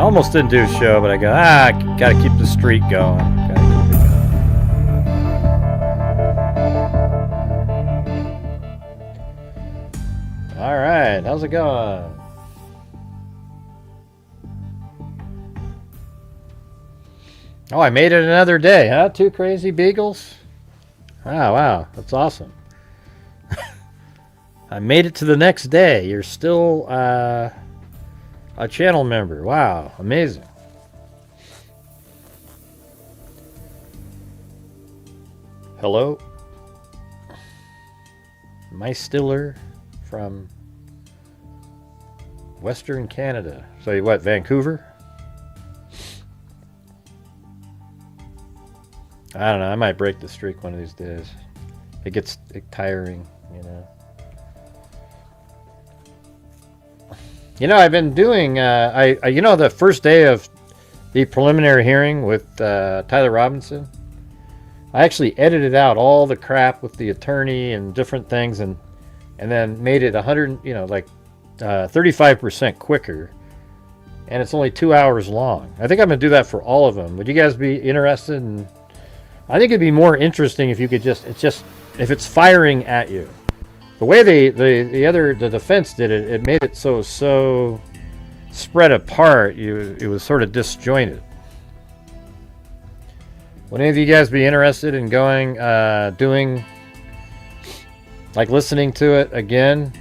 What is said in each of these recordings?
almost didn't do a show, but I go, gotta keep the streak going. Gotta keep it going. All right, how's it going? Oh, I made it another day, huh? 2 crazy beagles? Wow, that's awesome. I made it to the next day. You're still a channel member. Wow, amazing. Hello. Mike Stiller from Western Canada. So what, Vancouver? I don't know. I might break the streak one of these days. It gets tiring, you know. You know, I've been doing, you know, the first day of the preliminary hearing with Tyler Robinson, I actually edited out all the crap with the attorney and different things and then made it 100, you know, like 35% quicker. And it's only 2 hours long. I think I'm going to do that for all of them. Would you guys be interested in... I think it'd be more interesting if you could if it's firing at you. The way the defense did it, it made it so spread apart. It was sort of disjointed. Would any of you guys be interested in going, doing, like listening to it again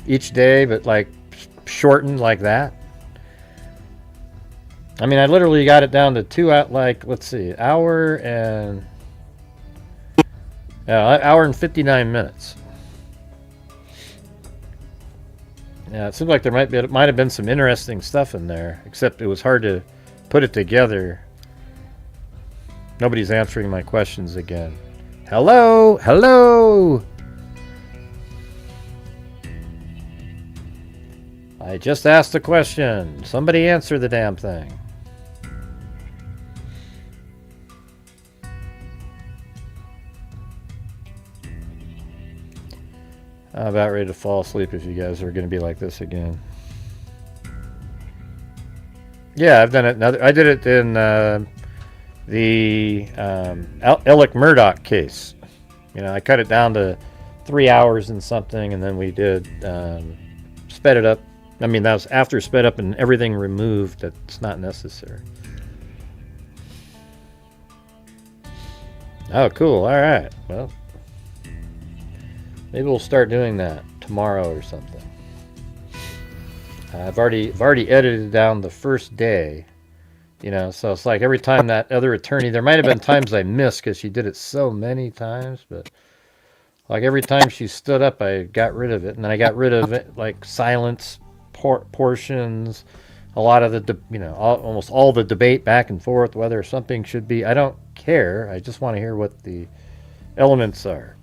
each day, but like shortened like that? I mean, I literally got it down to 2 hours, like, let's see, hour and 59 minutes. Yeah, it seemed like there might have been some interesting stuff in there, except it was hard to put it together. Nobody's answering my questions again. Hello? Hello? I just asked a question. Somebody answer the damn thing. I'm about ready to fall asleep if you guys are going to be like this again. Yeah, I've done it. I did it in the Alec Murdoch case. You know, I cut it down to 3 hours and something, and then we did sped it up. I mean, that was after sped up and everything removed that's not necessary. Oh, cool. All right. Well, maybe we'll start doing that tomorrow or something. I've already edited down the first day, you know, so it's like every time that other attorney, there might have been times I missed because she did it so many times, but like every time she stood up, I got rid of it, and then I got rid of it, like silence portions, a lot of the, you know, almost all the debate back and forth, whether something should be, I don't care. I just want to hear what the elements are.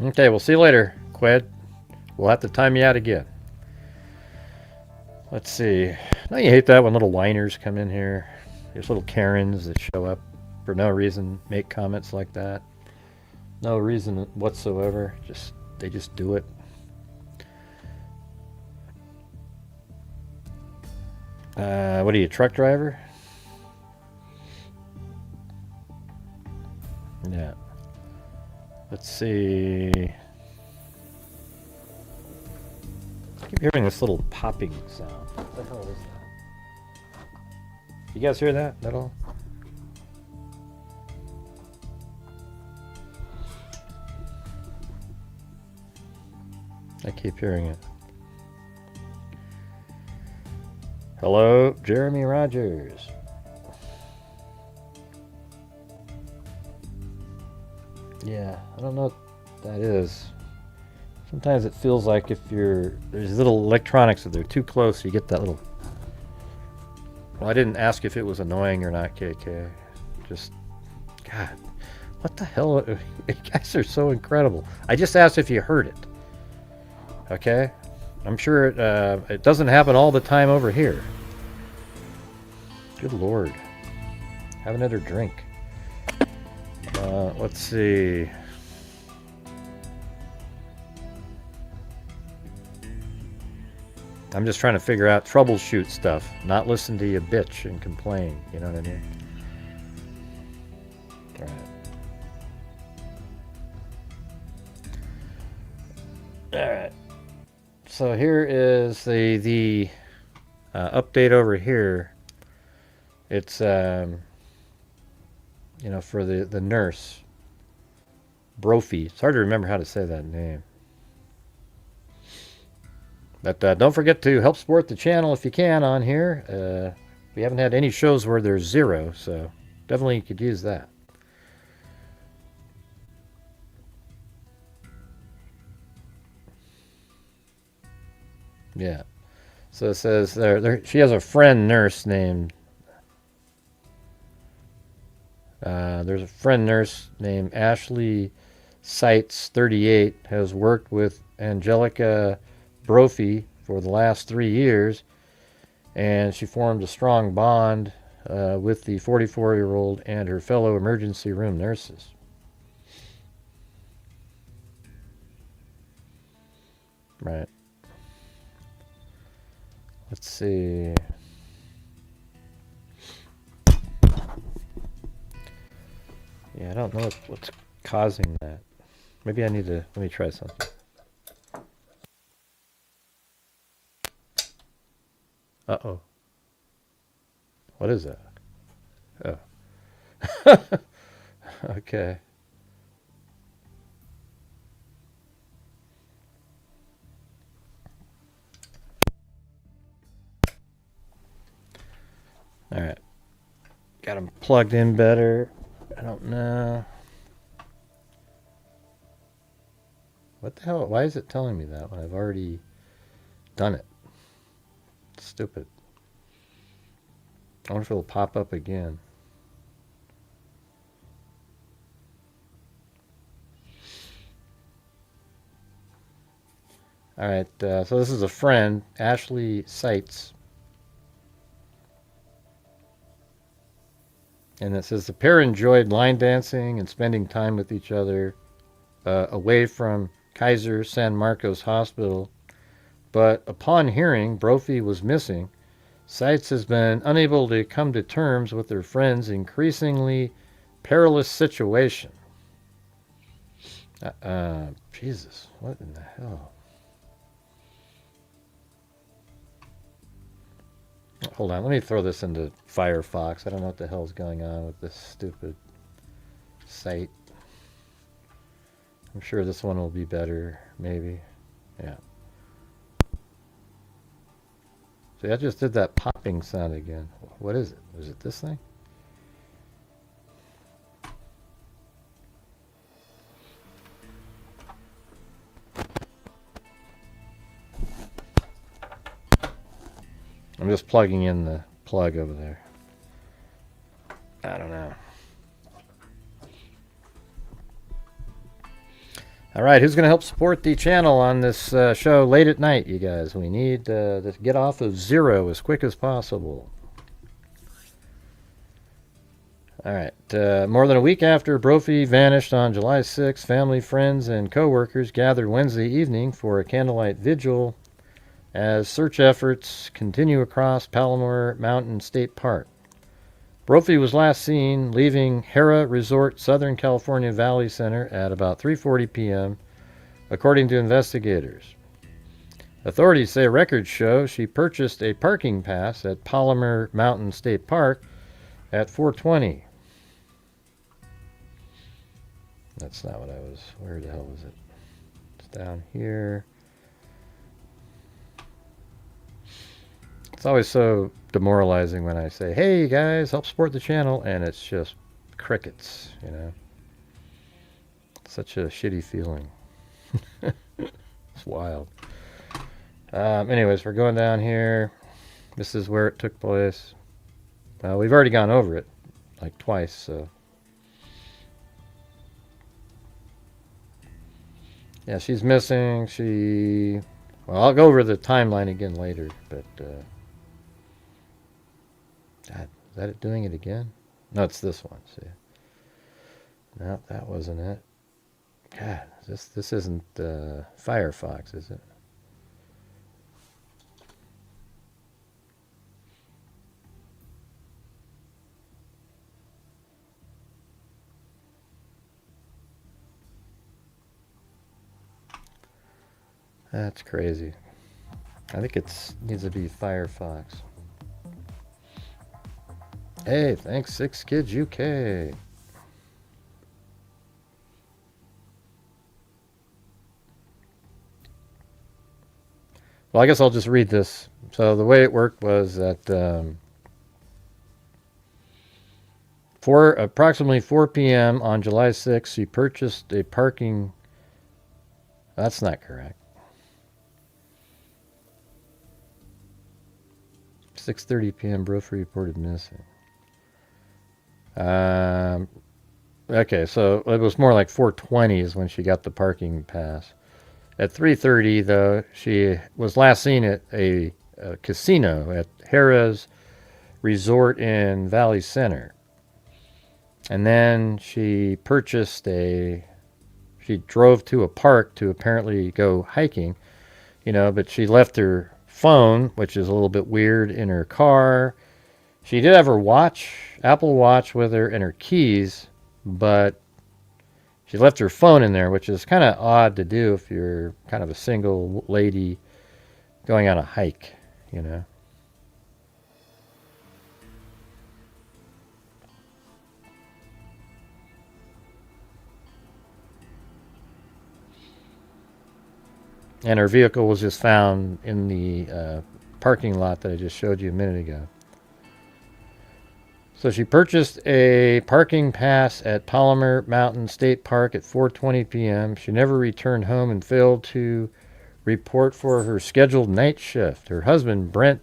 Okay, we'll see you later, Qued. We'll have to time you out again. Let's see. Don't you hate that when little whiners come in here? There's little Karens that show up for no reason, make comments like that. No reason whatsoever. They just do it. What are you, a truck driver? Yeah. Let's see. I keep hearing this little popping sound. What the hell is that? You guys hear that at all? I keep hearing it. Hello, Jeremy Rogers. Yeah, I don't know what that is. Sometimes it feels like if there's little electronics, if they're too close, you get that little... Well, I didn't ask if it was annoying or not, KK. Just, God, what the hell? You guys are so incredible. I just asked if you heard it. Okay? I'm sure it doesn't happen all the time over here. Good Lord. Have another drink. Let's see. I'm just trying to figure out troubleshoot stuff, not listen to you bitch and complain. You know what I mean? All right. All right. So here is the update over here. It's you know, for the nurse, Brophy. It's hard to remember how to say that name. But don't forget to help support the channel if you can on here. We haven't had any shows where there's 0, so definitely you could use that. Yeah. So it says she has a friend nurse named. There's a friend nurse named Ashley Seitz, 38, has worked with Agnelica Brophy for the last 3 years, and she formed a strong bond with the 44-year-old and her fellow emergency room nurses. Right. Let's see. Yeah, I don't know what's causing that. Maybe I need to, let me try something. Uh-oh. What is that? Oh. Okay. All right. Got them plugged in better. I don't know. What the hell? Why is it telling me that when I've already done it? It's stupid. I wonder if it'll pop up again. All right. So this is a friend, Ashley Seitz. And it says the pair enjoyed line dancing and spending time with each other away from Kaiser San Marcos Hospital. But upon hearing Brophy was missing, Seitz has been unable to come to terms with her friend's increasingly perilous situation. Jesus, what in the hell? Hold on, let me throw this into Firefox. I don't know what the hell's going on with this stupid site. I'm sure this one will be better, maybe. Yeah. See, I just did that popping sound again. What is it? Is it this thing? I'm just plugging in the plug over there. I don't know. All right, who's going to help support the channel on this show late at night, you guys? We need to get off of 0 as quick as possible. All right, more than a week after Brophy vanished on July 6th, family, friends, and co-workers gathered Wednesday evening for a candlelight vigil as search efforts continue across Palomar Mountain State Park. Brophy was last seen leaving Hera Resort Southern California Valley Center at about 3:40 p.m., according to investigators. Authorities say records show she purchased a parking pass at Palomar Mountain State Park at 4:20. That's not what I was... Where the hell was it? It's down here. It's always so demoralizing when I say, hey guys, help support the channel, and it's just crickets, you know. Such a shitty feeling. It's wild. Anyways, we're going down here. This is where it took place. We've already gone over it like twice, so. Yeah, she's missing. Well, I'll go over the timeline again later, but God, is that it doing it again? No, it's this one. See, no, that wasn't it. God, this isn't Firefox, is it? That's crazy. I think it needs to be Firefox. Hey, thanks, 6Kids UK. Well, I guess I'll just read this. So the way it worked was that approximately 4 p.m. on July 6th, she purchased a parking. That's not correct. 6:30 p.m. Brophy reported missing. Okay, so it was more like 4:20 is when she got the parking pass. At 3:30, though, she was last seen at a casino at Harrah's Resort in Valley Center. And then she drove to a park to apparently go hiking, but she left her phone, which is a little bit weird, in her car. She did have her Apple Watch with her, and her keys, but she left her phone in there, which is kind of odd to do if you're kind of a single lady going on a hike, And her vehicle was just found in the parking lot that I just showed you a minute ago. So she purchased a parking pass at Palmer Mountain State Park at 4:20 p.m. She never returned home and failed to report for her scheduled night shift. Her husband, Brent,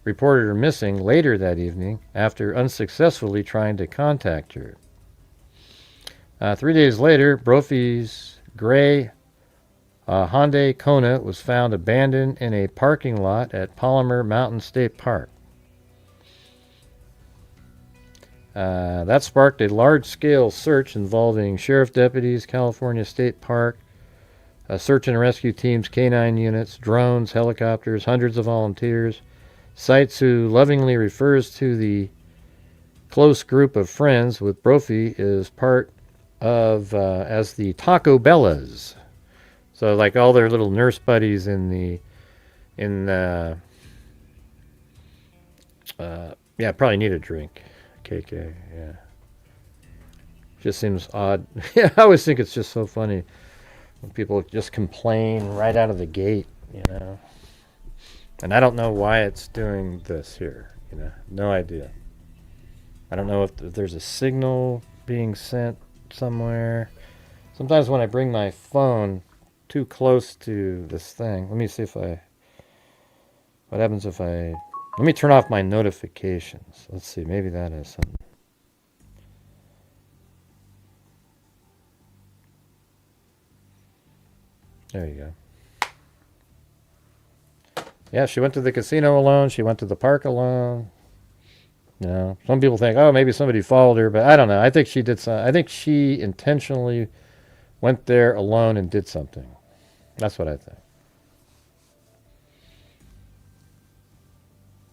reported her missing later that evening after unsuccessfully trying to contact her. 3 days later, Brophy's gray Hyundai Kona was found abandoned in a parking lot at Palmer Mountain State Park. That sparked a large-scale search involving sheriff deputies, California State Park, search and rescue teams, canine units, drones, helicopters, hundreds of volunteers. Sites who lovingly refers to the close group of friends with Brophy is part of as the Taco Bellas. So like all their little nurse buddies probably need a drink. KK, yeah. Just seems odd. Yeah, I always think it's just so funny when people just complain right out of the gate, And I don't know why it's doing this here, No idea. I don't know if there's a signal being sent somewhere. Sometimes when I bring my phone too close to this thing, let me see what happens if let me turn off my notifications. Let's see, maybe that is something. There you go. Yeah, she went to the casino alone. She went to the park alone. Some people think, oh, maybe somebody followed her, but I don't know. I think she did something. I think she intentionally went there alone and did something. That's what I think.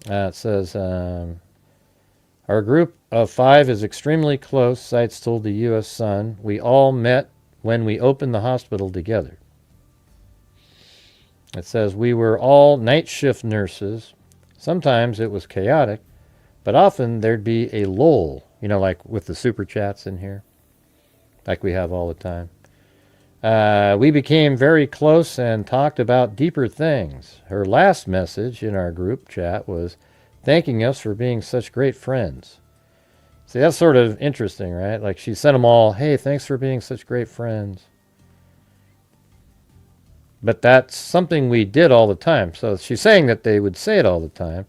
It says, our group of 5 is extremely close, Sites told the U.S. Sun. We all met when we opened the hospital together. It says, we were all night shift nurses. Sometimes it was chaotic, but often there'd be a lull, like with the super chats in here, like we have all the time. We became very close and talked about deeper things. Her last message in our group chat was thanking us for being such great friends. See, that's sort of interesting, right? Like she sent them all, hey, thanks for being such great friends. But that's something we did all the time. So she's saying that they would say it all the time.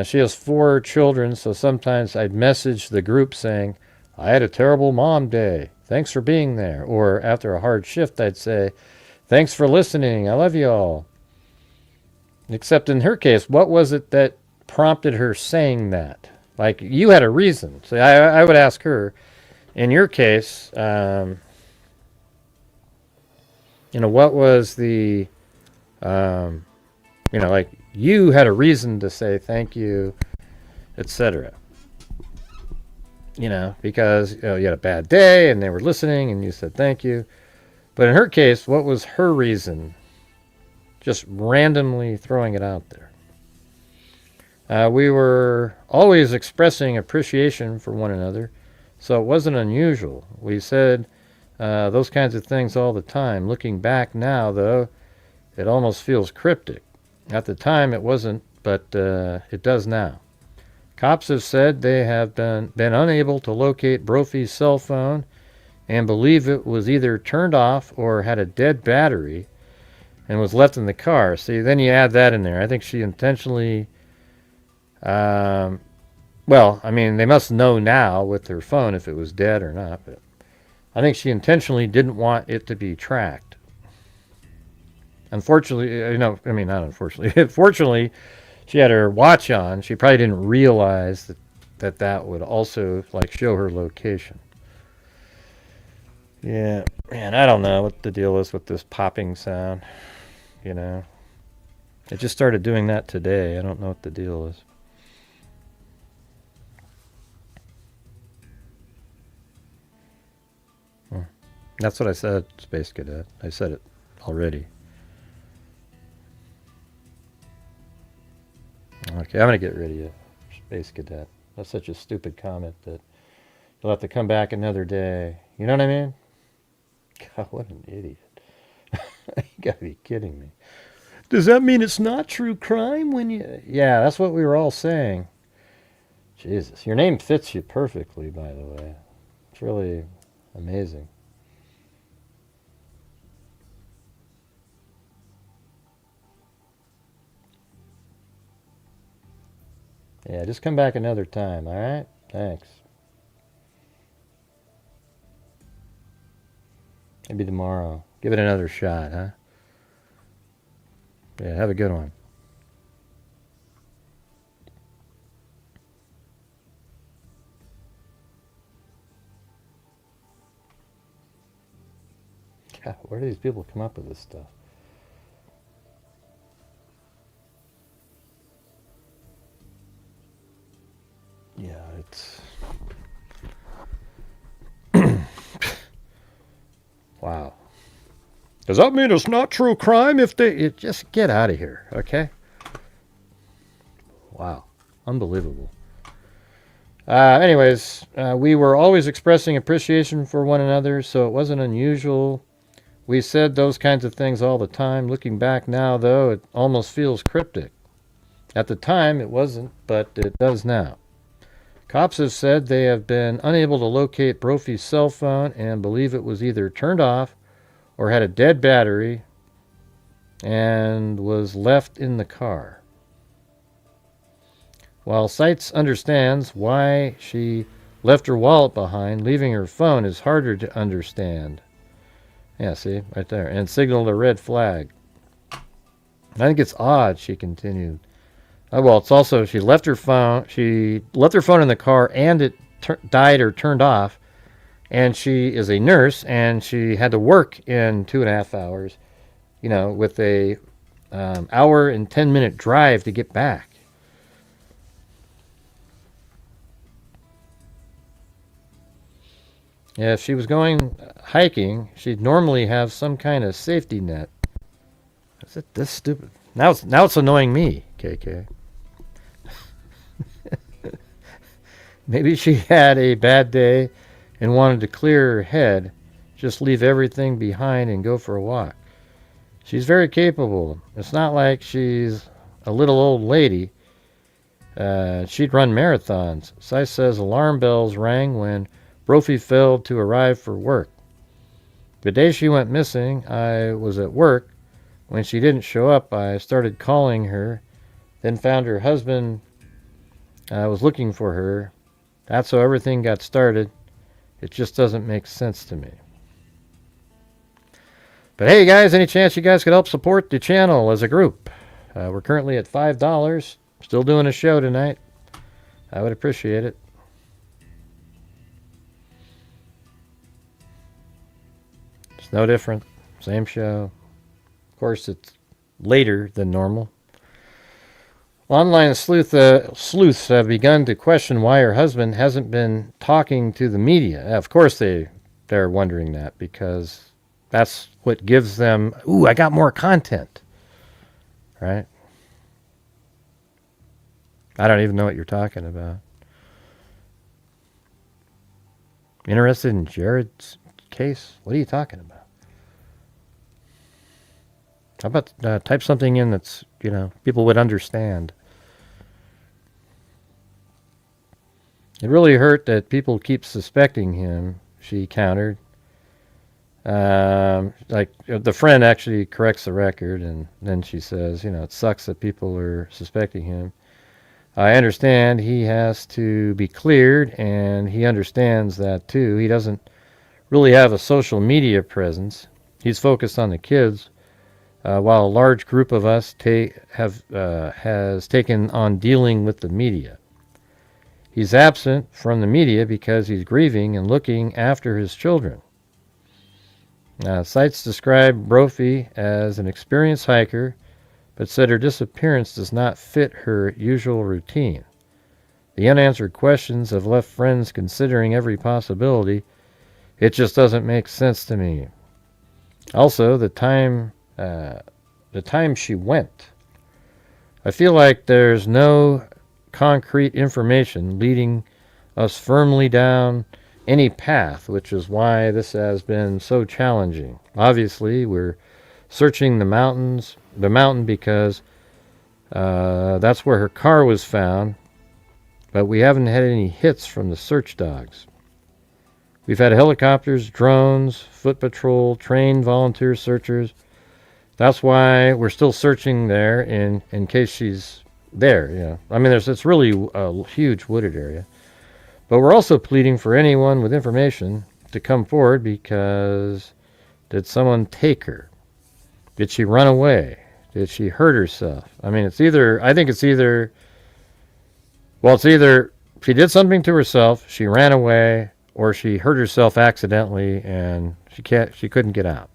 She has 4 children, so sometimes I'd message the group saying, I had a terrible mom day. Thanks for being there. Or after a hard shift, I'd say, thanks for listening. I love you all. Except in her case, what was it that prompted her saying that? Like, you had a reason. So I would ask her, in your case, what was the, like, you had a reason to say thank you, etc. Because you had a bad day and they were listening and you said thank you. But in her case, what was her reason just randomly throwing it out there. We were always expressing appreciation for one another, so it wasn't unusual. We said those kinds of things all the time. Looking back now, though, it almost feels cryptic. At the time, it wasn't, but it does now. Cops have said they have been unable to locate Brophy's cell phone and believe it was either turned off or had a dead battery and was left in the car. See, then you add that in there. I think she intentionally... well, I mean, they must know now with their phone if it was dead or not, but I think she intentionally didn't want it to be tracked. Unfortunately, not unfortunately, fortunately, she had her watch on. She probably didn't realize that would also, like, show her location. Yeah, man, I don't know what the deal is with this popping sound, you know. It just started doing that today. I don't know what the deal is. That's what I said, Space Cadet. I said it already. Okay, I'm going to get rid of you, Space Cadet. That's such a stupid comment that you'll have to come back another day. You know what I mean? God, what an idiot. You got to be kidding me. Does that mean it's not true crime when you... Yeah, that's what we were all saying. Jesus, your name fits you perfectly, by the way. It's really amazing. Yeah, just come back another time, all right? Thanks. Maybe tomorrow. Give it another shot, huh? Yeah, have a good one. God, where do these people come up with this stuff? Yeah, it's... Wow. Does that mean it's not true crime if they... Just get out of here, okay? Wow. Unbelievable. Anyways, we were always expressing appreciation for one another, so it wasn't unusual. We said those kinds of things all the time. Looking back now, though, it almost feels cryptic. At the time, it wasn't, but it does now. Cops have said they have been unable to locate Brophy's cell phone and believe it was either turned off or had a dead battery and was left in the car. While Sites understands why she left her wallet behind, leaving her phone is harder to understand. Yeah, see, right there. And signaled a red flag. I think it's odd, she continued. Well, it's also she left her phone in the car and it died or turned off, and she is a nurse and she had to work in 2.5 hours, you know, with a hour and 10-minute drive to get back. Yeah, if she was going hiking, she'd normally have some kind of safety net. Is it this stupid? Now it's annoying me, KK. Maybe she had a bad day and wanted to clear her head, just leave everything behind and go for a walk. She's very capable. It's not like she's a little old lady. She'd run marathons. Sice says alarm bells rang when Brophy failed to arrive for work. The day she went missing, I was at work. When she didn't show up, I started calling her, then found her husband was looking for her. That's how everything got started. It just doesn't make sense to me. But hey, guys, any chance you guys could help support the channel as a group? We're currently at $5. Still doing a show tonight. I would appreciate it. It's no different. Same show. Of course, it's later than normal. Online sleuths have begun to question why her husband hasn't been talking to the media. Of course they're wondering that, because that's what gives them, ooh, I got more content. right? I don't even know what you're talking about. Interested in Jared's case? What are you talking about? How about type something in that's, people would understand. It really hurt that people keep suspecting him, she countered. The friend actually corrects the record, and then she says, it sucks that people are suspecting him. I understand he has to be cleared, and he understands that too. He doesn't really have a social media presence. He's focused on the kids, while a large group of us has taken on dealing with the media. He's absent from the media because he's grieving and looking after his children. Sites describe Brophy as an experienced hiker, but said her disappearance does not fit her usual routine. The unanswered questions have left friends considering every possibility. It just doesn't make sense to me. Also, the time she went. I feel like there's no concrete information leading us firmly down any path, which is why this has been so challenging. Obviously, we're searching the mountain because that's where her car was found, but we haven't had any hits from the search dogs. We've had helicopters, drones, foot patrol, trained volunteer searchers. That's why we're still searching there in case she's there. I mean, it's really a huge wooded area. But we're also pleading for anyone with information to come forward, because did someone take her? Did she run away? Did she hurt herself? I mean, it's either she did something to herself, she ran away, or she hurt herself accidentally and she couldn't get out.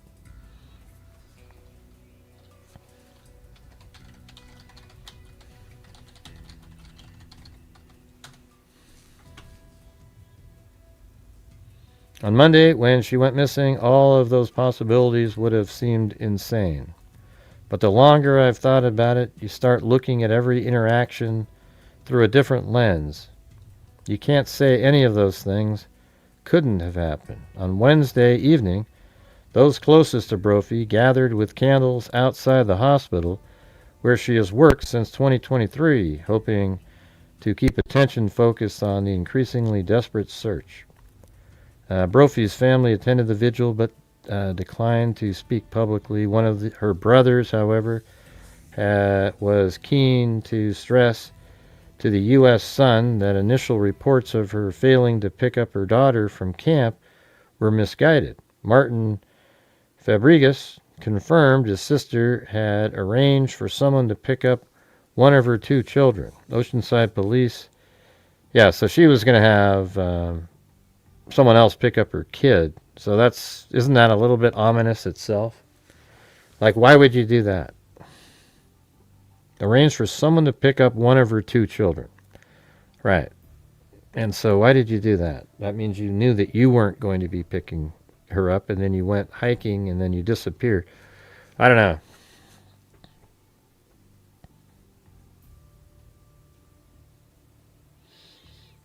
On Monday, when she went missing, all of those possibilities would have seemed insane. But the longer I've thought about it, you start looking at every interaction through a different lens. You can't say any of those things couldn't have happened. On Wednesday evening, those closest to Brophy gathered with candles outside the hospital where she has worked since 2023, hoping to keep attention focused on the increasingly desperate search. Brophy's family attended the vigil but declined to speak publicly. One of her brothers, however, was keen to stress to the U.S. Sun that initial reports of her failing to pick up her daughter from camp were misguided. Martin Fabregas confirmed his sister had arranged for someone to pick up one of her two children. Oceanside police, so she was going to have someone else pick up her kid. So isn't that a little bit ominous itself? Like, why would you do that? Arrange for someone to pick up one of her two children. Right. And so why did you do that? That means you knew that you weren't going to be picking her up, and then you went hiking, and then you disappeared. I don't know.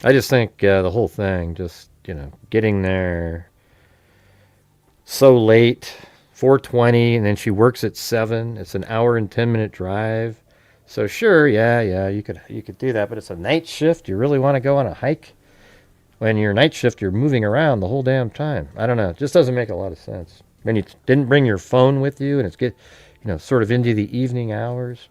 I just think the whole thing, just, getting there so late, 4:20, and then she works at 7. It's an hour and 10-minute drive. So sure, you could do that, but it's a night shift. You really want to go on a hike? When you're night shift, you're moving around the whole damn time. I don't know. It just doesn't make a lot of sense. When you didn't bring your phone with you, and it's sort of into the evening hours.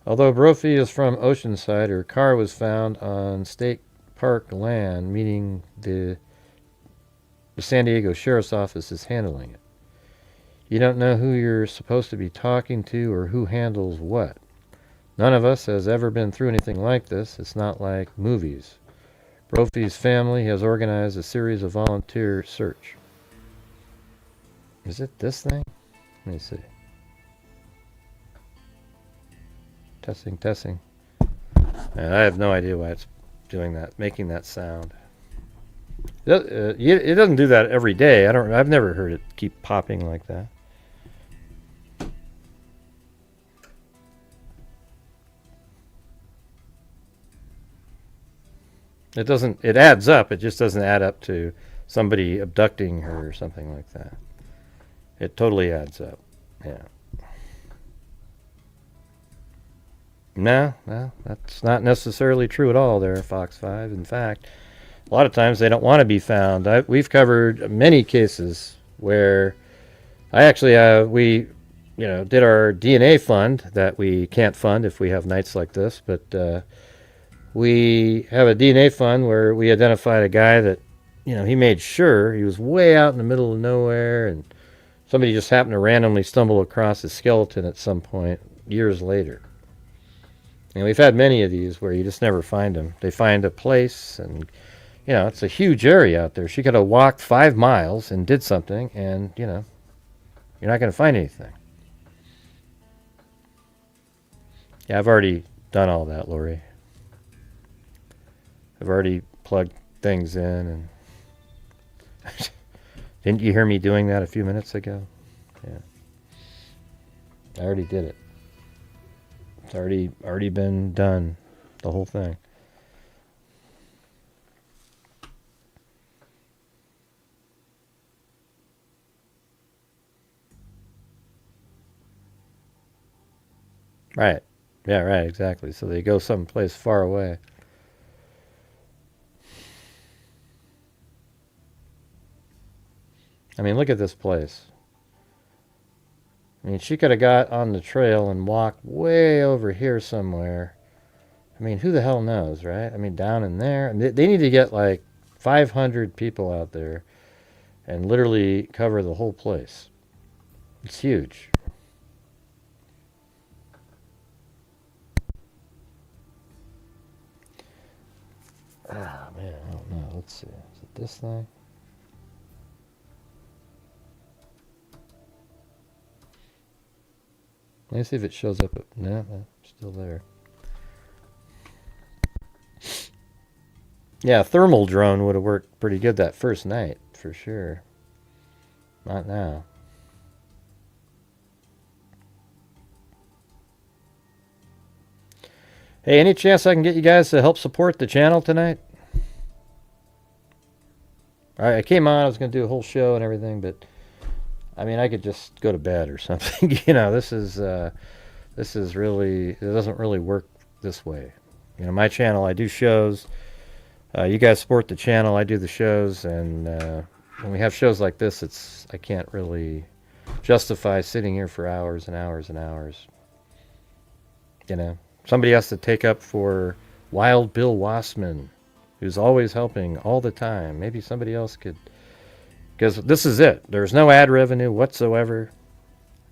Although Brophy is from Oceanside, her car was found on state park land, meaning the San Diego Sheriff's Office is handling it. You don't know who you're supposed to be talking to or who handles what. None of us has ever been through anything like this. It's not like movies. Brophy's family has organized a series of volunteer search. Is it this thing? Let me see. Testing, testing. And I have no idea why it's doing that, making that sound. It doesn't do that every day. I've never heard it keep popping like that. It doesn't. It adds up. It just doesn't add up to somebody abducting her or something like that. It totally adds up. Yeah. No, that's not necessarily true at all there, Fox 5. In fact, a lot of times they don't want to be found. We've covered many cases where we did our DNA fund that we can't fund if we have nights like this, but we have a DNA fund where we identified a guy that, he made sure he was way out in the middle of nowhere, and somebody just happened to randomly stumble across his skeleton at some point years later. And we've had many of these where you just never find them. They find a place, and, it's a huge area out there. She could have walked 5 miles and did something, and, you're not going to find anything. Yeah, I've already done all that, Lori. I've already plugged things in, and didn't you hear me doing that a few minutes ago? Yeah. I already did it. It's already been done, the whole thing. Right. Yeah, right, exactly. So they go someplace far away. I mean, look at this place. I mean, she could have got on the trail and walked way over here somewhere. I mean, who the hell knows, right? I mean, down in there. And they need to get like 500 people out there and literally cover the whole place. It's huge. Ah, man, I don't know. Let's see. Is it this thing? Let me see if it shows up. No, still there. Yeah, thermal drone would have worked pretty good that first night, for sure. Not now. Hey, any chance I can get you guys to help support the channel tonight? I came on, I was going to do a whole show and everything, but I mean, I could just go to bed or something. This is really, it doesn't really work this way. My channel, I do shows. You guys support the channel, I do the shows, and when we have shows like this, I can't really justify sitting here for hours and hours and hours. Somebody has to take up for Wild Bill Wassman, who's always helping all the time. Maybe somebody else could, because this is it. There's no ad revenue whatsoever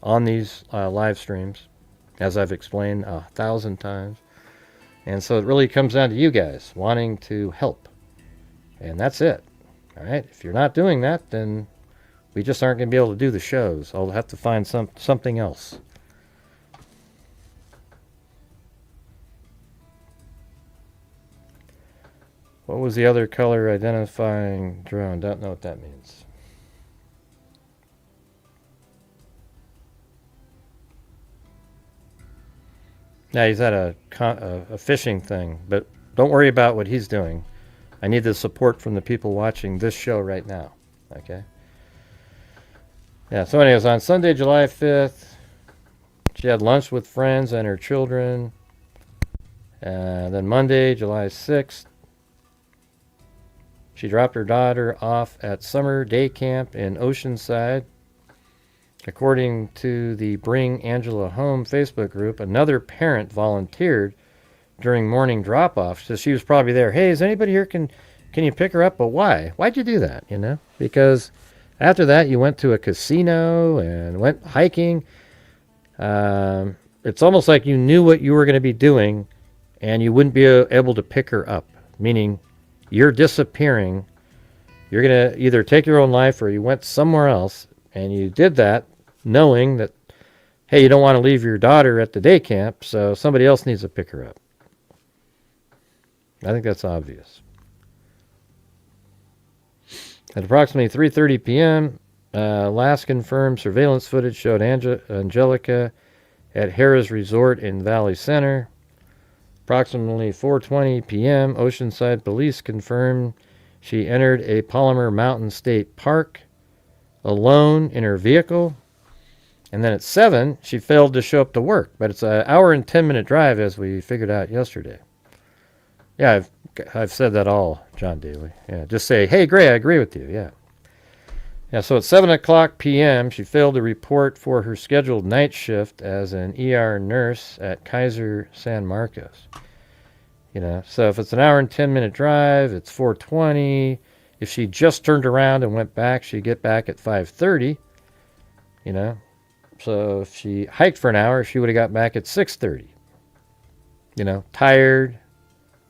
on these live streams, as I've explained 1,000 times. And so it really comes down to you guys wanting to help. And that's it. All right? If you're not doing that, then we just aren't going to be able to do the shows. I'll have to find something else. What was the other color identifying drone? Don't know what that means. Yeah, he's at a fishing thing, but don't worry about what he's doing. I need the support from the people watching this show right now. Okay? Yeah, so anyways, on Sunday, July 5th, she had lunch with friends and her children. Then Monday, July 6th, she dropped her daughter off at summer day camp in Oceanside. According to the Bring Angela Home Facebook group, another parent volunteered during morning drop-off. So she was probably there. Hey, is anybody here? Can you pick her up? But why? Why'd you do that? Because after that, you went to a casino and went hiking. It's almost like you knew what you were going to be doing, and you wouldn't be able to pick her up. Meaning, you're disappearing. You're going to either take your own life or you went somewhere else, and you did that knowing that, hey, you don't want to leave your daughter at the day camp, so somebody else needs to pick her up. I think that's obvious. At approximately 3:30 p.m., last confirmed surveillance footage showed Agnelica at Harrah's Resort in Valley Center. Approximately 4:20 p.m., Oceanside Police confirmed she entered a Palmer Mountain State Park alone in her vehicle. And then at 7, she failed to show up to work. But it's an hour and 10-minute drive, as we figured out yesterday. Yeah, I've said that all, John Daly. Yeah, just say, hey, Gray, I agree with you. Yeah. Yeah, so at 7 o'clock p.m., she failed to report for her scheduled night shift as an ER nurse at Kaiser San Marcos. You know, so if it's an hour and 10-minute drive, it's 4:20. If she just turned around and went back, she'd get back at 5:30. You know, so if she hiked for an hour, she would have got back at 6:30. You know, tired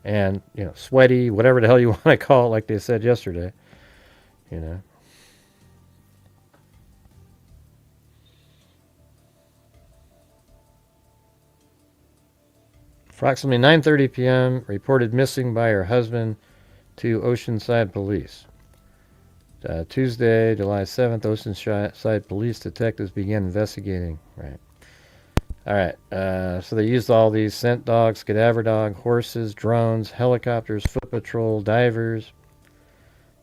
and, you know, sweaty, whatever the hell you want to call it, like they said yesterday. You know. Approximately 9:30 p.m., reported missing by her husband to Oceanside Police. Tuesday, July 7th, Oceanside Police detectives began investigating. Right. All right. So they used all these scent dogs, cadaver dog, horses, drones, helicopters, foot patrol, divers.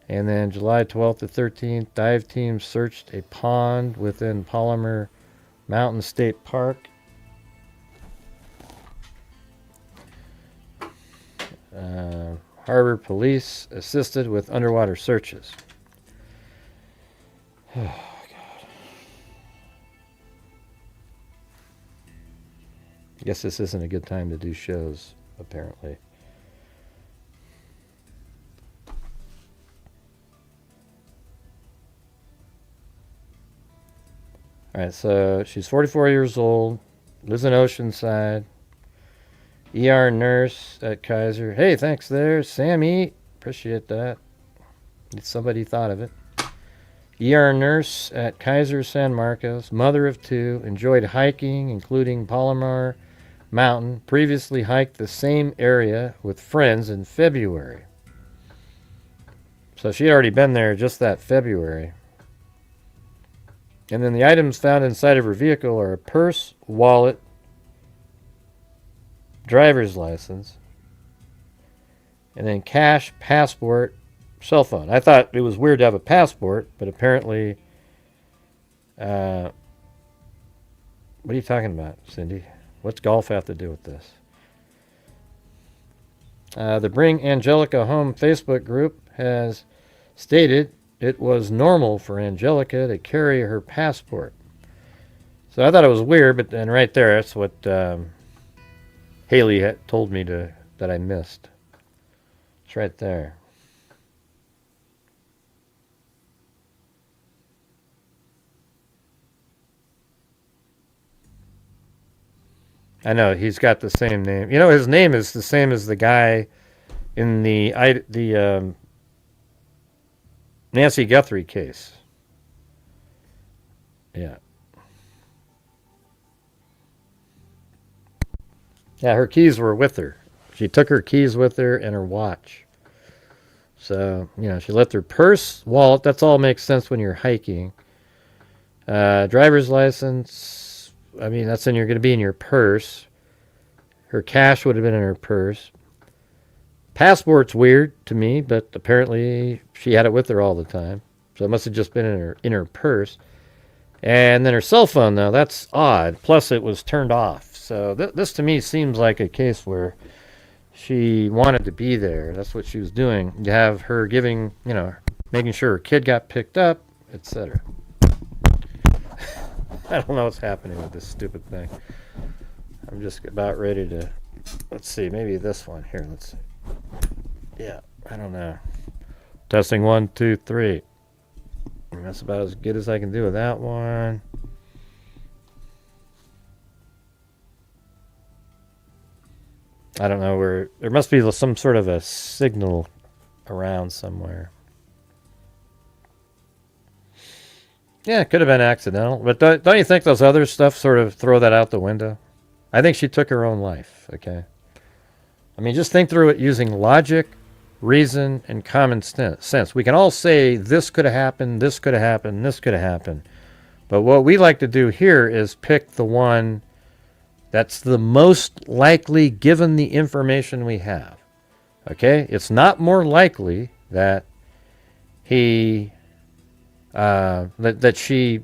And then July 12th to 13th, dive teams searched a pond within Palmer Mountain State Park. Harbor Police assisted with underwater searches. Oh, God. I guess this isn't a good time to do shows, apparently. All right, so she's 44 years old, lives in Oceanside. ER nurse at Kaiser. Hey, thanks there, Sammy. Appreciate that. Somebody thought of it. ER nurse at Kaiser San Marcos. Mother of 2. Enjoyed hiking, including Palomar Mountain. Previously hiked the same area with friends in February. So she had already been there just that February. And then the items found inside of her vehicle are a purse, wallet, driver's license, and then cash, passport, cell phone. I thought it was weird to have a passport, but apparently, what are you talking about, Cindy? What's golf have to do with this? The Bring Agnelica Home Facebook group has stated it was normal for Agnelica to carry her passport. So I thought it was weird, but then right there, that's what Haley had told me that I missed. It's right there. I know, he's got the same name. You know, his name is the same as the guy in the Nancy Guthrie case. Yeah. Yeah, her keys were with her. She took her keys with her and her watch. So, you know, she left her purse, wallet. That's all makes sense when you're hiking. Driver's license. I mean, that's going to be in your purse. Her cash would have been in her purse. Passport's weird to me, but apparently she had it with her all the time. So it must have just been in her purse. And then her cell phone, though, that's odd. Plus, it was turned off. So this to me seems like a case where she wanted to be there. That's what she was doing. You have her giving, you know, making sure her kid got picked up, etc. I don't know what's happening with this stupid thing. I'm just about ready to, let's see, maybe this one here. Let's see. Yeah, I don't know. Testing 1, 2, 3. And that's about as good as I can do with that one. I don't know where. There must be some sort of a signal around somewhere. Yeah, it could have been accidental. But don't you think those other stuff sort of throw that out the window? I think she took her own life, okay? I mean, just think through it using logic, reason, and common sense. We can all say this could have happened, this could have happened, this could have happened. But what we like to do here is pick the one that's the most likely given the information we have. Okay? It's not more likely that that she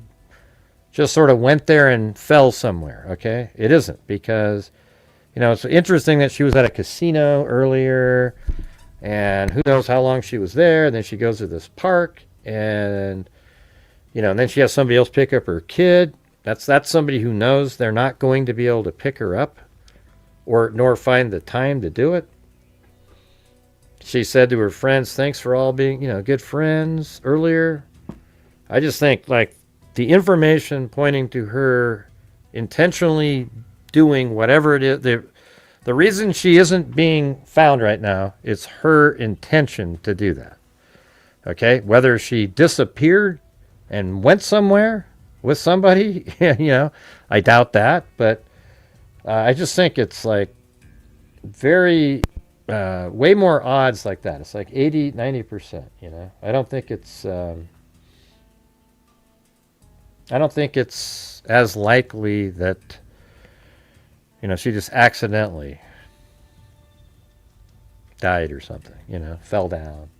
just sort of went there and fell somewhere. Okay? It isn't, because it's interesting that she was at a casino earlier, and who knows how long she was there. And then she goes to this park, and and then she has somebody else pick up her kid. That's somebody who knows they're not going to be able to pick her up, nor find the time to do it. She said to her friends, "Thanks for all being, good friends," earlier. I just think, like, the information pointing to her intentionally doing whatever it is. The reason she isn't being found right now is her intention to do that. Okay? Whether she disappeared and went somewhere with somebody, I doubt that. But I just think it's like very, way more odds like that. It's like 80, 90%, I don't think it's as likely that, she just accidentally died or something, fell down.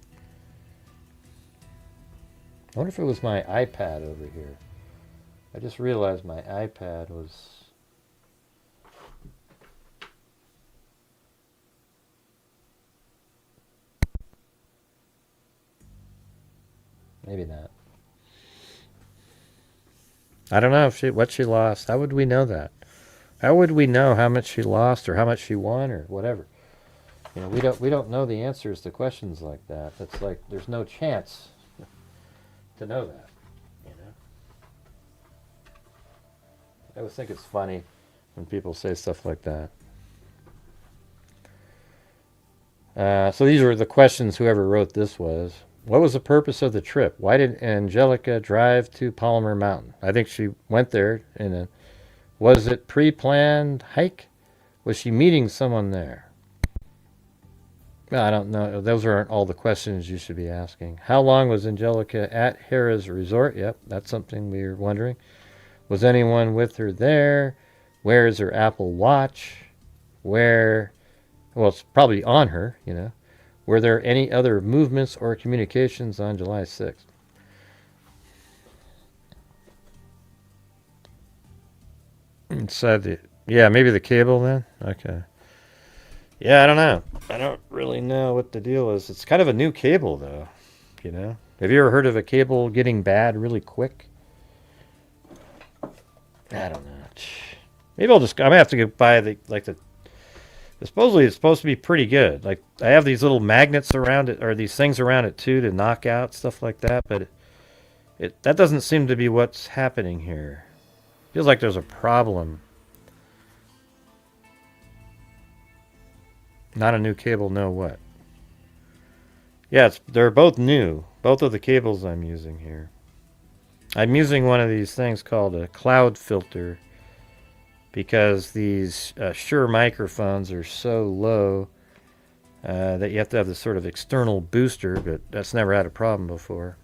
I wonder if it was my iPad over here. I just realized my iPad was... Maybe not. I don't know what she lost. How would we know that? How would we know how much she lost or how much she won or whatever? We don't know the answers to questions like that. It's like there's no chance to know that. I always think it's funny when people say stuff like that. So these are the questions whoever wrote this was. What was the purpose of the trip? Why did Agnelica drive to Palmer Mountain? I think she went there was it pre-planned hike? Was she meeting someone there? Well, I don't know. Those aren't all the questions you should be asking. How long was Agnelica at Harrah's resort? Yep, that's something we were wondering. Was anyone with her there? Where is her Apple Watch? Well, it's probably on her, Were there any other movements or communications on July 6th? Inside maybe the cable then? Okay. Yeah, I don't know. I don't really know what the deal is. It's kind of a new cable, though, Have you ever heard of a cable getting bad really quick? I don't know. Maybe I'm gonna have to go buy supposedly it's supposed to be pretty good. Like, I have these little magnets around it, or these things around it too, to knock out stuff like that, but that doesn't seem to be what's happening here. Feels like there's a problem. Not a new cable, no what? Yeah, they're both new. Both of the cables I'm using here. I'm using one of these things called a cloud filter, because these Shure microphones are so low that you have to have this sort of external booster, but that's never had a problem before.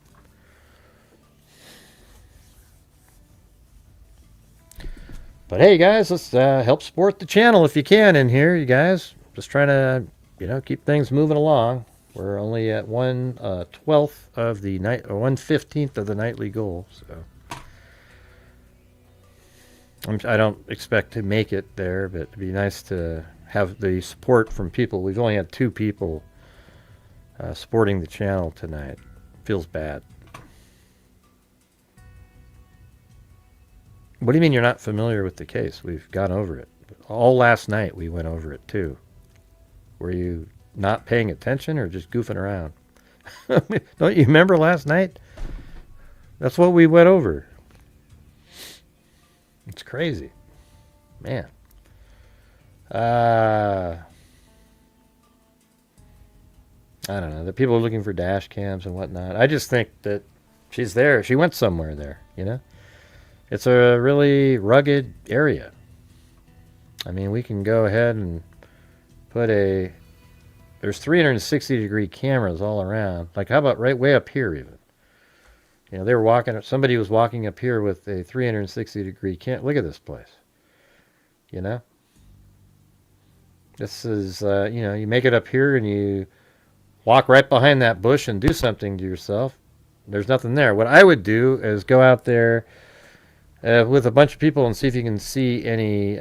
But hey, guys, let's help support the channel if you can in here, you guys. Just trying to, keep things moving along. We're only at 1/12 of the night, or 1/15 of the nightly goal, so I don't expect to make it there, but it'd be nice to have the support from people. We've only had 2 people supporting the channel tonight. Feels bad. What do you mean you're not familiar with the case? We've gone over it. All last night we went over it too. Were you not paying attention or just goofing around? Don't you remember last night? That's what we went over. It's crazy. Man. I don't know. The people are looking for dash cams and whatnot. I just think that She's there. She went somewhere there, you know? It's a really rugged area. I mean, we can go ahead and put a... There's 360-degree cameras all around. Like, how about right way up here even? You know, they were walking... Somebody was walking up here with a 360-degree camera. Look at this place. You know? This is, you know, you make it up here and you walk right behind that bush and do something to yourself. There's nothing there. What I would do is go out there with a bunch of people and see if you can see any,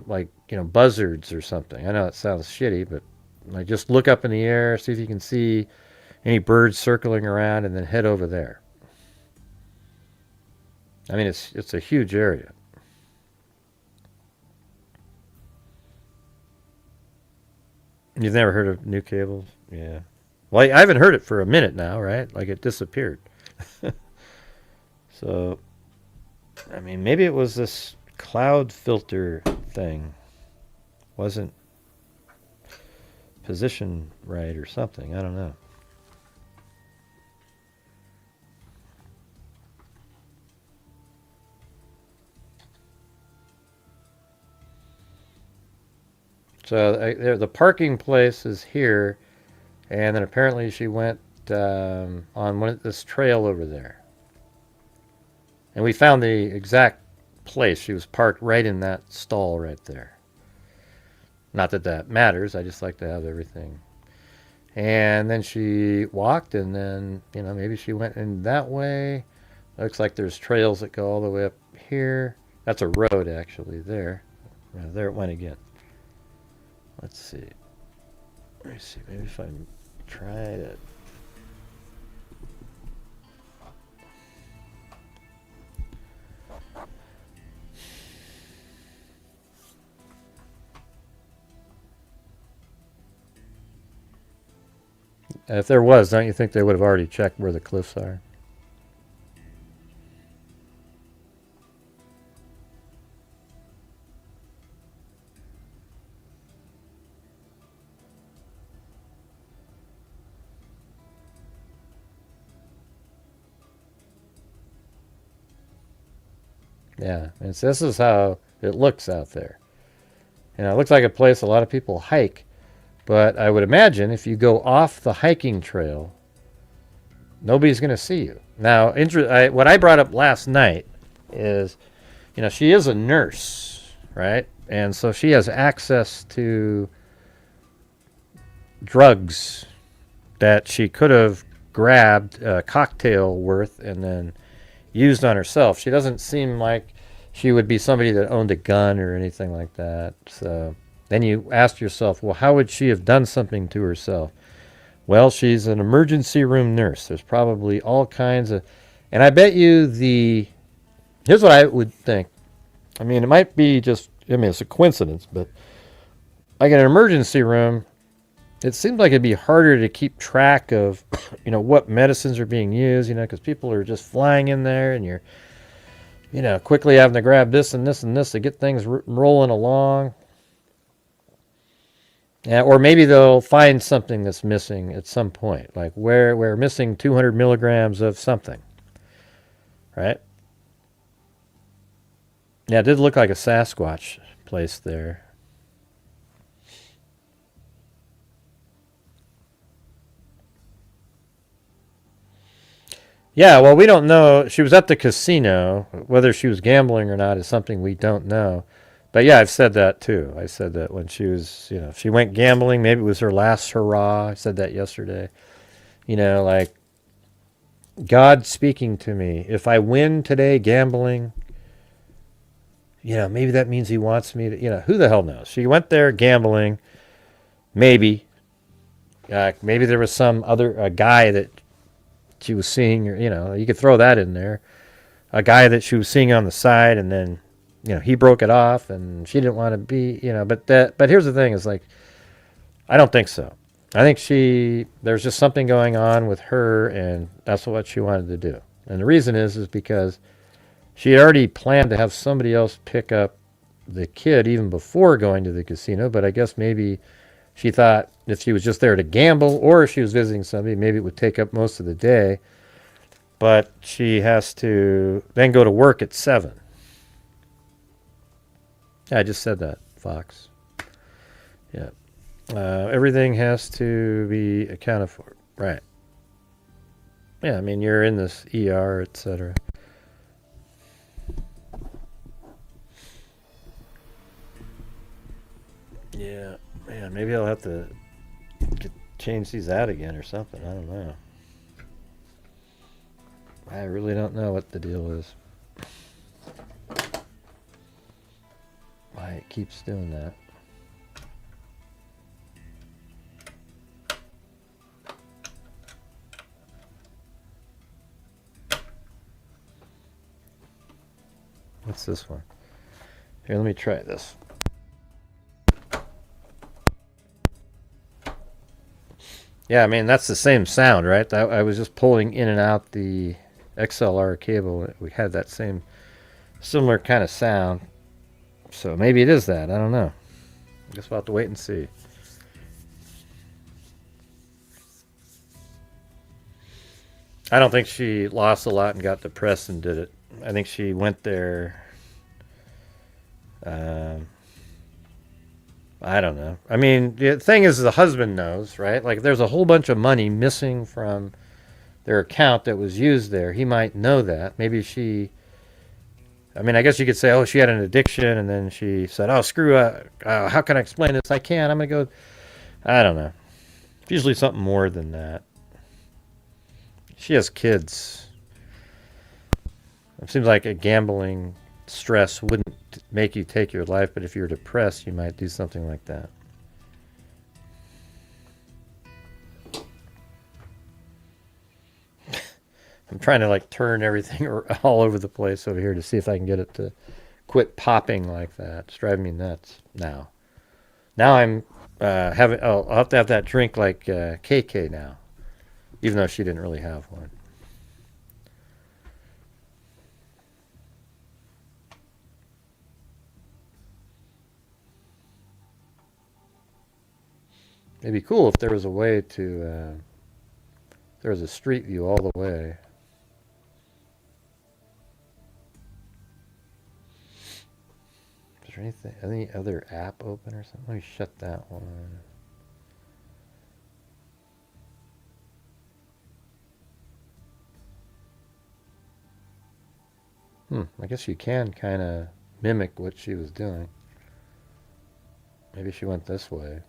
like, you know, buzzards or something. I know it sounds shitty, but like just look up in the air, see if you can see any birds circling around, and then head over there. I mean, it's a huge area. You've never heard of New Cables? Yeah. Well, I haven't heard it for a minute now, right? Like it disappeared. So, I mean, maybe it was this cloud filter thing. Wasn't positioned right or something. I don't know. So the parking place is here, and then apparently she went on this trail over there. And we found the exact place. She was parked right in that stall right there. Not that that matters. I just like to have everything. And then she walked, and then, you know, maybe she went in that way. Looks like there's trails that go all the way up here. That's a road, actually, there. Yeah, there it went again. Let's see. Let me see. Maybe if I try it. If there was, don't you think they would have already checked where the cliffs are? Yeah, and this is how it looks out there. You know, it looks like a place a lot of people hike, but I would imagine if you go off the hiking trail, nobody's going to see you. Now, what I brought up last night is, you know, she is a nurse, right? And so she has access to drugs that she could have grabbed a cocktail worth and then used on herself. She doesn't seem like she would be somebody that owned a gun or anything like that. So then you ask yourself, well, how would she have done something to herself? Well, she's an emergency room nurse. There's probably all kinds of... And I bet you here's what I would think. I mean, it might be just... I mean, it's a coincidence, but like in an emergency room, it seems like it'd be harder to keep track of, you know, what medicines are being used, you know, because people are just flying in there and you're, you know, quickly having to grab this and this and this to get things rolling along. Yeah, or maybe they'll find something that's missing at some point, like we're missing 200 milligrams of something, right? Yeah, it did look like a Sasquatch place there. Yeah, well, we don't know. She was at the casino. Whether she was gambling or not is something we don't know. But yeah, I've said that too. I said that when she was, you know, if she went gambling, maybe it was her last hurrah. I said that yesterday. You know, like, God speaking to me. If I win today gambling, you know, maybe that means he wants me to, you know, who the hell knows? She went there gambling. Maybe. Maybe there was some other guy that she was seeing, or, you know, you could throw that in there. A guy that she was seeing on the side, and then, you know, he broke it off, and she didn't want to be, you know, but here's the thing is, like, I don't think so. I think there's just something going on with her, and that's what she wanted to do. And the reason is because she had already planned to have somebody else pick up the kid even before going to the casino, but I guess maybe she thought if she was just there to gamble, or if she was visiting somebody, maybe it would take up most of the day. but she has to then go to work at 7. Yeah, I just said that, Fox. Yeah. Everything has to be accounted for. Right. Yeah, I mean, you're in this ER, etc. Yeah, man, maybe I'll have to change these out again or something. I don't know. I really don't know what the deal is. Why it keeps doing that. What's this one? Here, let me try this. Yeah, I mean, that's the same sound, right? I was just pulling in and out the XLR cable. We had that same similar kind of sound. So maybe it is that. I don't know. I guess we'll have to wait and see. I don't think she lost a lot and got depressed and did it. I think she went there. I don't know. I mean, the thing is, the husband knows, right? Like, if there's a whole bunch of money missing from their account that was used there, he might know that. Maybe she. I mean, I guess you could say, oh, she had an addiction, and then she said, oh, screw up. How can I explain this? I can't. I'm going to go. I don't know. It's usually something more than that. She has kids. It seems like a gambling stress wouldn't make you take your life, but if you're depressed, you might do something like that. I'm trying to like turn everything all over the place over here to see if I can get it to quit popping like that. It's driving me nuts now. Now I'm having. I'll have to have that drink like KK now, even though she didn't really have one. It'd be cool if there was a way to. There was a street view all the way. Is there anything, any other app open or something? Let me shut that one. I guess you can kind of mimic what she was doing. Maybe she went this way.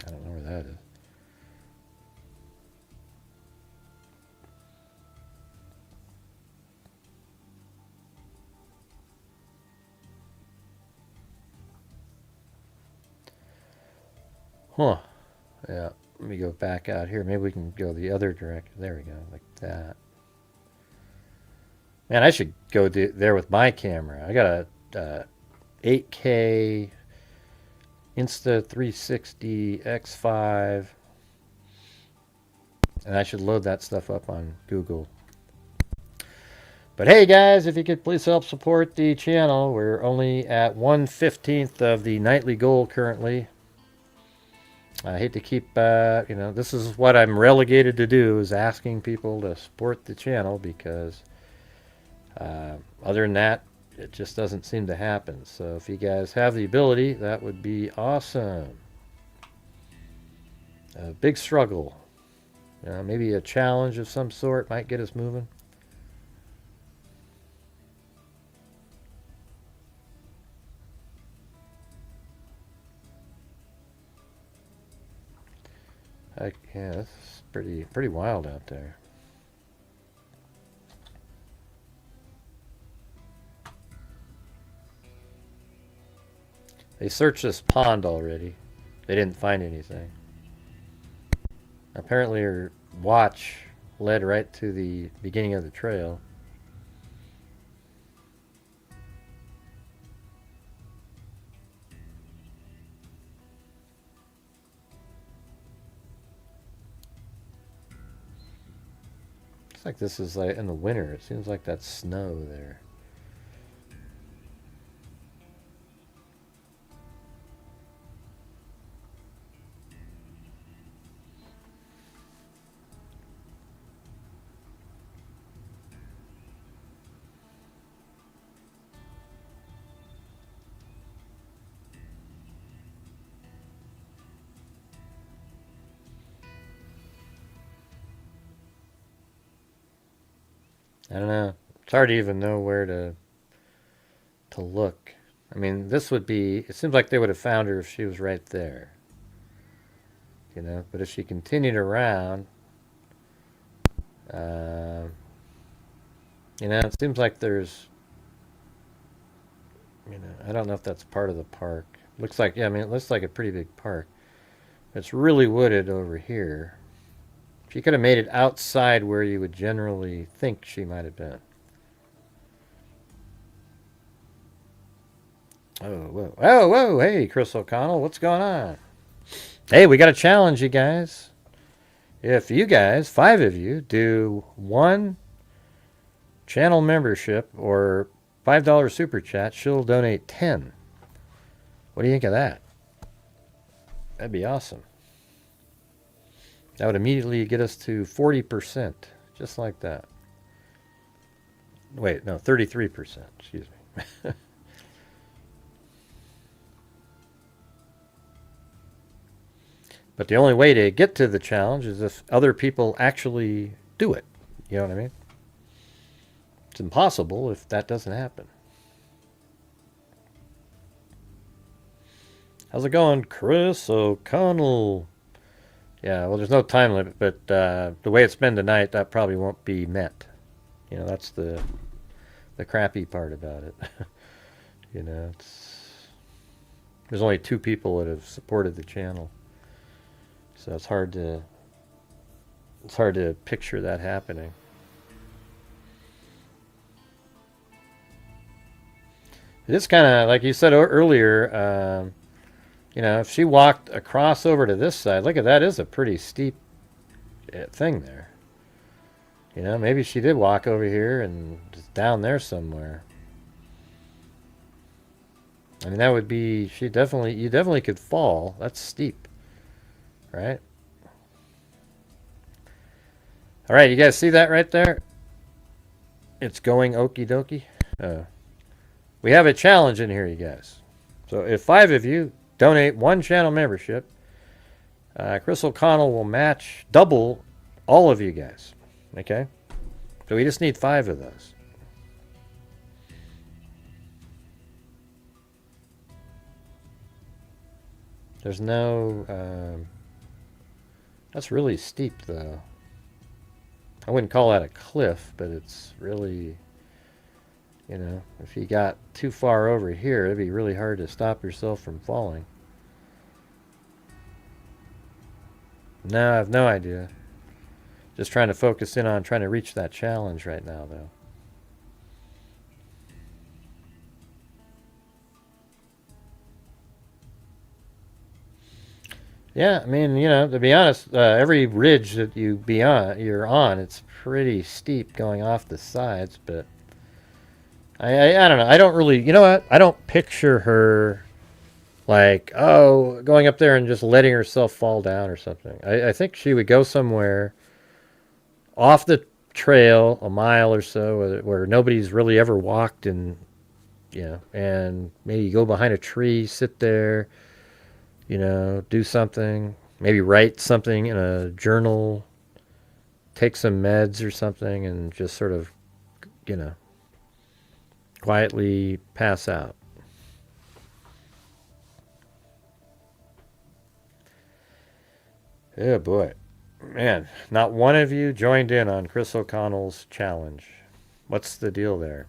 I don't know where that is. Huh. Yeah. Let me go back out here. Maybe we can go the other direction. There we go. Like that. Man, I should go there with my camera. I got a 8K Insta 360 X5. And I should load that stuff up on Google. But hey guys, if you could please help support the channel. We're only at 1/15 of the nightly goal currently. I hate to keep, this is what I'm relegated to do, is asking people to support the channel, because other than that, it just doesn't seem to happen. So if you guys have the ability, that would be awesome. A big struggle. Maybe a challenge of some sort might get us moving. Yeah, this is pretty wild out there. They searched this pond already. They didn't find anything. Apparently her watch led right to the beginning of the trail. Looks like this is like in the winter. It seems like that's snow there. I don't know. It's hard to even know where to look. I mean, this would be. It seems like they would have found her if she was right there. You know, but if she continued around, uh, you know, it seems like there's. You know, I don't know if that's part of the park. Looks like, yeah, I mean, it looks like a pretty big park. It's really wooded over here. She could have made it outside where you would generally think she might have been. Oh, whoa. Oh, whoa. Hey, Chris O'Connell, what's going on? Hey, we got a challenge, you guys. If you guys, 5 of you, do 1 channel membership or $5 super chat, she'll donate 10. What do you think of that? That'd be awesome. That would immediately get us to 40%, just like that. Wait, no, 33%, excuse me. But the only way to get to the challenge is if other people actually do it. You know what I mean? It's impossible if that doesn't happen. How's it going, Chris O'Connell? Yeah, well, there's no time limit, but the way it's been tonight, that probably won't be met. You know, that's the crappy part about it. You know, there's only 2 people that have supported the channel, so it's hard to picture that happening. It is kind of like you said earlier. You know, if she walked across over to this side, look at that, is a pretty steep thing there. You know, maybe she did walk over here and just down there somewhere. I mean, that would be, you definitely could fall. That's steep, right? All right, you guys see that right there? It's going okie dokie. We have a challenge in here, you guys. So if 5 of you donate 1 channel membership, Chris O'Connell will match double all of you guys. Okay? So we just need 5 of those. There's no... that's really steep, though. I wouldn't call that a cliff, but it's really... You know, if you got too far over here, it'd be really hard to stop yourself from falling. No, I have no idea. Just trying to focus in on trying to reach that challenge right now, though. Yeah, I mean, you know, to be honest, every ridge that you're on, it's pretty steep going off the sides, but I don't know. I don't really, you know what? I don't picture her like, oh, going up there and just letting herself fall down or something. I think she would go somewhere off the trail, a mile or so, where nobody's really ever walked, and you know, and maybe go behind a tree, sit there, you know, do something, maybe write something in a journal, take some meds or something, and just sort of, you know, quietly pass out. Oh boy. Man, not one of you joined in on Chris O'Connell's challenge. What's the deal there?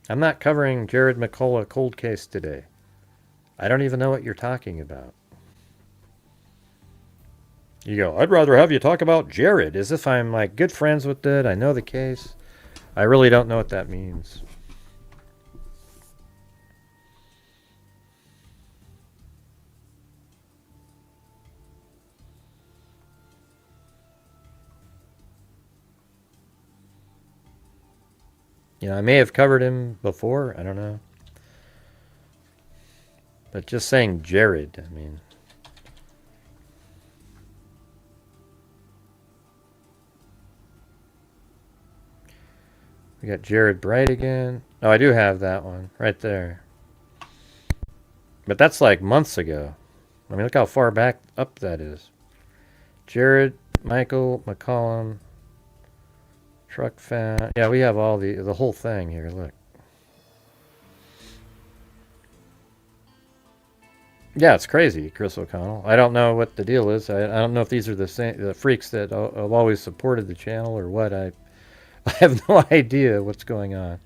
I'm not covering Jared McCullough cold case today. I don't even know what you're talking about. You go, I'd rather have you talk about Jared, as if I'm like good friends with it. I know the case. I really don't know what that means. You know, I may have covered him before. I don't know. But just saying Jared, I mean... We got Jared Bright again. Oh, I do have that one right there. But that's like months ago. I mean, look how far back up that is. Jared Michael McCollum. Truck found. Yeah, we have all the whole thing here. Look. Yeah, it's crazy, Chris O'Connell. I don't know what the deal is. I don't know if these are the freaks that have always supported the channel or what. I have no idea what's going on.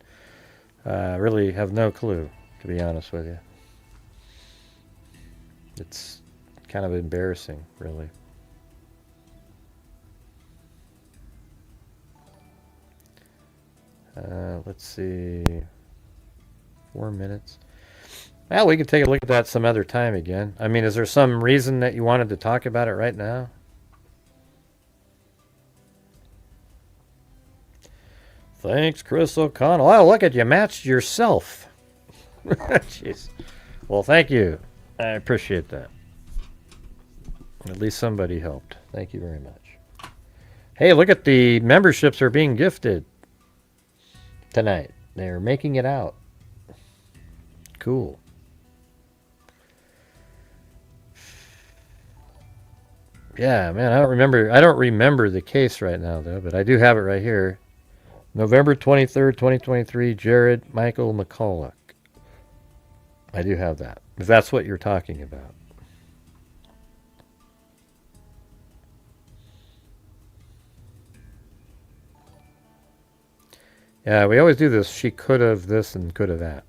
Really have no clue, to be honest with you. It's kind of embarrassing, really. Let's see. 4 minutes. Well, we can take a look at that some other time again. I mean, is there some reason that you wanted to talk about it right now? Thanks, Chris O'Connell. Oh, look at you matched yourself. Jeez. Well, thank you. I appreciate that. At least somebody helped. Thank you very much. Hey, look at the memberships are being gifted tonight. They're making it out. Cool. Yeah, man, I don't remember the case right now though, but I do have it right here. November 23rd, 2023, Jared Michael McCulloch. I do have that. If that's what you're talking about. Yeah, we always do this. She could have this and could have that.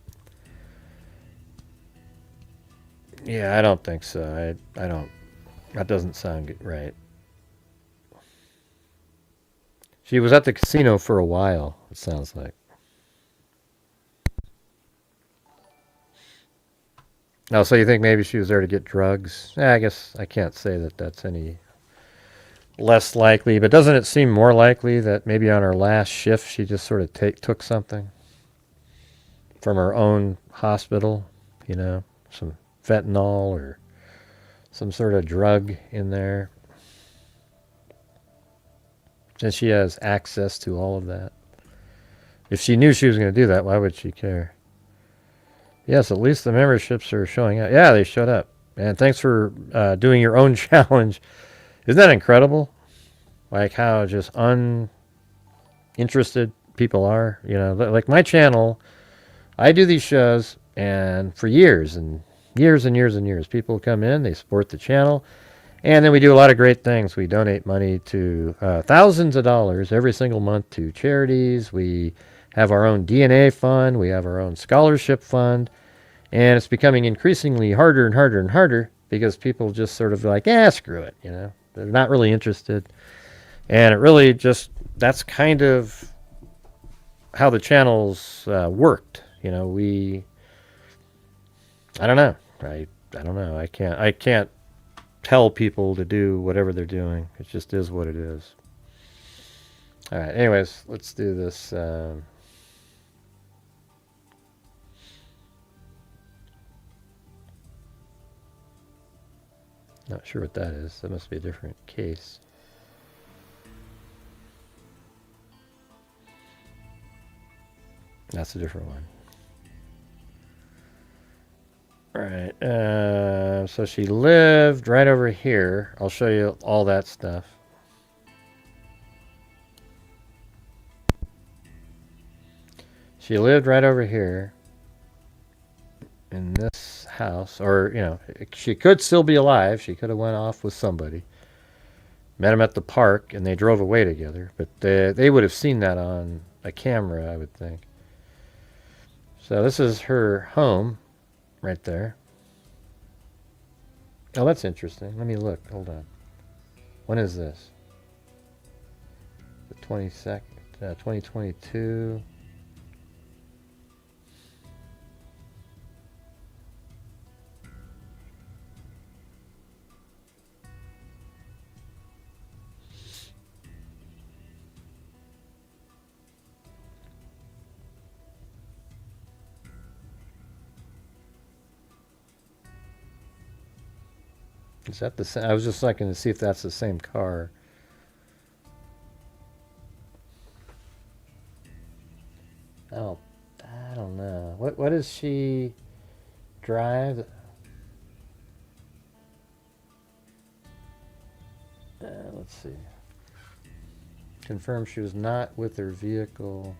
Yeah, I don't think so. I don't. That doesn't sound right. She was at the casino for a while, it sounds like. Oh, so you think maybe she was there to get drugs? I guess I can't say that that's any less likely, but doesn't it seem more likely that maybe on her last shift she just sort of took something from her own hospital, you know, some fentanyl or some sort of drug in there? Since she has access to all of that. If she knew she was going to do that, why would she care? Yes, at least the memberships are showing up. Yeah, they showed up. And thanks for doing your own challenge. Isn't that incredible? Like how just uninterested people are. You know, like my channel, I do these shows, and for years and years and years and years, people come in, they support the channel, and then we do a lot of great things. We donate money to thousands of dollars every single month to charities. We have our own DNA fund. We have our own scholarship fund. And it's becoming increasingly harder and harder and harder because people just sort of like, screw it, you know. They're not really interested. And it really just, that's kind of how the channels worked. You know, I don't know. I don't know. I can't tell people to do whatever they're doing. It just is what it is. All right. Anyways, let's do this. Not sure what that is. That must be a different case. That's a different one. All right. So she lived right over here. I'll show you all that stuff. She lived right over here in this house, or you know, she could still be alive. She could have went off with somebody, met him at the park, and they drove away together. But they would have seen that on a camera, I would think. So this is her home, right there. Oh, that's interesting. Let me look. Hold on. When is this? The 22nd, 2022. Is that the same? I was just looking to see if that's the same car. Oh, I don't know. What does she drive? Let's see. confirmed she was not with her vehicle.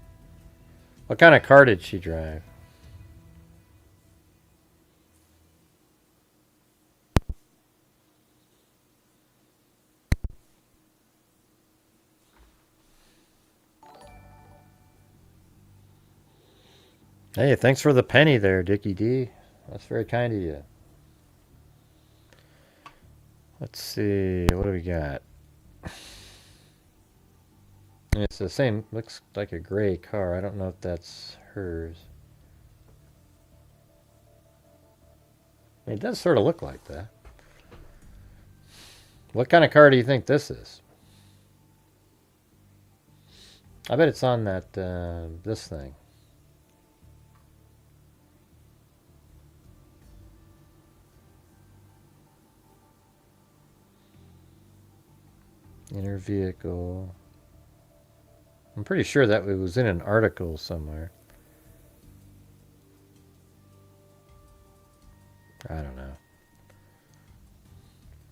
What kind of car did she drive? Hey, thanks for the penny there, Dickie D. That's very kind of you. Let's see, what do we got? It's the same, looks like a gray car. I don't know if that's hers. It does sort of look like that. What kind of car do you think this is? I bet it's on that, this thing. Inner vehicle. I'm pretty sure that it was in an article somewhere. I don't know.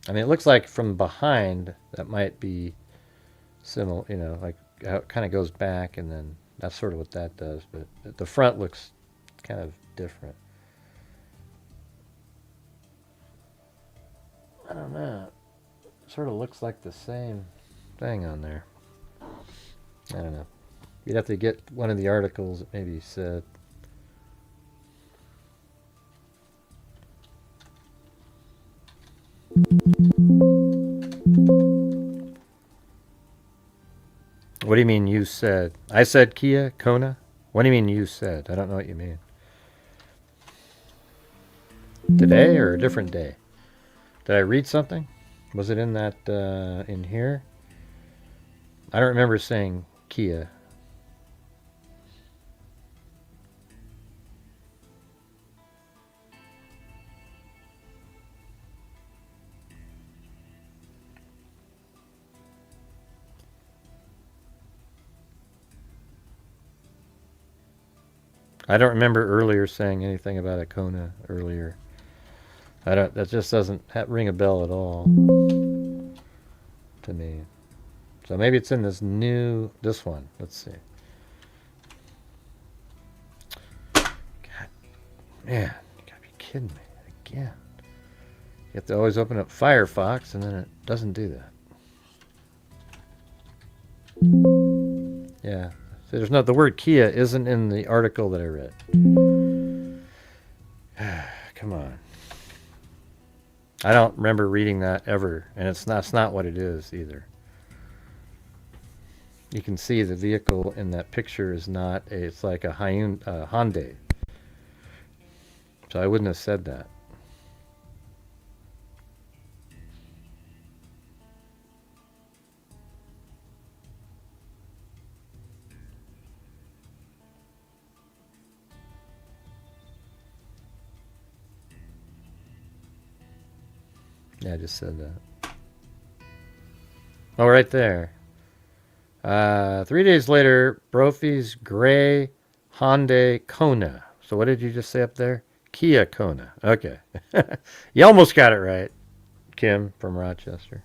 I mean, it looks like from behind that might be similar, you know, like how it kind of goes back and then that's sort of what that does. But the front looks kind of different. I don't know. It sort of looks like the same thing on there. I don't know. You'd have to get one of the articles that maybe said. What do you mean you said? I said Kia, Kona? What do you mean you said? I don't know what you mean. Today or a different day? Did I read something? Was it in that, in here? I don't remember saying Kia. I don't remember earlier saying anything about a Kona earlier. I don't. That just doesn't ring a bell at all to me. So maybe it's in this one. Let's see. God, man, you gotta be kidding me again. You have to always open up Firefox, and then it doesn't do that. Yeah. So there's not the word Kia isn't in the article that I read. Come on. I don't remember reading that ever, and it's not what it is either. You can see the vehicle in that picture is not it's like a Hyundai. So I wouldn't have said that. Yeah, I just said that. Oh, right there. 3 days later, Brophy's gray Hyundai Kona. So what did you just say up there? Kia Kona. Okay. You almost got it right, Kim from Rochester.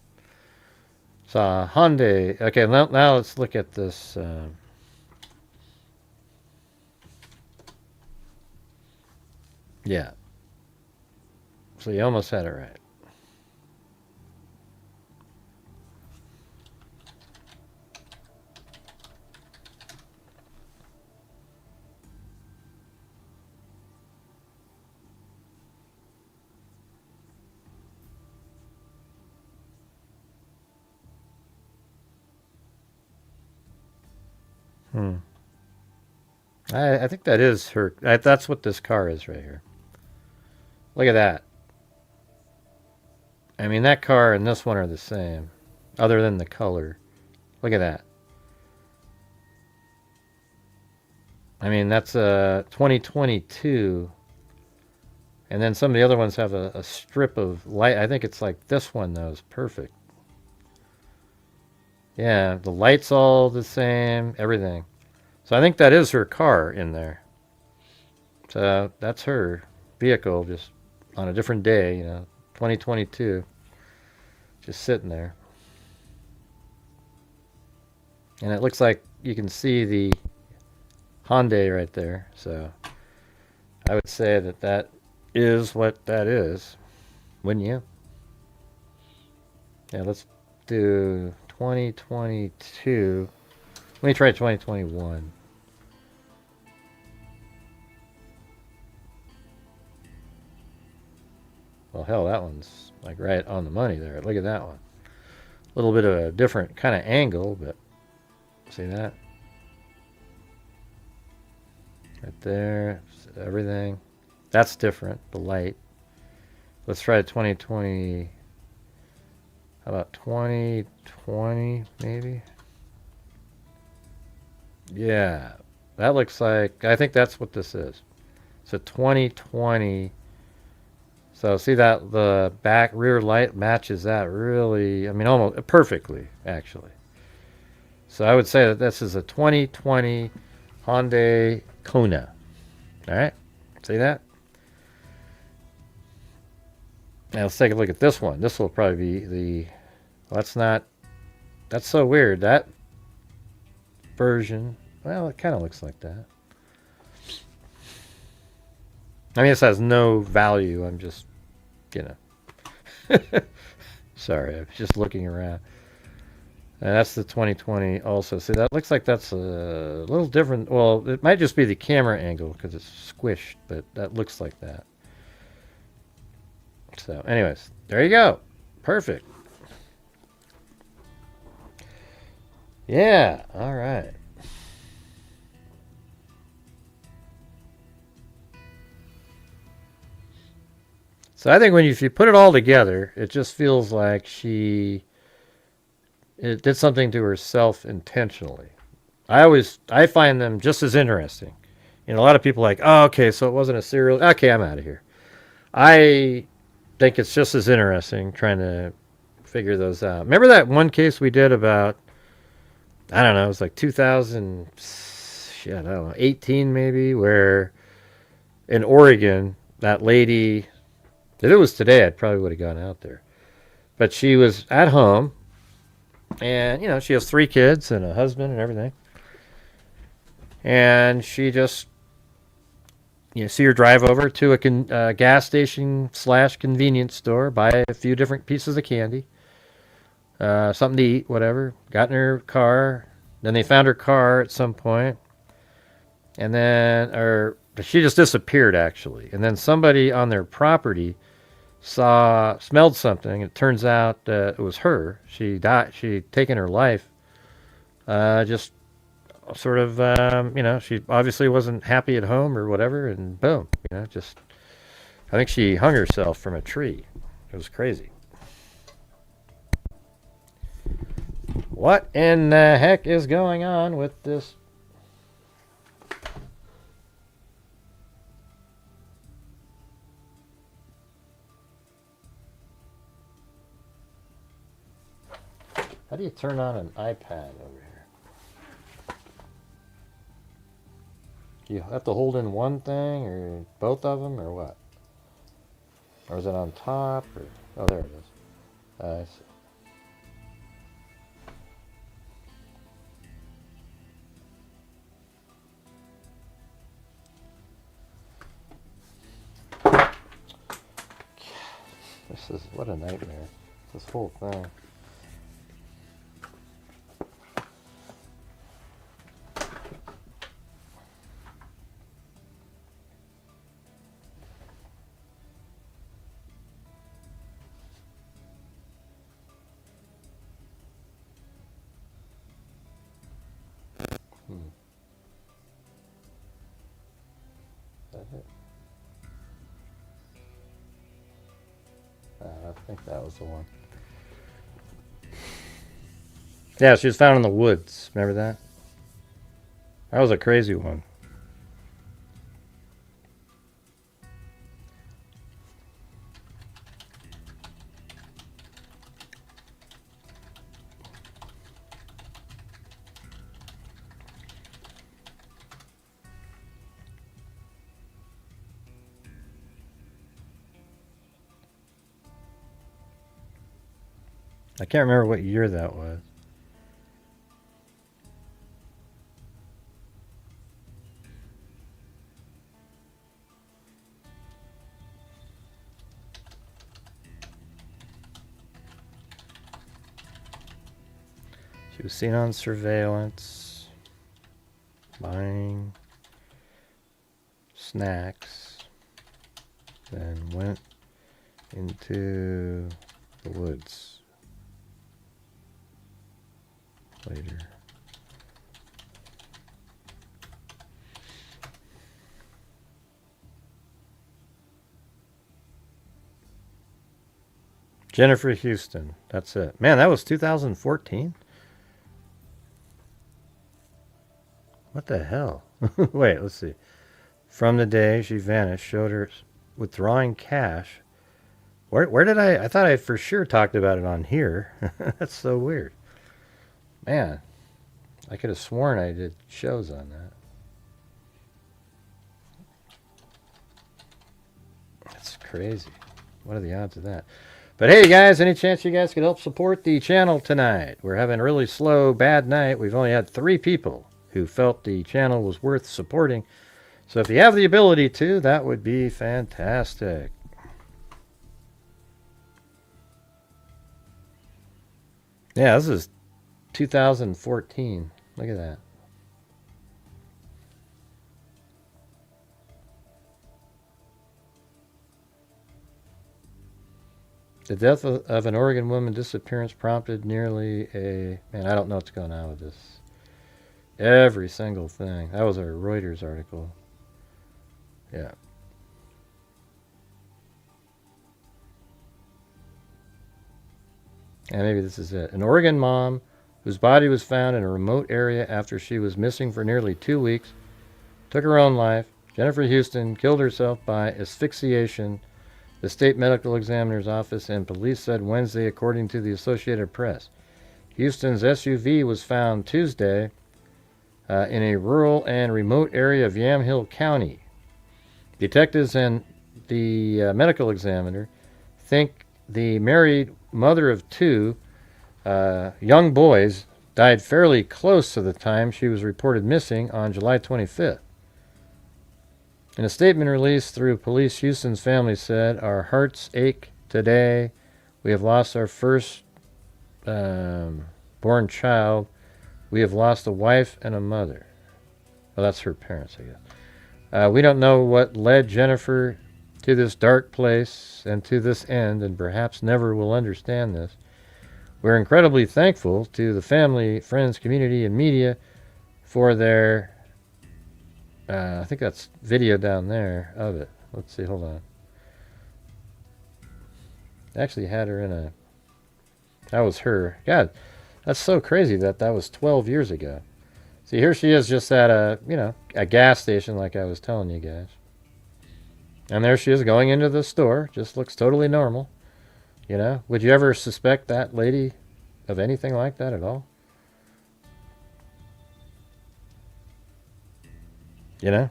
So Hyundai. Okay, now let's look at this. Yeah. So you almost had it right. I think that is her. That's what this car is right here. Look at that. I mean, that car and this one are the same, other than the color. Look at that. I mean, that's a 2022. And then some of the other ones have a strip of light. I think it's like this one, though, is perfect. Yeah, the light's all the same, everything. So I think that is her car in there. So that's her vehicle, just on a different day, 2022. Just sitting there. And it looks like you can see the Hyundai right there. So I would say that that is what that is. Wouldn't you? Yeah, let's do 2022. Let me try 2021. Well, hell, that one's like right on the money there. Look at that one. A little bit of a different kind of angle, but see that? Right there, everything. That's different, the light. Let's try 2020. How about 2020, maybe? Yeah, that looks like, I think that's what this is. So 2020. So see that the back rear light matches that really, I mean, almost perfectly, actually. So I would say that this is a 2020 Hyundai Kona. All right, see that? Now let's take a look at this one. This will probably be the, well, that's not, that's so weird. That version, well, it kind of looks like that. I mean, this has no value. I'm just, you know. Sorry, I was just looking around. And that's the 2020 also. See, that looks like that's a little different. Well, it might just be the camera angle because it's squished, but that looks like that. So, anyways, there you go. Perfect. Yeah, all right. So I think if you put it all together, it just feels like it did something to herself intentionally. I find them just as interesting. You know, a lot of people are like, oh, okay, so it wasn't a serial. Okay, I'm out of here. I think it's just as interesting trying to figure those out. Remember that one case we did about, I don't know, it was like 2000, shit, I don't know, 18 maybe, where in Oregon, that lady, if it was today, I probably would have gone out there. But she was at home, and, you know, she has 3 kids and a husband and everything. And she just, you know, see her drive over to a gas station / convenience store, buy a few different pieces of candy, something to eat, whatever. Got in her car. Then they found her car at some point, and then, or she just disappeared actually. And then somebody on their property smelled something. It turns out it was her. She died. She'd taken her life. Just sort of, you know, she obviously wasn't happy at home or whatever, and boom, you know, just, I think she hung herself from a tree. It was crazy. What in the heck is going on with this? How do you turn on an iPad over here? Do you have to hold in one thing or both of them or what? Or is it on top? Or, oh, there it is. I see. This is, what a nightmare. This whole thing. Is that it? I think that was the one. Yeah, she was found in the woods. Remember that? That was a crazy one. I can't remember what year that was. She was seen on surveillance, buying snacks, then went into the woods later. Jennifer Houston. That's it. Man, that was 2014? What the hell? Wait, let's see. From the day she vanished, showed her withdrawing cash. Where did I thought I for sure talked about it on here. That's so weird. Man, I could have sworn I did shows on that. That's crazy. What are the odds of that? But hey, guys, any chance you guys could help support the channel tonight? We're having a really slow, bad night. We've only had 3 people who felt the channel was worth supporting. So if you have the ability to, that would be fantastic. Yeah, this is 2014. Look at that. The death of an Oregon woman disappearance prompted nearly a... Man, I don't know what's going on with this. Every single thing. That was a Reuters article. Yeah. And maybe this is it. An Oregon mom whose body was found in a remote area after she was missing for nearly 2 weeks took her own life. Jennifer Houston killed herself by asphyxiation, the state medical examiner's office and police said Wednesday, according to the Associated Press. Houston's SUV was found Tuesday in a rural and remote area of Yamhill County. Detectives and the medical examiner think the married mother of 2 young boys died fairly close to the time she was reported missing on July 25th. In a statement released through police, Houston's family said, "Our hearts ache today. We have lost our first born child. We have lost a wife and a mother." Well, that's her parents, I guess. "We don't know what led Jennifer to this dark place and to this end, and perhaps never will understand this. We're incredibly thankful to the family, friends, community, and media for their..." I think that's video down there of it. Let's see, hold on. I actually had her in a... That was her. God, that's so crazy that was 12 years ago. See, here she is just at a gas station like I was telling you guys. And there she is going into the store. Just looks totally normal. You know, would you ever suspect that lady of anything like that at all? You know,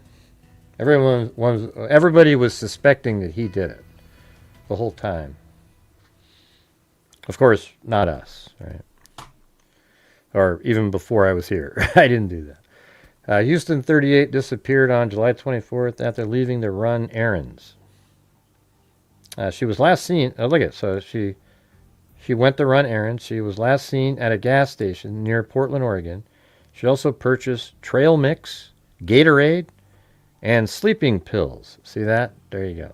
everybody was suspecting that he did it the whole time. Of course, not us, right? Or even before I was here. I didn't do that. Houston, 38, disappeared on July 24th after leaving to run errands. She was last seen... Oh, look at it. So she went to run errands. She was last seen at a gas station near Portland, Oregon. She also purchased trail mix, Gatorade, and sleeping pills. See that? There you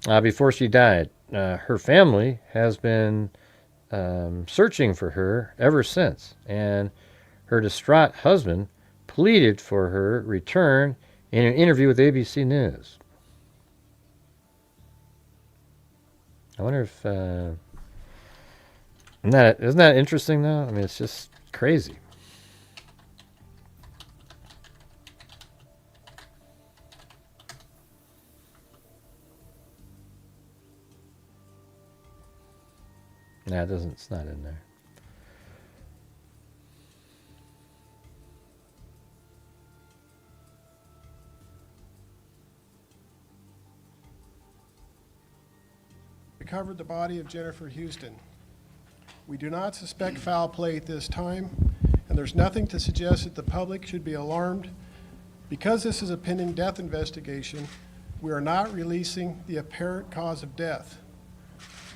go. Before she died, her family has been searching for her ever since, and her distraught husband pleaded for her return in an interview with ABC News. I wonder if... Isn't that interesting, though? I mean, it's just crazy. Nah, it's not in there. Recovered the body of Jennifer Houston. We do not suspect foul play at this time, and there's nothing to suggest that the public should be alarmed. Because this is a pending death investigation, we are not releasing the apparent cause of death.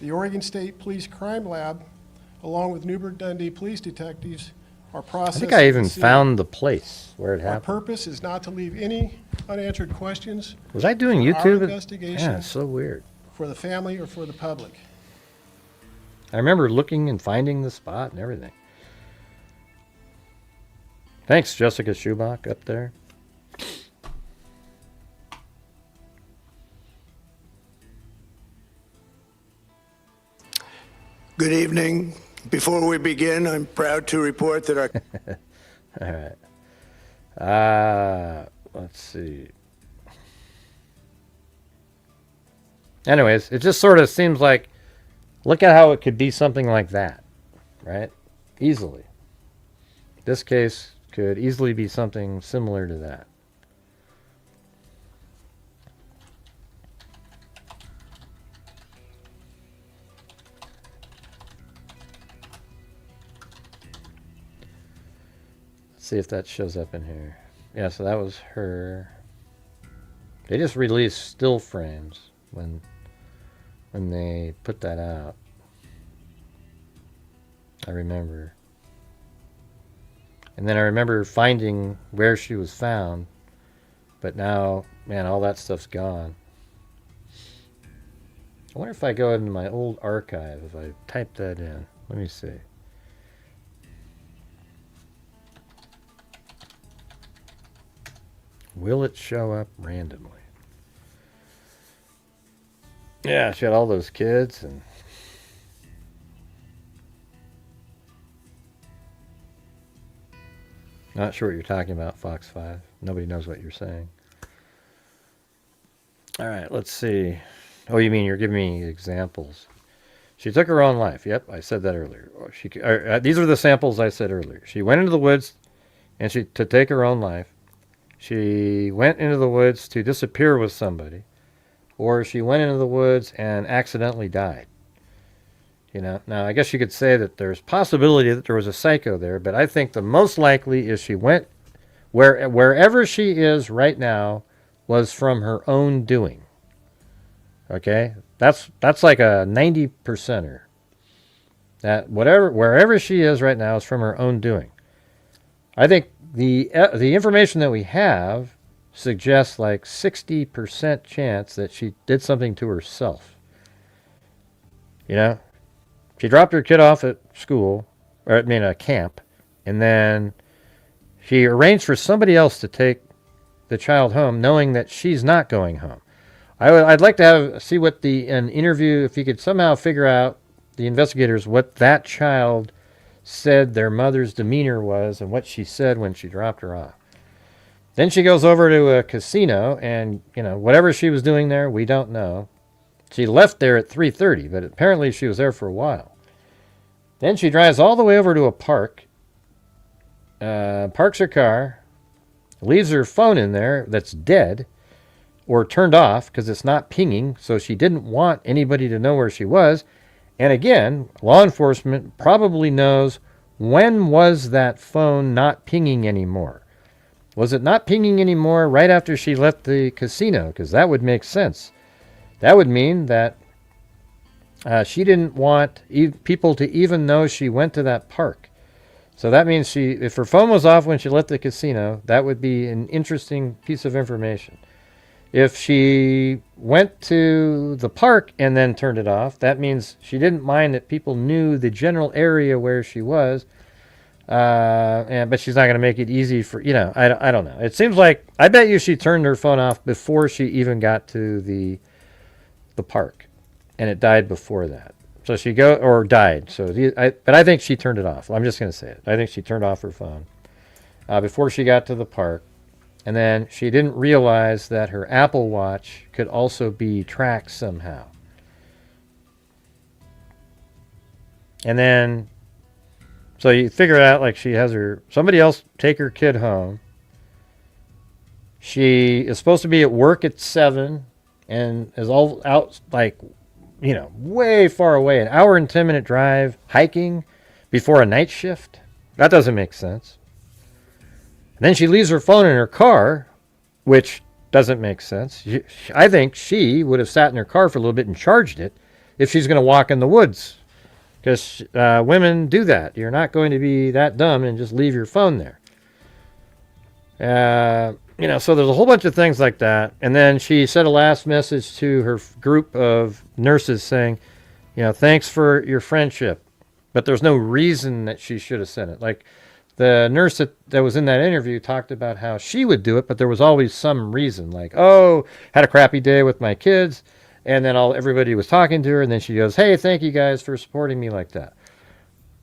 The Oregon State Police Crime Lab along with Newburgh Dundee police detectives, are I processing think I even the scene. found the place where it Our happened. purpose is not to leave any unanswered questions Was I doing for our YouTube? investigation. Yeah, it's so weird. for the family or for the public. I remember looking and finding the spot and everything. Thanks, Jessica Schubach, up there. Good evening. Before we begin, I'm proud to report that our All right. Let's see. Anyways, it just sort of seems like, look at how it could be something like that, right? Easily. This case could easily be something similar to that. Let's see if that shows up in here. Yeah, so that was her. They just released still frames when they put that out. I remember. And then I remember finding where she was found. But now, man, all that stuff's gone. I wonder if I go into my old archive, if I type that in. Let me see. Will it show up randomly? Yeah, she had all those kids and not sure what you're talking about, Fox 5. Nobody knows what you're saying. All right, let's see. Oh, you mean you're giving me examples. She took her own life. Yep, I said that earlier. These are the samples I said earlier. She went into the woods and to take her own life. She went into the woods to disappear with somebody. Or she went into the woods and accidentally died. You know, now I guess you could say that there's possibility that there was a psycho there, but I think the most likely is she went wherever she is right now was from her own doing. Okay? That's like a 90%er. That wherever she is right now is from her own doing. I think the information that we have suggests like 60% chance that she did something to herself. You know? She dropped her kid off at school, or I mean a camp, and then she arranged for somebody else to take the child home, knowing that she's not going home. I'd like to see what an interview, if you could somehow figure out, the investigators, what that child said their mother's demeanor was and what she said when she dropped her off. Then she goes over to a casino, and whatever she was doing there, we don't know. She left there at 3:30, but apparently she was there for a while. Then she drives all the way over to a park, parks her car, leaves her phone in there that's dead or turned off because it's not pinging, so she didn't want anybody to know where she was. And again, law enforcement probably knows, when was that phone not pinging anymore? Was it not pinging anymore right after she left the casino? Because that would make sense. That would mean that she didn't want people to even know she went to that park. So that means if her phone was off when she left the casino, that would be an interesting piece of information. If she went to the park and then turned it off, that means she didn't mind that people knew the general area where she was. But she's not going to make it easy for, I don't know. It seems like, I bet you she turned her phone off before she even got to the park. And it died before that. So she died. But I think she turned it off. I'm just going to say it. I think she turned off her phone before she got to the park. And then she didn't realize that her Apple Watch could also be tracked somehow. And then, so you figure out, like, she has somebody else take her kid home. She is supposed to be at work at 7 and is all out, like, way far away, an hour and 10-minute drive, hiking before a night shift. That doesn't make sense. And then she leaves her phone in her car, which doesn't make sense. I think she would have sat in her car for a little bit and charged it if she's going to walk in the woods Because women do that. You're not going to be that dumb and just leave your phone there. So there's a whole bunch of things like that. And then she sent a last message to her group of nurses saying, thanks for your friendship. But there's no reason that she should have sent it. Like the nurse that was in that interview talked about how she would do it, but there was always some reason. Like, oh, had a crappy day with my kids. And then everybody was talking to her. And then she goes, hey, thank you guys for supporting me like that.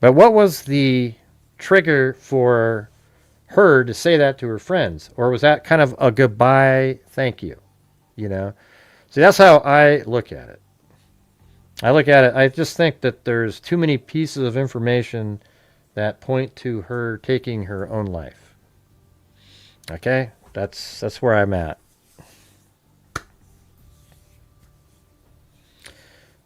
But what was the trigger for her to say that to her friends? Or was that kind of a goodbye thank you? See, that's how I look at it. I just think that there's too many pieces of information that point to her taking her own life. Okay? That's where I'm at.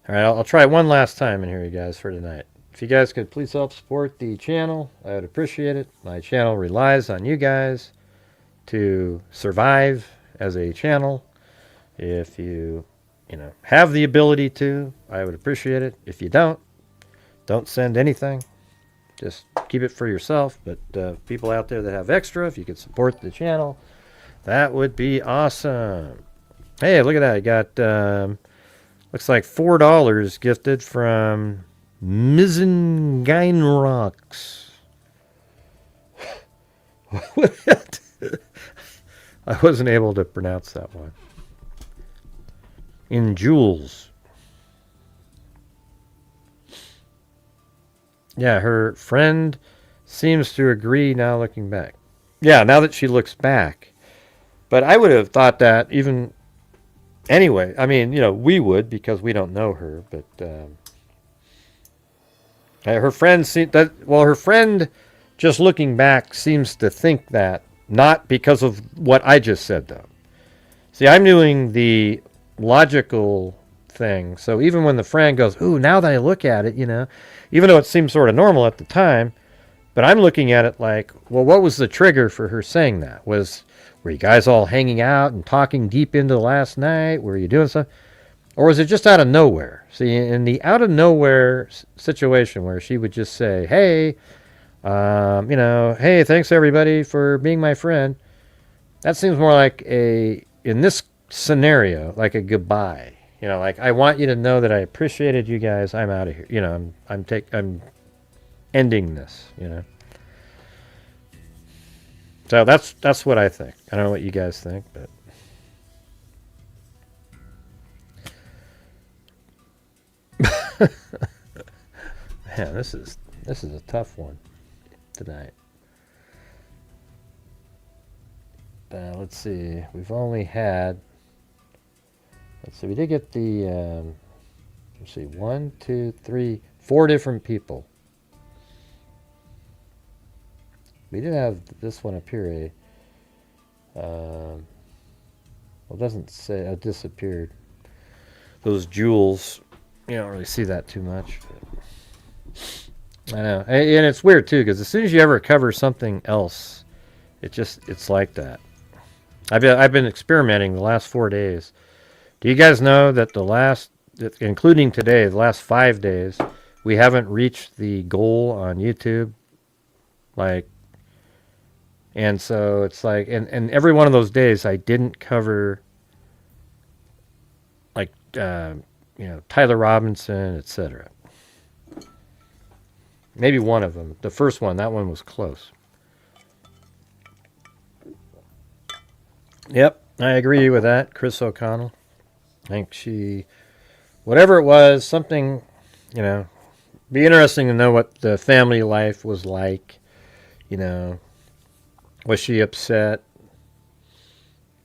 All right, I'll try one last time in here, you guys, for tonight. If you guys could please help support the channel, I would appreciate it. My channel relies on you guys to survive as a channel. If you have the ability to, I would appreciate it. If you don't send anything. Just keep it for yourself. But people out there that have extra, if you could support the channel, that would be awesome. Hey, look at that. I got, looks like $4 gifted from Mizengine Rocks. I wasn't able to pronounce that one. In jewels. Yeah, her friend seems to agree now looking back. Yeah, now that she looks back. But I would have thought that even anyway. I mean, we would because we don't know her. But her friend her friend just looking back seems to think that, not because of what I just said, though. See, I'm doing the logical thing. So even when the friend goes, ooh, now that I look at it, even though it seems sort of normal at the time, but I'm looking at it like, well, what was the trigger for her saying that? Were you guys all hanging out and talking deep into the last night? Were you doing something? Or was it just out of nowhere? See, in the out of nowhere situation where she would just say, hey, hey, thanks everybody for being my friend. That seems more like in this scenario, like a goodbye. Like, I want you to know that I appreciated you guys. I'm out of here. I'm ending this. So that's what I think. I don't know what you guys think, but man, this is a tough one tonight. Let's see. We've only had. Let's see. We did get the. Let's see. 1, 2, 3, 4 different people. We did have this one appear. Well, it doesn't say it disappeared. Those jewels. You don't really see that too much. I know, and it's weird too, because as soon as you ever cover something else, it's like that. I've been experimenting the last 4 days. Do you guys know that including today, the last 5 days, we haven't reached the goal on YouTube? And so it's like, and every one of those days I didn't cover, Tyler Robinson, etc. Maybe one of them. The first one, that one was close. Yep, I agree with that, Chris O'Connell. I think whatever it was, something, be interesting to know what the family life was like. Was she upset?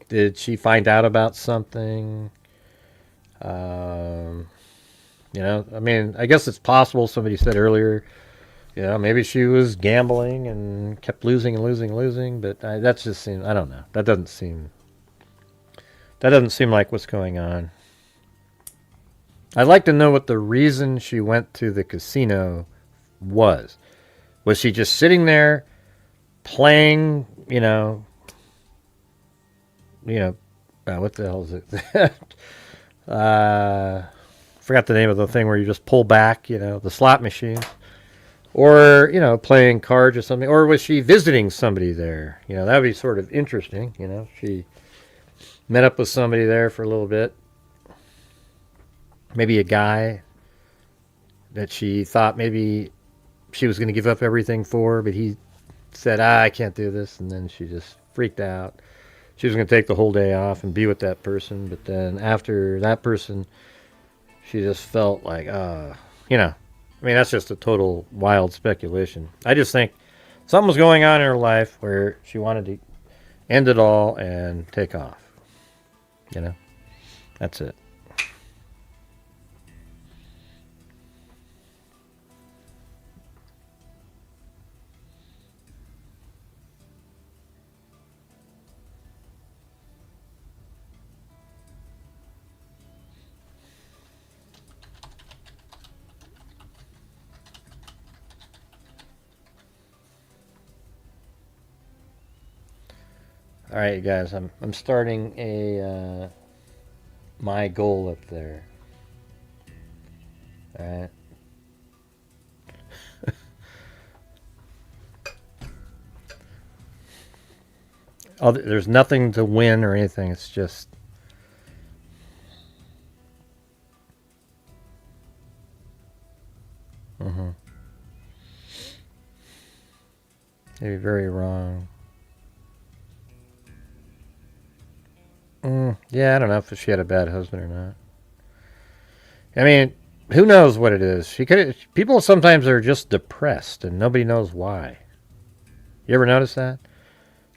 Did she find out about something? I guess it's possible. Somebody said earlier, maybe she was gambling and kept losing and losing and losing. But that just seems, I don't know. That doesn't seem like what's going on. I'd like to know what the reason she went to the casino was. Was she just sitting there playing, what the hell is it? forgot the name of the thing where you just pull back, the slot machine. Or, playing cards or something. Or was she visiting somebody there? That would be sort of interesting, She met up with somebody there for a little bit. Maybe a guy that she thought maybe she was going to give up everything for, but he said, I can't do this. And then she just freaked out. She was going to take the whole day off and be with that person. But then after that person, she just felt like, that's just a total wild speculation. I just think something was going on in her life where she wanted to end it all and take off. That's it. All right, you guys, I'm starting a my goal up there. All right. There's nothing to win or anything. It's just maybe very wrong. Yeah, I don't know if she had a bad husband or not. I mean, who knows what it is? People sometimes are just depressed and nobody knows why. You ever notice that?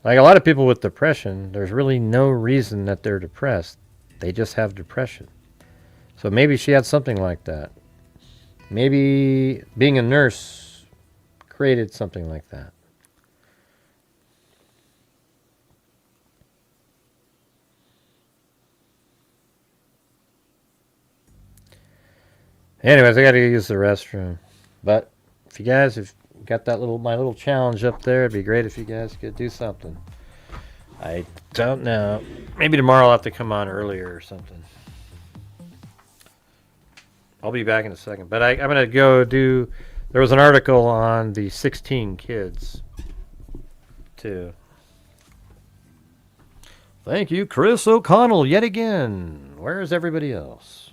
Like a lot of people with depression, there's really no reason that they're depressed. They just have depression. So maybe she had something like that. Maybe being a nurse created something like that. Anyways, I got to use the restroom. But if you guys have got my little challenge up there, it'd be great if you guys could do something. I don't know. Maybe tomorrow I'll have to come on earlier or something. I'll be back in a second. But I'm going to go do... There was an article on the 16 kids, too. Thank you, Chris O'Connell, yet again. Where is everybody else?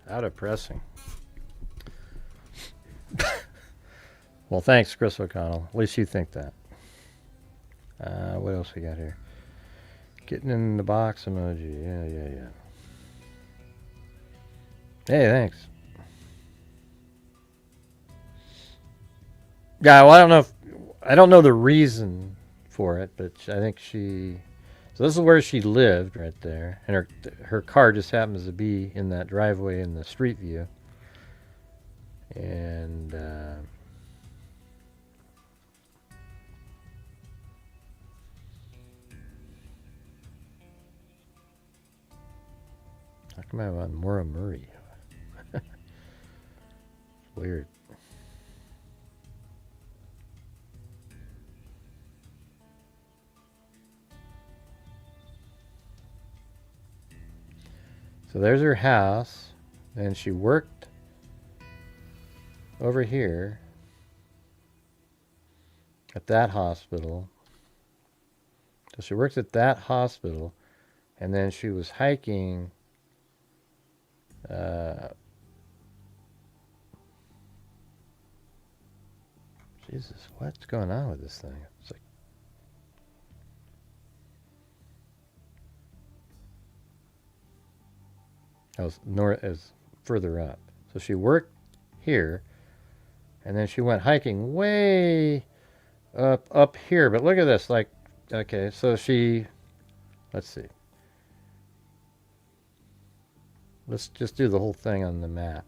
How depressing. Well, thanks, Chris O'Connell. At least you think that. What else we got here? Getting in the box emoji. Yeah. Hey, thanks. Yeah, well, I don't know the reason for it, but I think so this is where she lived right there, and her car just happens to be in that driveway in the street view. And How come I'm on Maura Murray? Weird. So there's her house, and she worked over here at that hospital. So she worked at that hospital, and then she was hiking Jesus, what's going on with this thing? It's like as further up. So she worked here, and then she went hiking way up here. But look at this, like, okay, so let's see. Let's just do the whole thing on the map.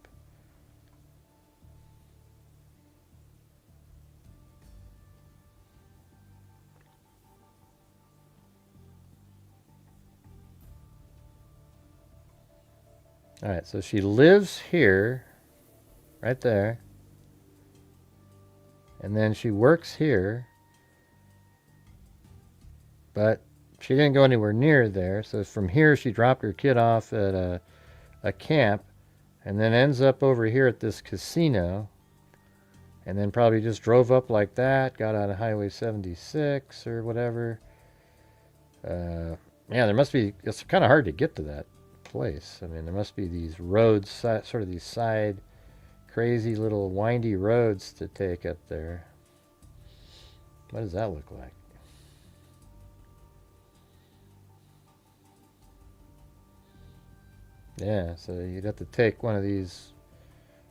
All right, so she lives here, right there. And then she works here. But she didn't go anywhere near there. So from here, she dropped her kid off at a camp, and then ends up over here at this casino, and then probably just drove up like that, got on Highway 76 or whatever. Yeah, there must be, it's kind of hard to get to that place. I mean, there must be these roads, sort of these side, crazy little windy roads to take up there. What does that look like? Yeah, so you'd have to take one of these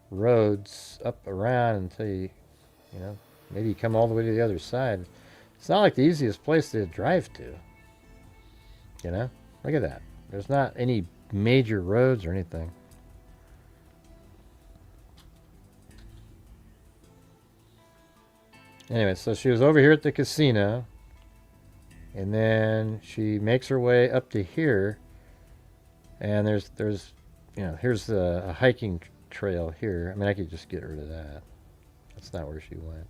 roads up around until you know, maybe you come all the way to the other side. It's not like the easiest place to drive to. You know? Look at that. There's not any major roads or anything. Anyway, so she was over here at the casino, and then she makes her way up to here. And there's you know, here's a hiking trail here. I mean, I could just get rid of that. That's not where she went.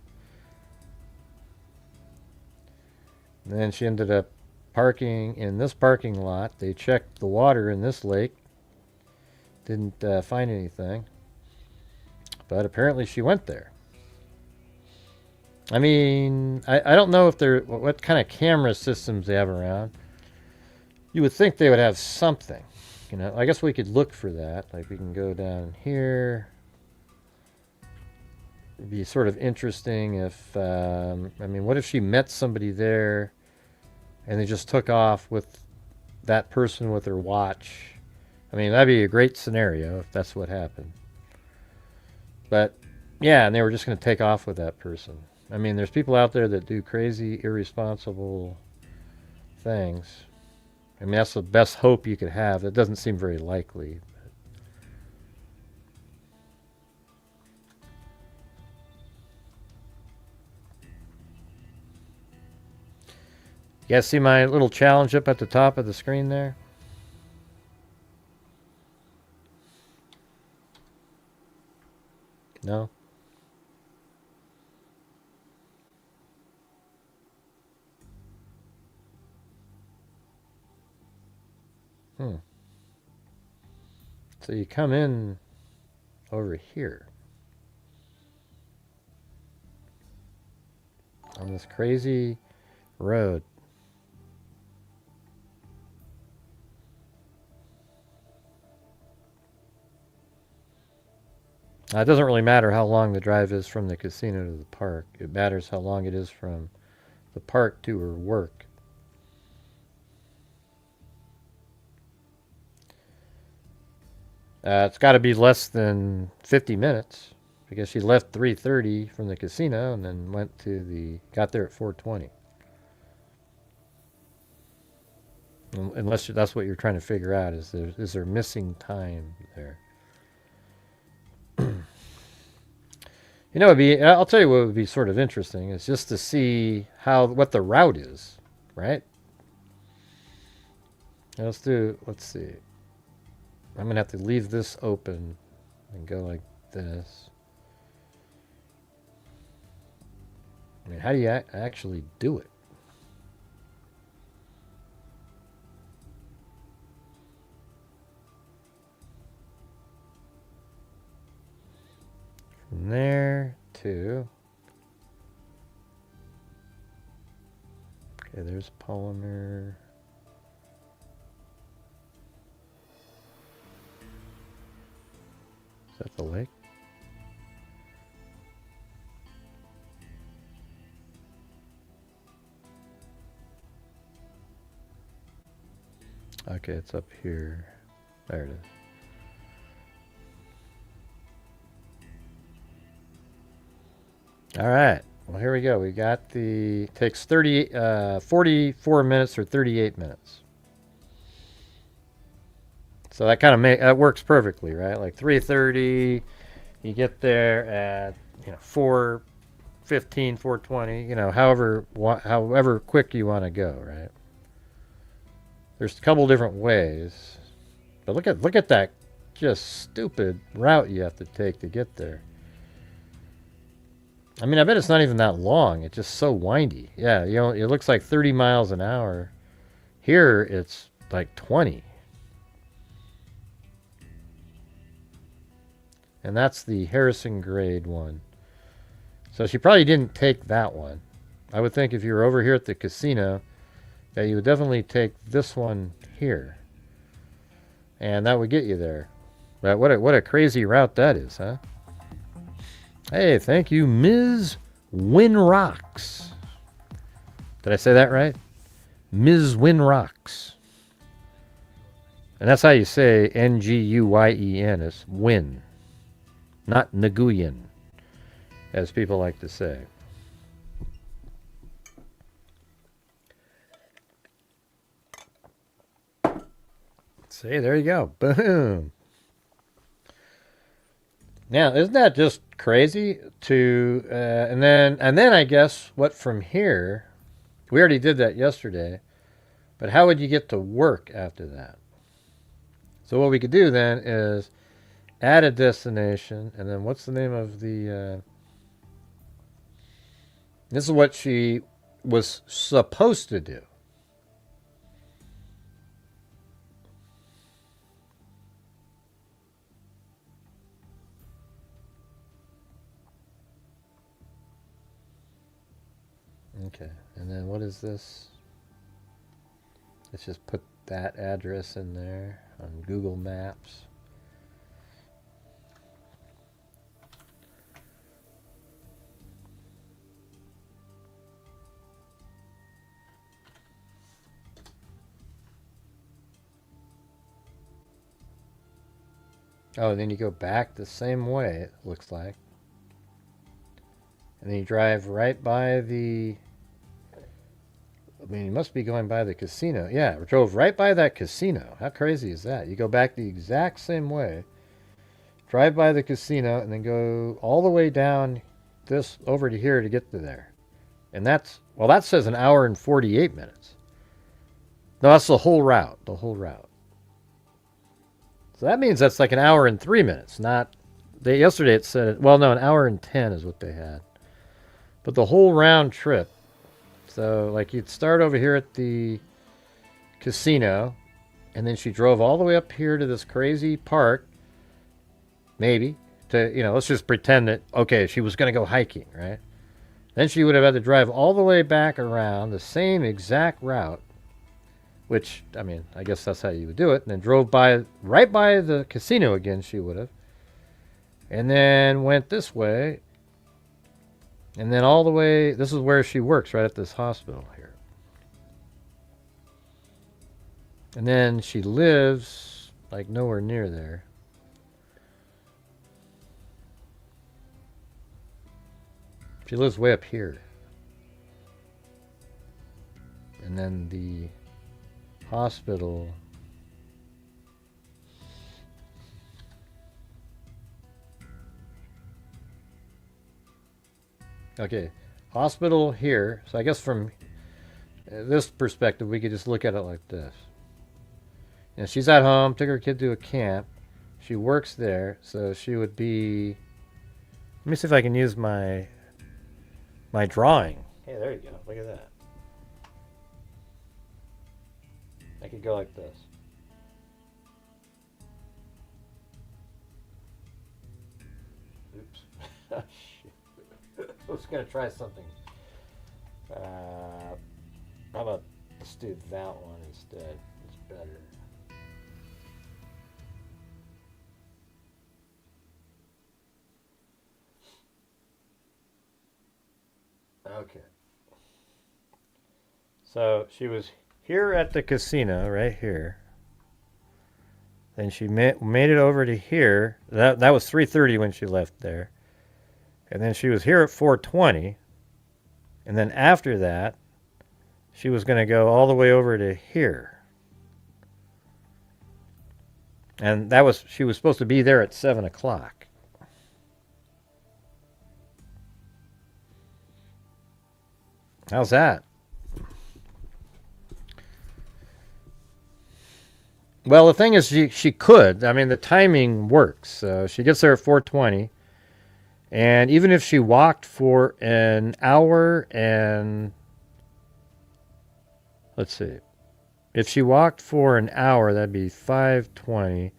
And then she ended up parking in this parking lot. They checked the water in this lake. Didn't find anything. But apparently she went there. I mean, I don't know if what kind of camera systems they have around. You would think they would have something. You know, I guess we could look for that. Like, we can go down here. It'd be sort of interesting if, I mean, what if she met somebody there and they just took off with that person with her watch? I mean, that'd be a great scenario if that's what happened. But, yeah, and they were just going to take off with that person. I mean, there's people out there that do crazy, irresponsible things. I mean, that's the best hope you could have. It doesn't seem very likely. You guys see my little challenge up at the top of the screen there? No? So you come in over here on this crazy road. Now, it doesn't really matter how long the drive is from the casino to the park. It matters how long it is from the park to her work. It's got to be less than 50 minutes because she left 3:30 from the casino and then got there at 4:20. Unless that's what you're trying to figure out, is there missing time there? You know, I'll tell you what would be sort of interesting is just to see what the route is, right? Let's see. I'm going to have to leave this open and go like this. I mean, how do you actually do it? From there to... Okay, there's polymer. Is that the lake? Okay, it's up here. There it is. All right. Well, here we go. We got the... Takes 44 minutes or 38 minutes. So that kind of that works perfectly, right? Like 3:30, you get there at 4:15, 4:20. However quick you want to go, right? There's a couple different ways, but look at that just stupid route you have to take to get there. I mean, I bet it's not even that long. It's just so windy. Yeah, it looks like 30 miles an hour. Here, it's like 20. And that's the Harrison grade one. So she probably didn't take that one. I would think if you were over here at the casino, that you would definitely take this one here. And that would get you there. But what a crazy route that is, huh? Hey, thank you, Ms. Winrocks. Did I say that right? Ms. Winrocks. And that's how you say Nguyen. It's Win. Not Nguyen, as people like to say. See, there you go. Boom. Now, isn't that just crazy to and then I guess what from here, we already did that yesterday, but how would you get to work after that? So what we could do then is add a destination, and then what's the name of the this is what she was supposed to do. Okay, and then what is this? Let's just put that address in there on Google Maps. Oh, and then you go back the same way, it looks like. And then you drive right by the... I mean, you must be going by the casino. Yeah, we drove right by that casino. How crazy is that? You go back the exact same way, drive by the casino, and then go all the way down this over to here to get to there. And that's... Well, that says an hour and 48 minutes. No, that's the whole route. The whole route. So that means that's like an hour and 3 minutes. Not... Yesterday it said... Well, no, an hour and 10 is what they had. But the whole round trip... So, like, you'd start over here at the casino, and then she drove all the way up here to this crazy park, maybe, to, let's just pretend that, okay, she was going to go hiking, right? Then she would have had to drive all the way back around the same exact route, which, I mean, I guess that's how you would do it, and then drove right by the casino again, she would have, and then went this way. And then all the way, this is where she works, right at this hospital here. And then she lives, like, nowhere near there. She lives way up here. And then the hospital... Okay, hospital here. So I guess from this perspective, we could just look at it like this. And she's at home, took her kid to a camp. She works there, so she would be... Let me see if I can use my drawing. Hey, there you go. Look at that. I could go like this. Oops. Oh, shit. I was going to try something. How about let's do that one instead. It's better. Okay. So she was here at the casino, right here. Then she made it over to here. That was 3:30 when she left there. And then she was here at 4:20. And then after that, she was going to go all the way over to here. And she was supposed to be there at 7 o'clock. How's that? Well, the thing is, she could. I mean, the timing works. So she gets there at 4:20. And even if she walked for an hour and... Let's see. If she walked for an hour, that'd be 5:20.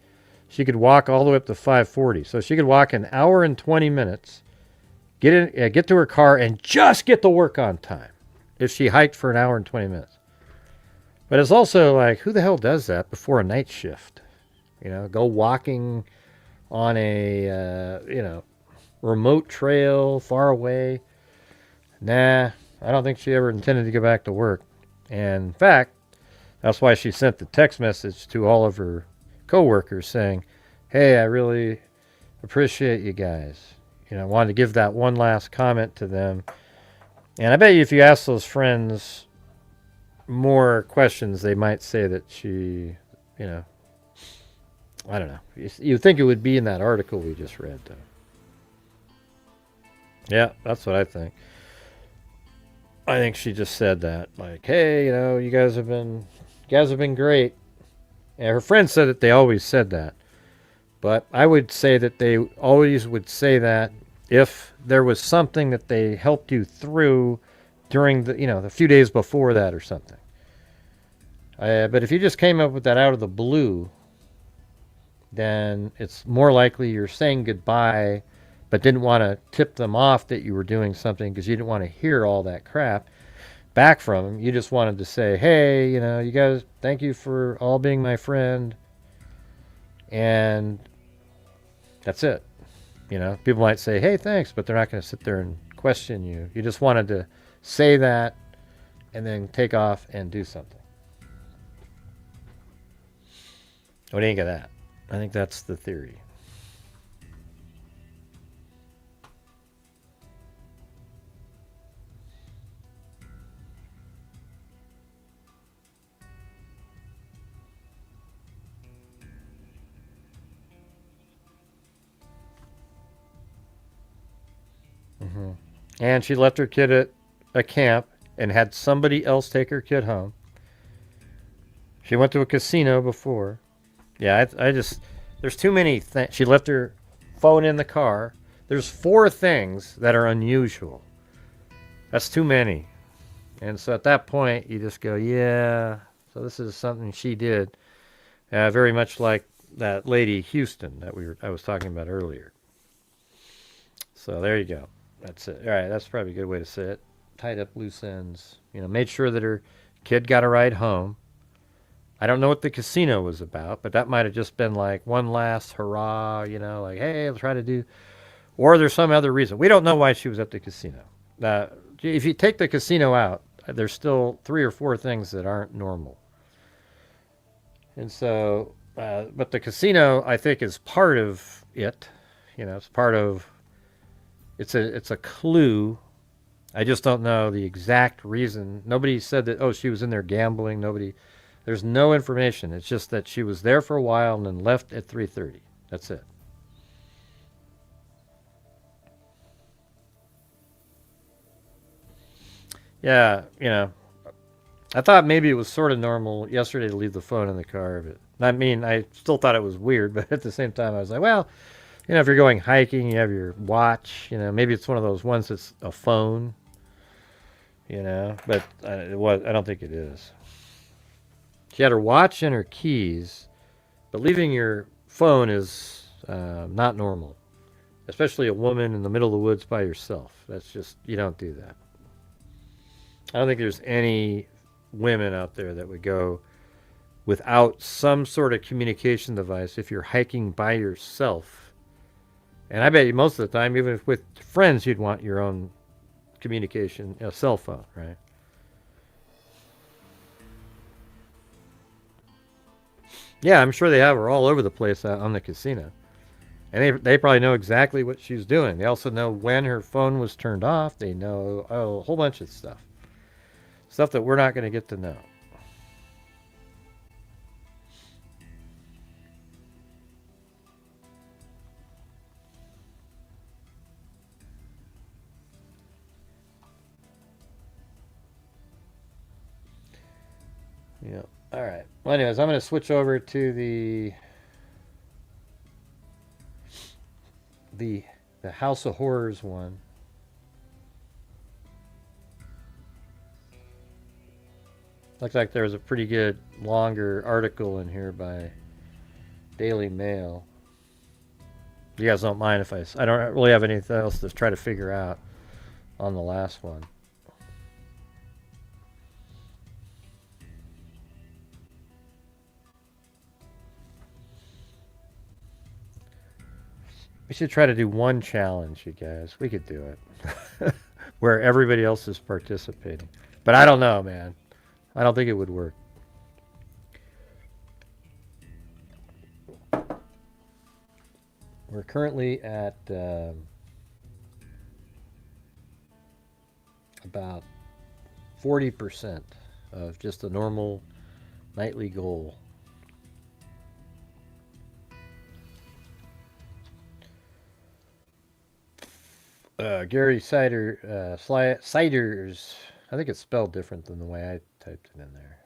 She could walk all the way up to 5:40. So she could walk an hour and 20 minutes, get to her car, and just get to work on time if she hiked for an hour and 20 minutes. But it's also like, who the hell does that before a night shift? You know, go walking on a, remote trail far away. Nah, I don't think she ever intended to go back to work. And in fact, that's why she sent the text message to all of her coworkers saying, hey, I really appreciate you guys. I wanted to give that one last comment to them. And I bet you if you ask those friends more questions, they might say that she, I don't know. You'd think it would be in that article we just read, though. Yeah, that's what I think. I think she just said that, like, hey, you guys have been great. And her friend said that they always said that. But I would say that they always would say that if there was something that they helped you through during the few days before that or something. But if you just came up with that out of the blue, then it's more likely you're saying goodbye, but didn't want to tip them off that you were doing something because you didn't want to hear all that crap back from them. You just wanted to say, hey, you guys, thank you for all being my friend. And that's it. People might say, hey, thanks, but they're not going to sit there and question you. You just wanted to say that and then take off and do something. What do you think of that? I think that's the theory. Mm-hmm. And she left her kid at a camp and had somebody else take her kid home. She went to a casino before. Yeah, I just... There's too many things. She left her phone in the car. There's 4 things that are unusual. That's too many. And so at that point, you just go, yeah, so this is something she did. Very much like that lady Houston that I was talking about earlier. So there you go. That's it. All right, that's probably a good way to say it. Tied up loose ends. Made sure that her kid got a ride home. I don't know what the casino was about, but that might have just been like one last hurrah, like, hey, I'll try to do... Or there's some other reason. We don't know why she was at the casino. If you take the casino out, there's still 3 or 4 things that aren't normal. And so, but the casino, I think, is part of it. It's part of... It's a clue. I just don't know the exact reason. Nobody said that, oh, she was in there gambling. There's no information. It's just that she was there for a while and then left at 3:30. That's it. Yeah, I thought maybe it was sort of normal yesterday to leave the phone in the car. But I mean, I still thought it was weird, but at the same time, I was like, well, if you're going hiking, you have your watch. Maybe it's one of those ones that's a phone. But I don't think it is. She had her watch and her keys, but leaving your phone is not normal, especially a woman in the middle of the woods by yourself. That's just, you don't do that. I don't think there's any women out there that would go without some sort of communication device if you're hiking by yourself. And I bet you most of the time, even if with friends, you'd want your own communication, a cell phone, right? Yeah, I'm sure they have her all over the place on the casino. And they probably know exactly what she's doing. They also know when her phone was turned off. They know a whole bunch of stuff. Stuff that we're not going to get to know. Yeah. All right. Well, anyways, I'm going to switch over to the House of Horrors one. Looks like there's a pretty good longer article in here by Daily Mail. You guys don't mind if I don't really have anything else to try to figure out on the last one. We should try to do one challenge, you guys. We could do it. Where everybody else is participating. But I don't know, man. I don't think it would work. We're currently at about 40% of just a normal nightly goal. Gary Siders. I think it's spelled different than the way I typed it in there,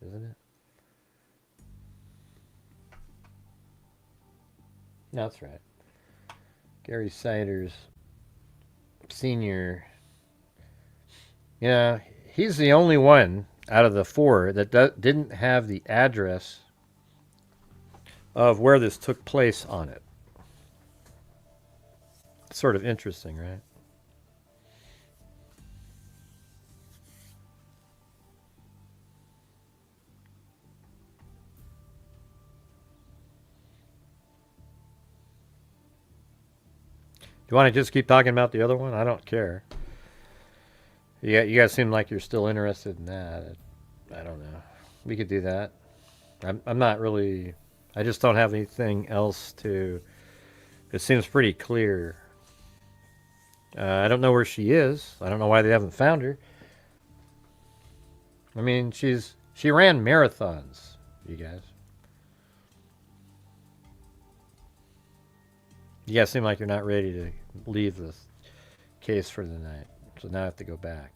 isn't it? No, that's right. Gary Siders, Senior. Yeah, he's the only one out of the four that didn't have the address of where this took place on it. It's sort of interesting, right? Do you want to just keep talking about the other one? I don't care. You guys seem like you're still interested in that. I don't know. We could do that. I'm not really. I just don't have anything else to. It seems pretty clear. I don't know where she is. I don't know why they haven't found her. I mean, she ran marathons, you guys. You guys seem like you're not ready to leave this case for the night. So now I have to go back.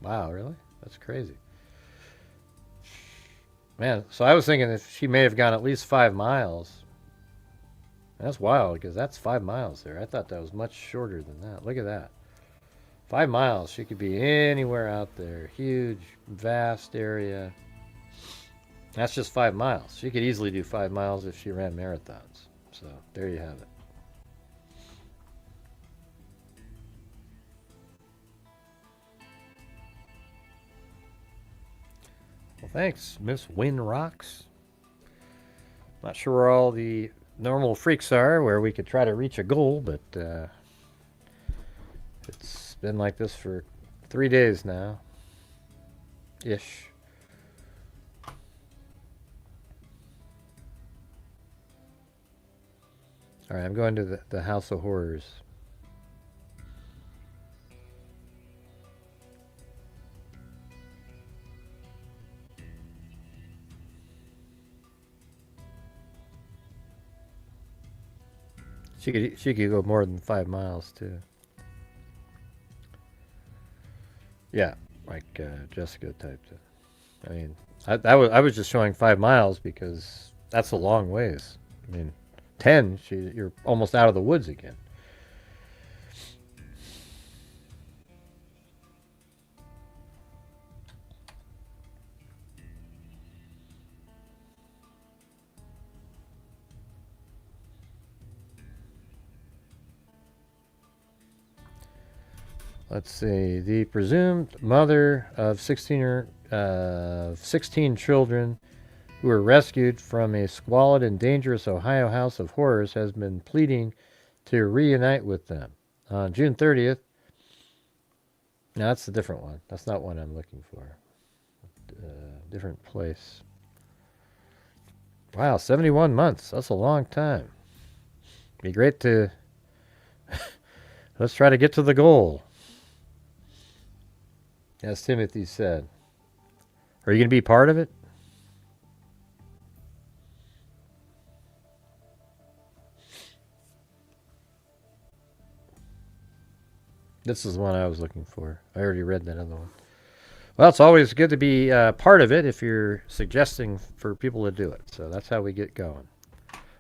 Wow, really? That's crazy. Man, so I was thinking that she may have gone at least 5 miles. That's wild, because that's 5 miles there. I thought that was much shorter than that. Look at that. 5 miles. She could be anywhere out there. Huge, vast area. That's just 5 miles. She could easily do 5 miles if she ran marathons. So there you have it. Well, thanks, Miss Win Rocks. Not sure where all the normal freaks are, where we could try to reach a goal, but it's been like this for 3 days now. Ish. All right, I'm going to the House of Horrors. She could go more than 5 miles too. Yeah, like Jessica typed it. I mean, I was just showing 5 miles because that's a long ways. I mean, 10, you're almost out of the woods again. Let's see. The presumed mother of 16 children who were rescued from a squalid and dangerous Ohio house of horrors has been pleading to reunite with them. On June 30th, no, that's a different one. That's not one I'm looking for. Different place. Wow, 71 months. That's a long time. Be great to... Let's try to get to the goal. As Timothy said. Are you going to be part of it? This is the one I was looking for. I already read that other one. Well, it's always good to be part of it if you're suggesting for people to do it. So that's how we get going.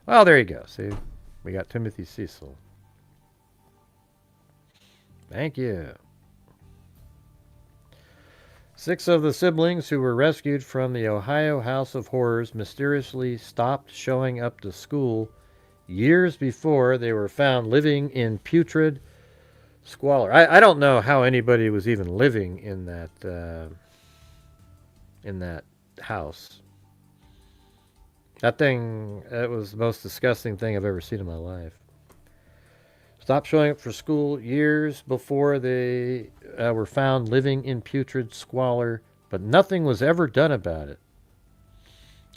Well, there you go. See, we got Timothy Cecil. Thank you. 6 of the siblings who were rescued from the Ohio House of Horrors mysteriously stopped showing up to school years before they were found living in putrid squalor. I don't know how anybody was even living in that house. That thing, it was the most disgusting thing I've ever seen in my life. Stopped showing up for school years before they were found living in putrid squalor, but nothing was ever done about it.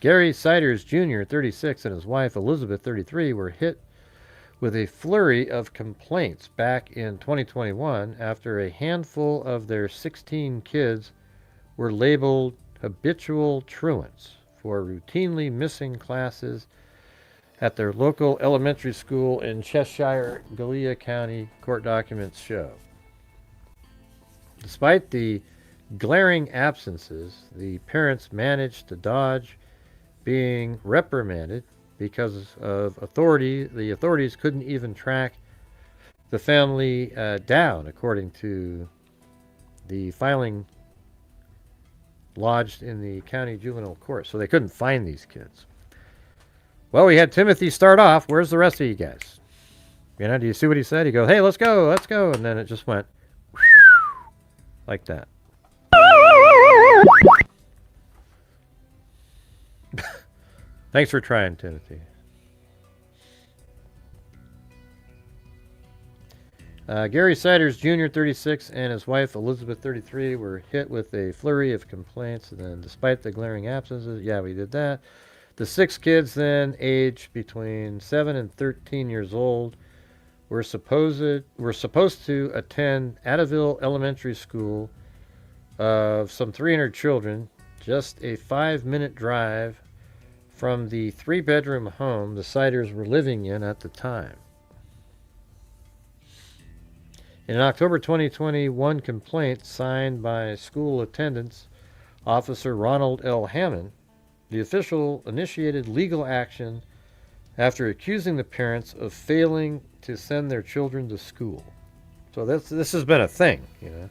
Gary Siders Jr., 36, and his wife Elizabeth, 33, were hit with a flurry of complaints back in 2021 after a handful of their 16 kids were labeled habitual truants for routinely missing classes at their local elementary school in Cheshire, Gallia County, court documents show. Despite the glaring absences, the parents managed to dodge being reprimanded because of the authorities couldn't even track the family down, according to the filing lodged in the county juvenile court. So they couldn't find these kids. Well, we had Timothy start off. Where's the rest of you guys? You know, do you see what he said? He goes, hey, let's go. And then it just went like that. Thanks for trying, Timothy. Gary Siders Jr., 36, and his wife Elizabeth, 33, were hit with a flurry of complaints. And then, despite the glaring absences, yeah, we did that. The 6 kids then, aged between 7 and 13 years old, were supposed to attend Attaville Elementary School of some 300 children, just a 5-minute drive from the 3-bedroom home the Siders were living in at the time. In an October 2021 complaint signed by school attendance officer Ronald L. Hammond, the official initiated legal action after accusing the parents of failing to send their children to school. So this has been a thing, you know.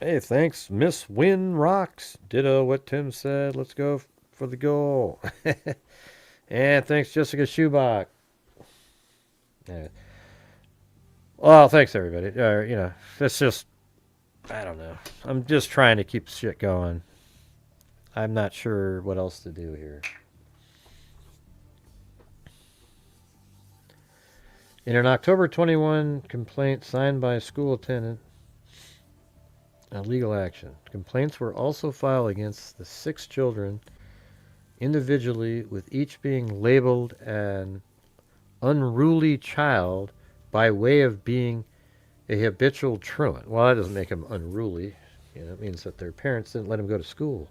Hey, thanks, Miss Win Rocks. Ditto what Tim said. Let's go for the goal. And thanks, Jessica Schubach. Yeah. Well, thanks, everybody. You know, it's just, I don't know. I'm just trying to keep shit going. I'm not sure what else to do here. In an October 21 complaint signed by a school attendant, a legal action. Complaints were also filed against the 6 children individually, with each being labeled an unruly child by way of being a habitual truant. Well, that doesn't make them unruly. You know, it means that their parents didn't let them go to school.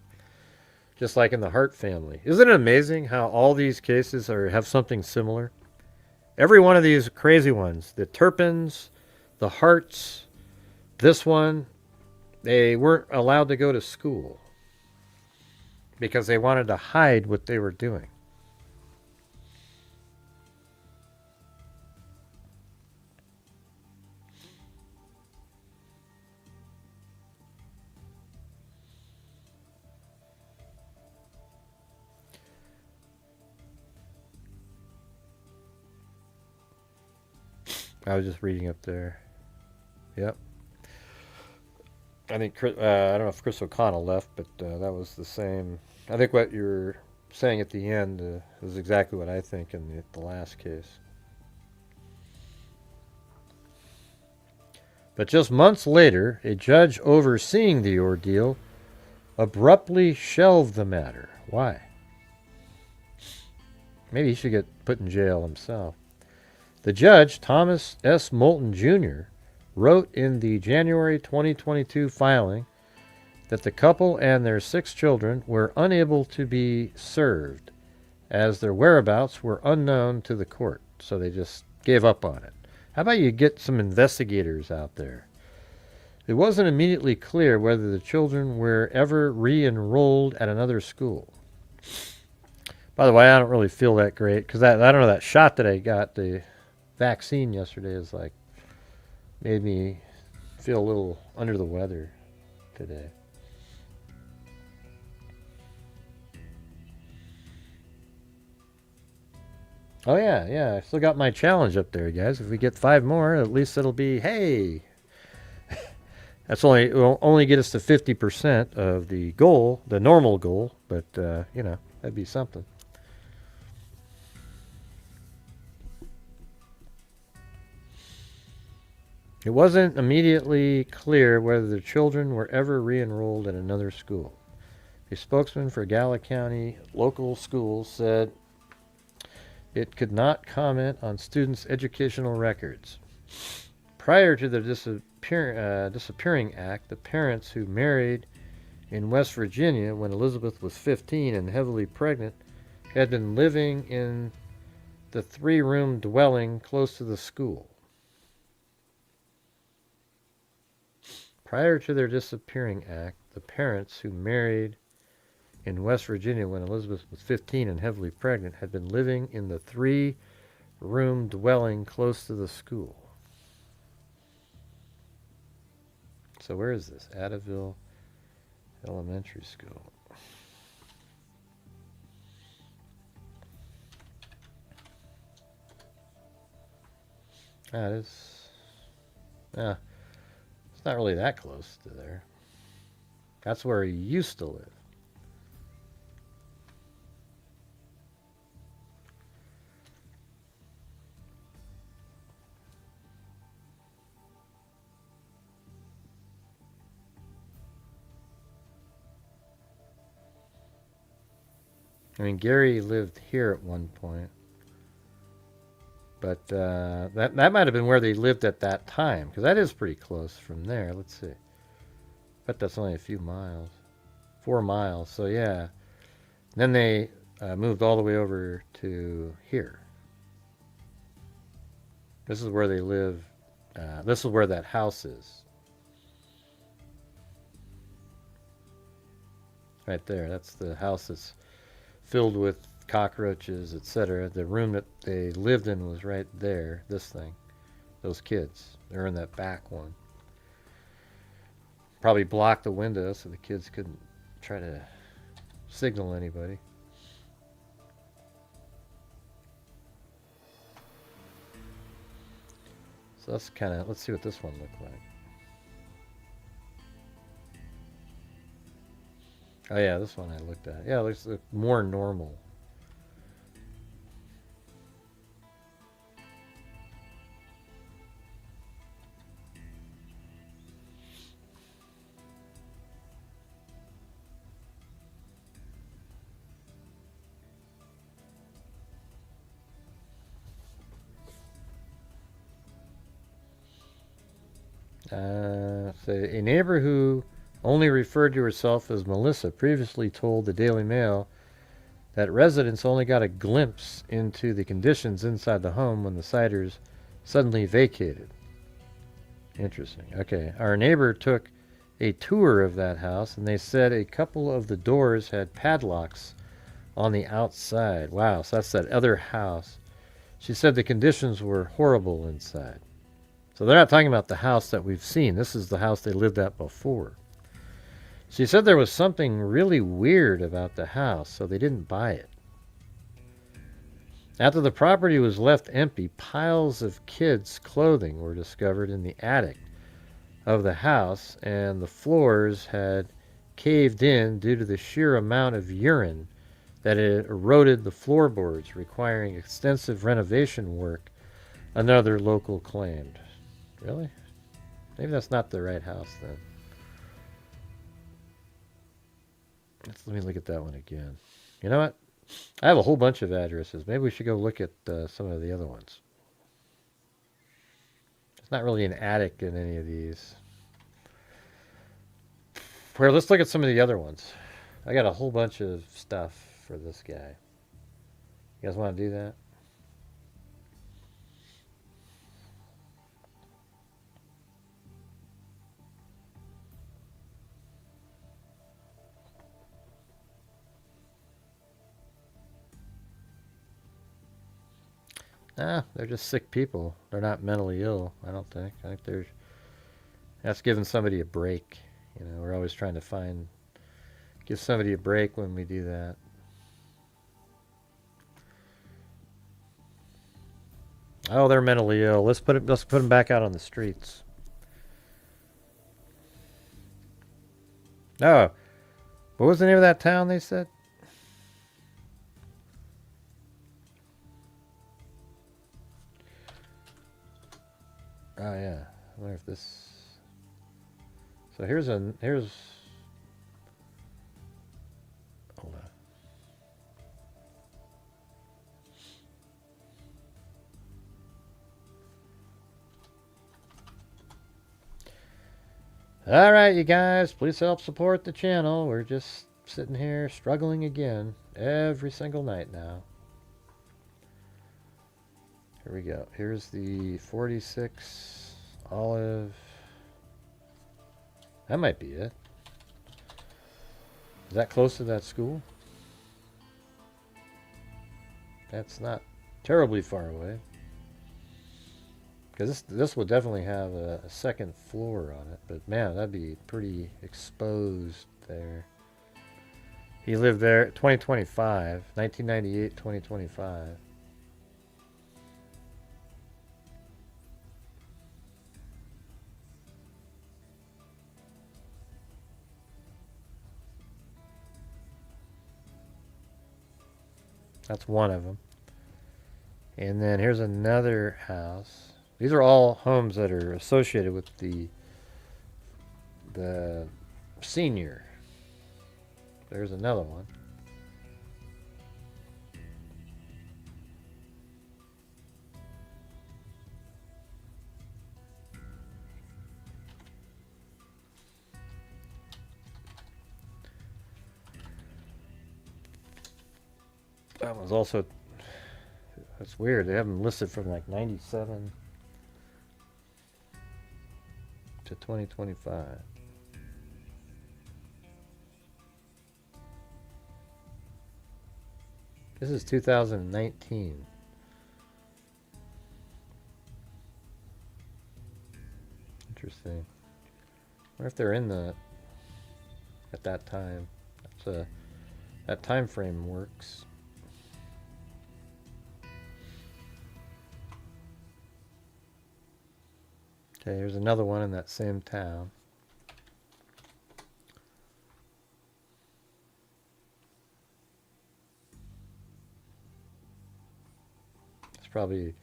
Just like in the Hart family. Isn't it amazing how all these cases have something similar? Every one of these crazy ones, the Turpins, the Harts, this one, they weren't allowed to go to school because they wanted to hide what they were doing. I was just reading up there. Yep. I think I don't know if Chris O'Connell left, but that was the same. I think what you're saying at the end is exactly what I think in the last case. But just months later, a judge overseeing the ordeal abruptly shelved the matter. Why? Maybe he should get put in jail himself. The judge, Thomas S. Moulton Jr., wrote in the January 2022 filing that the couple and their 6 children were unable to be served as their whereabouts were unknown to the court. So they just gave up on it. How about you get some investigators out there? It wasn't immediately clear whether the children were ever re-enrolled at another school. By the way, I don't really feel that great because I don't know, that shot that I got, the vaccine yesterday, is like made me feel a little under the weather today. Oh yeah, I still got my challenge up there, guys. If we get 5 more, at least it'll be, hey. Will only get us to 50% of the goal, the normal goal, but that'd be something. It wasn't immediately clear whether the children were ever re-enrolled at another school. A spokesman for Gala County local schools said it could not comment on students' educational records. Prior to the disappearing act, the parents who married in West Virginia when Elizabeth was 15 and heavily pregnant had been living in the 3-room dwelling close to the school. Prior to their disappearing act, the parents who married in West Virginia when Elizabeth was 15 and heavily pregnant had been living in the 3-room dwelling close to the school. So where is this? Attaville Elementary School. That is... Yeah. It's not really that close to there. That's where he used to live. I mean, Gary lived here at one point. But that might have been where they lived at that time, because that is pretty close from there. Let's see. But that's only a few miles. 4 miles, so yeah. Then they moved all the way over to here. This is where they live. This is where that house is. Right there. That's the house that's filled with cockroaches, etc. The room that they lived in was right there. This thing. Those kids. They're in that back one. Probably blocked the window so the kids couldn't try to signal anybody. So that's kind of, let's see what this one looked like. Oh yeah, this one I looked at. Yeah, it looks more normal. So a neighbor who only referred to herself as Melissa previously told the Daily Mail that residents only got a glimpse into the conditions inside the home when the Siders suddenly vacated. Interesting. Okay, our neighbor took a tour of that house, and they said a couple of the doors had padlocks on the outside. Wow, so that's that other house. She said the conditions were horrible inside. So they're not talking about the house that we've seen. This is the house they lived at before. She said there was something really weird about the house, so they didn't buy it. After the property was left empty, piles of kids' clothing were discovered in the attic of the house, and the floors had caved in due to the sheer amount of urine that had eroded the floorboards, requiring extensive renovation work, another local claimed. Really? Maybe that's not the right house then. Let me look at that one again. You know what? I have a whole bunch of addresses. Maybe we should go look at some of the other ones. It's not really an attic in any of these. Here, let's look at some of the other ones. I got a whole bunch of stuff for this guy. You guys want to do that? Nah, they're just sick people. They're not mentally ill, I don't think. I think that's giving somebody a break. You know, we're always trying to give somebody a break when we do that. Oh, they're mentally ill. Let's put them back out on the streets. Oh, what was the name of that town they said? Oh yeah, I wonder if this. So here's. Hold on. All right, you guys, please help support the channel. We're just sitting here struggling again every single night now. Here we go. Here's the 46 Olive. That might be it. Is that close to that school? That's not terribly far away. Because this would definitely have a second floor on it. But man, that'd be pretty exposed there. He lived there 2025. 1998, 2025. That's one of them. And then here's another house. These are all homes that are associated with the senior. There's another one. That one's also, that's weird. They have them listed from like 97 to 2025. This is 2019. Interesting. I wonder if they're in at that time. That time frame works. Okay, here's another one in that same town. It's probably,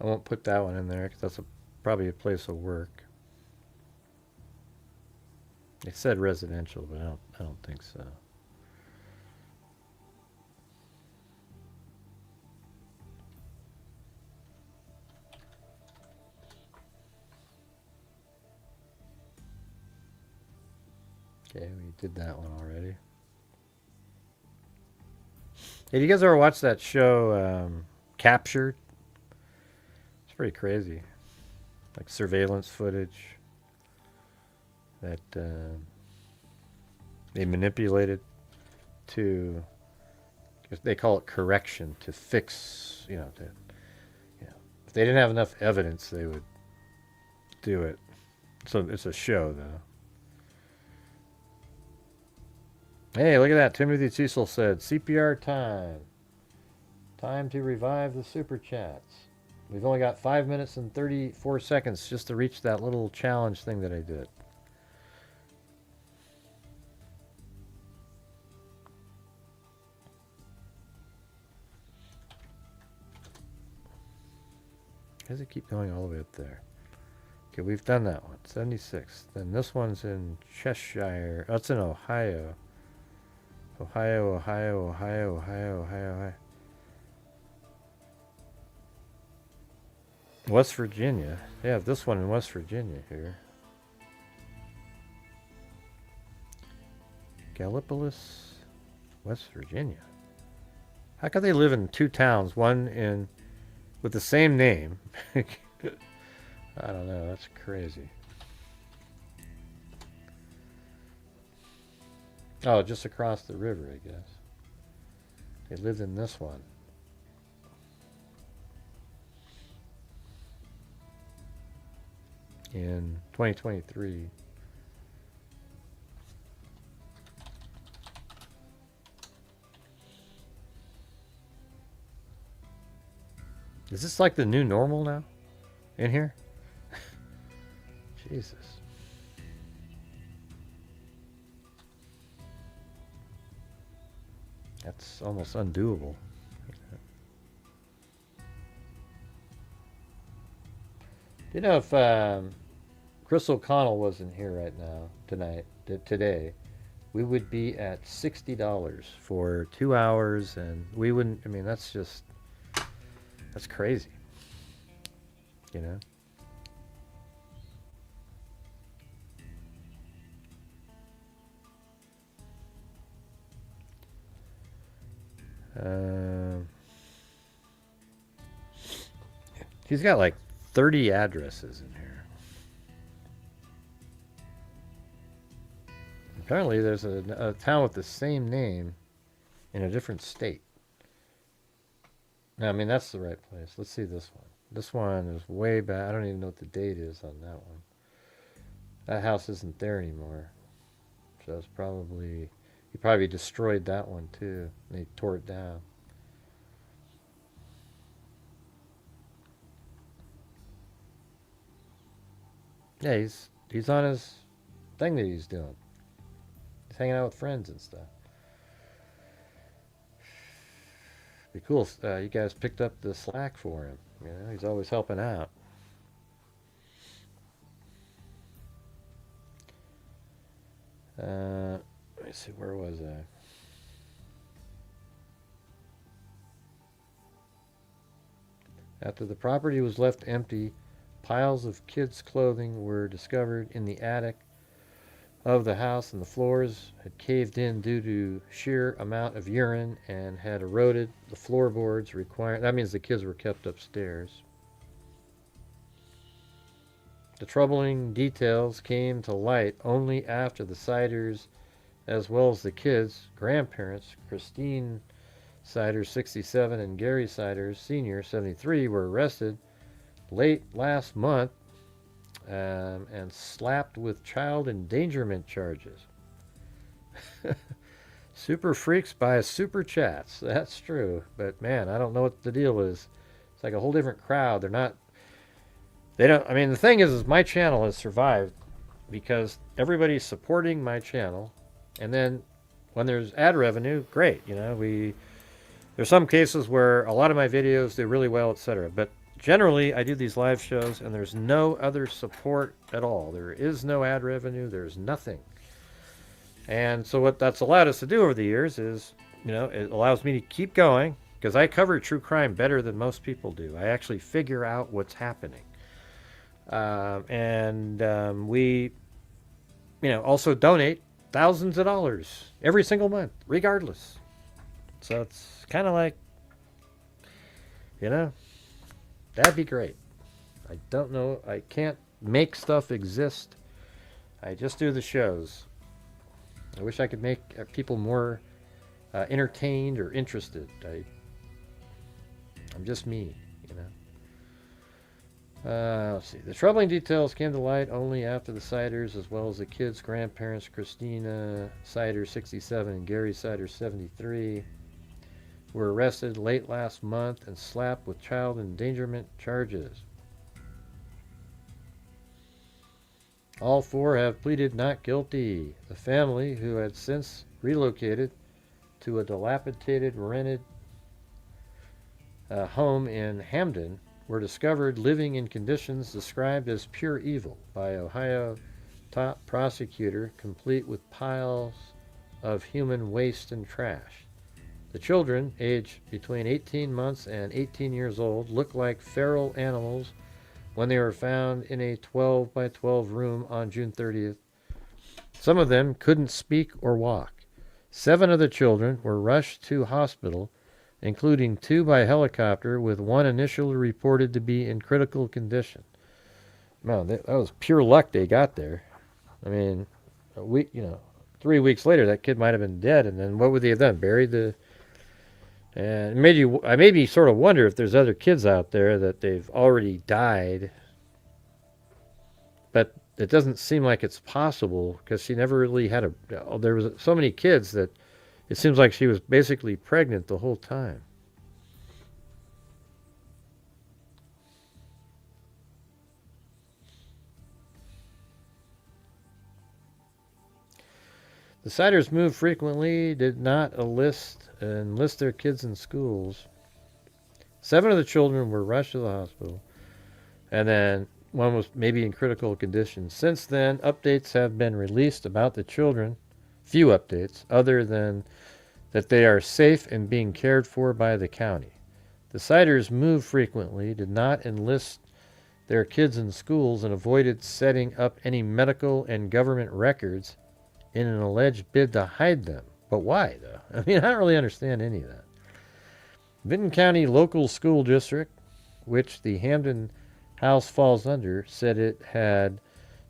I won't put that one in there because that's probably a place of work. It said residential, but I don't think so. Okay, we did that one already. Hey, do you guys ever watch that show, Captured? It's pretty crazy. Like surveillance footage that they manipulated to, they call it correction, to fix, if they didn't have enough evidence, they would do it. So it's a show, though. Hey, look at that. Timothy Cecil said, CPR time. Time to revive the super chats. We've only got 5 minutes and 34 seconds just to reach that little challenge thing that I did. How does it keep going all the way up there? Okay, we've done that one. 76. Then this one's in Cheshire. Oh, it's in Ohio. Ohio. West Virginia. They have this one in West Virginia here. Gallipolis, West Virginia. How could they live in two towns, one in with the same name? I don't know. That's crazy. Oh, just across the river, I guess. They lived in this one. In 2023. Is this like the new normal now? In here? Jesus. That's almost undoable. You know, if Chris O'Connell wasn't here right now, today, we would be at $60 for 2 hours, and we wouldn't, I mean, that's crazy, you know? He's got like 30 addresses in here. Apparently there's a town with the same name in a different state. No, I mean, that's the right place. Let's see this one. This one is way back. I don't even know what the date is on that one. That house isn't there anymore. So it's probably, he probably destroyed that one too. They tore it down. Yeah, he's on his thing that he's doing. He's hanging out with friends and stuff. Be cool if you guys picked up the slack for him. You know, he's always helping out. Let me see, where was I? After the property was left empty, piles of kids' clothing were discovered in the attic of the house, and the floors had caved in due to sheer amount of urine and had eroded the floorboards requiring. That means the kids were kept upstairs. The troubling details came to light only after the Siders, as well as the kids' grandparents, Christine Siders, 67, and Gary Siders, Sr., 73, were arrested late last month and slapped with child endangerment charges. Super freaks buy super chats. That's true. But man, I don't know what the deal is. It's like a whole different crowd. I mean, the thing is my channel has survived because everybody's supporting my channel. And then when there's ad revenue, great. You know, there's some cases where a lot of my videos do really well, etc. But generally, I do these live shows, and there's no other support at all. There is no ad revenue. There's nothing. And so what that's allowed us to do over the years is, you know, it allows me to keep going because I cover true crime better than most people do. I actually figure out what's happening. We, you know, also donate thousands of dollars every single month, regardless. So it's kind of like, that'd be great. I don't know. I can't make stuff exist. I just do the shows. I wish I could make people more entertained or interested. I'm just me, Let's see. The troubling details came to light only after the Siders, as well as the kids' grandparents, Christina Sider, 67, and Gary Sider, 73, were arrested late last month and slapped with child endangerment charges. All four have pleaded not guilty. The family, who had since relocated to a dilapidated rented home in Hamden, were discovered living in conditions described as pure evil by Ohio top prosecutor, complete with piles of human waste and trash. The children, aged between 18 months and 18 years old, looked like feral animals when they were found in a 12 by 12 room on June 30th. Some of them couldn't speak or walk. 7 of the children were rushed to hospital, including 2 by helicopter, with 1 initially reported to be in critical condition. Man, that was pure luck they got there. I mean, a week, 3 weeks later, that kid might have been dead, and then what would they have done? Buried the... And I maybe sort of wonder if there's other kids out there that they've already died, but it doesn't seem like it's possible because she never really had there was so many kids that it seems like she was basically pregnant the whole time. The Siders moved frequently, did not enlist their kids in schools. 7 of the children were rushed to the hospital, and then 1 was maybe in critical condition. Since then, updates have been released about the children. Few updates, other than that they are safe and being cared for by the county. The Siders moved frequently, did not enlist their kids in schools, and avoided setting up any medical and government records in an alleged bid to hide them. But why, though? I mean, I don't really understand any of that. Vinton County Local School District, which the Hamden house falls under, said it had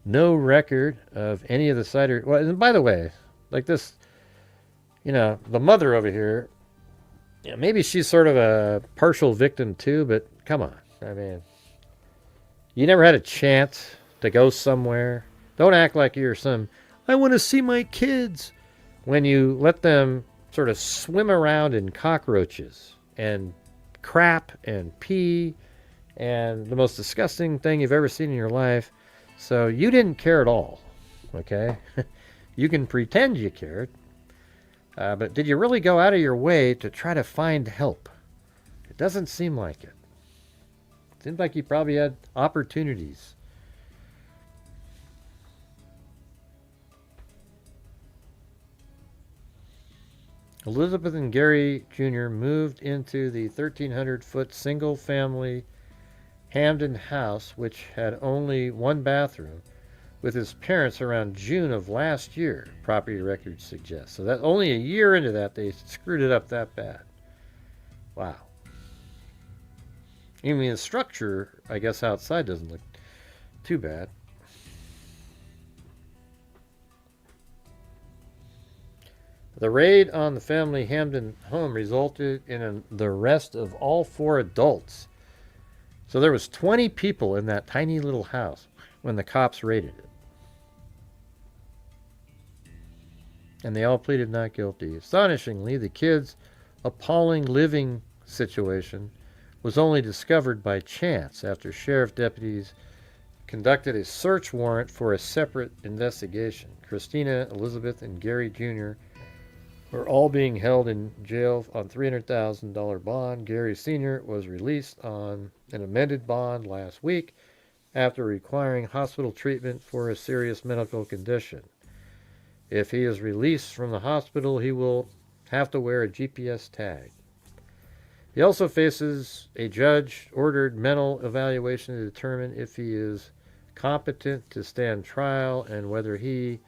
no record of any of the Sider... Well, and by the way, like this, the mother over here, maybe she's sort of a partial victim too, but come on. I mean, you never had a chance to go somewhere. Don't act like you're some... I want to see my kids. When you let them sort of swim around in cockroaches and crap and pee and the most disgusting thing you've ever seen in your life. So you didn't care at all, okay? You can pretend you cared, but did you really go out of your way to try to find help? It doesn't seem like it. It seems like you probably had opportunities. Elizabeth and Gary Jr. moved into the 1,300-foot single-family Hamden house, which had only 1 bathroom, with his parents around June of last year, property records suggest. So that only a year into that, they screwed it up that bad. Wow. Even the structure, I guess, outside doesn't look too bad. The raid on the family Hamden home resulted in the arrest of all 4 adults. So there was 20 people in that tiny little house when the cops raided it. And they all pleaded not guilty. Astonishingly, the kids' appalling living situation was only discovered by chance after sheriff deputies conducted a search warrant for a separate investigation. Christina, Elizabeth, and Gary Jr. were all being held in jail on $300,000 bond. Gary Sr. was released on an amended bond last week after requiring hospital treatment for a serious medical condition. If he is released from the hospital, he will have to wear a GPS tag. He also faces a judge-ordered mental evaluation to determine if he is competent to stand trial and whether he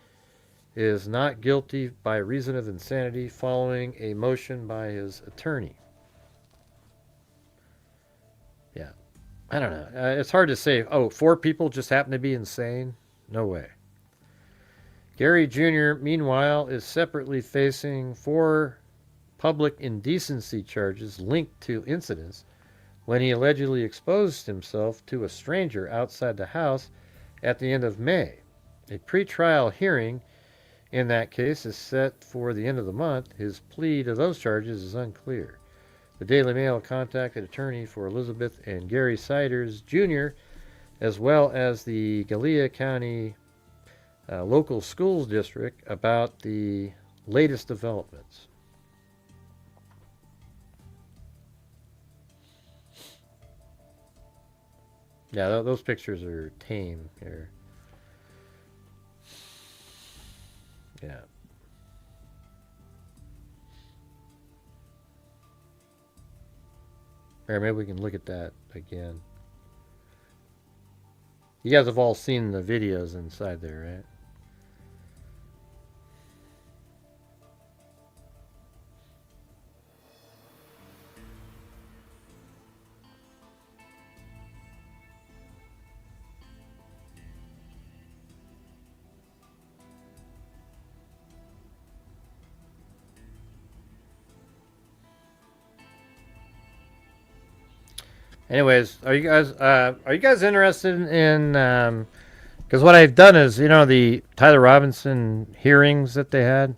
is not guilty by reason of insanity following a motion by his attorney. Yeah. I don't know. It's hard to say, oh, 4 people just happen to be insane? No way. Gary Jr., meanwhile, is separately facing 4 public indecency charges linked to incidents when he allegedly exposed himself to a stranger outside the house at the end of May. A pretrial hearing in that case is set for the end of the month. His plea to those charges is unclear. The Daily Mail contacted attorney for Elizabeth and Gary Siders Jr., as well as the Gallia County local schools district about the latest developments. Yeah, those pictures are tame here. Yeah. Or maybe we can look at that again. You guys have all seen the videos inside there, right? Anyways, are you guys interested in because what I've done is, the Tyler Robinson hearings that they had.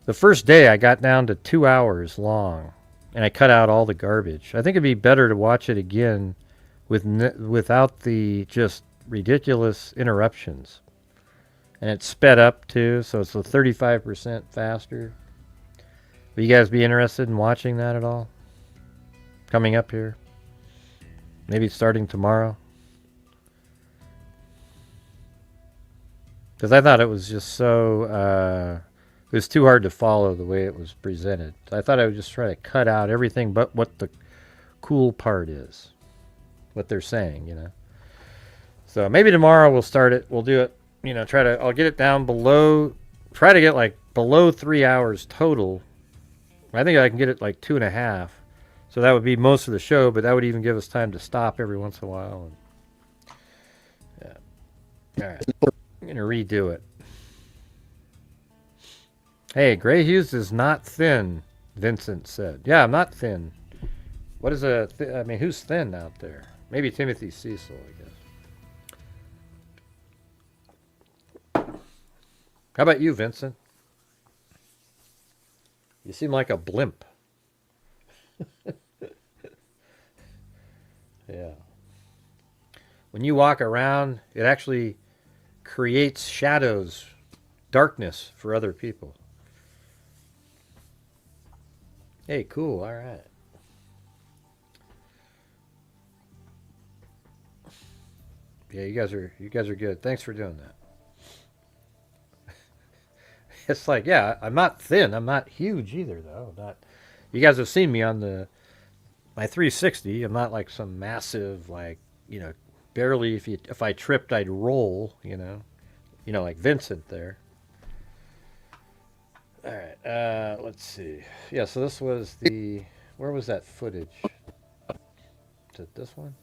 The first day I got down to 2 hours long, and I cut out all the garbage. I think it'd be better to watch it again without the just ridiculous interruptions. And it's sped up too, so it's a 35% faster. Will you guys be interested in watching that at all? Coming up here? Maybe starting tomorrow? Because I thought it was just so... it was too hard to follow the way it was presented. I thought I would just try to cut out everything but what the cool part is. What they're saying, So maybe tomorrow we'll start it. We'll do it, I'll get it down below... Try to get below 3 hours total. I think I can get it 2.5. So that would be most of the show, but that would even give us time to stop every once in a while. Yeah. All right. I'm going to redo it. Hey, Gray Hughes is not thin, Vincent said. Yeah, I'm not thin. What is who's thin out there? Maybe Timothy Cecil, I guess. How about you, Vincent? You seem like a blimp. Yeah. When you walk around, it actually creates shadows, darkness for other people. Hey, cool. All right. Yeah, you guys are good. Thanks for doing that. It's I'm not thin. I'm not huge either, though. You guys have seen me on my 360. I'm not like some massive, barely. If I tripped, I'd roll. Like Vincent there. All right. Let's see. Yeah. So this was where was that footage? Is it this one?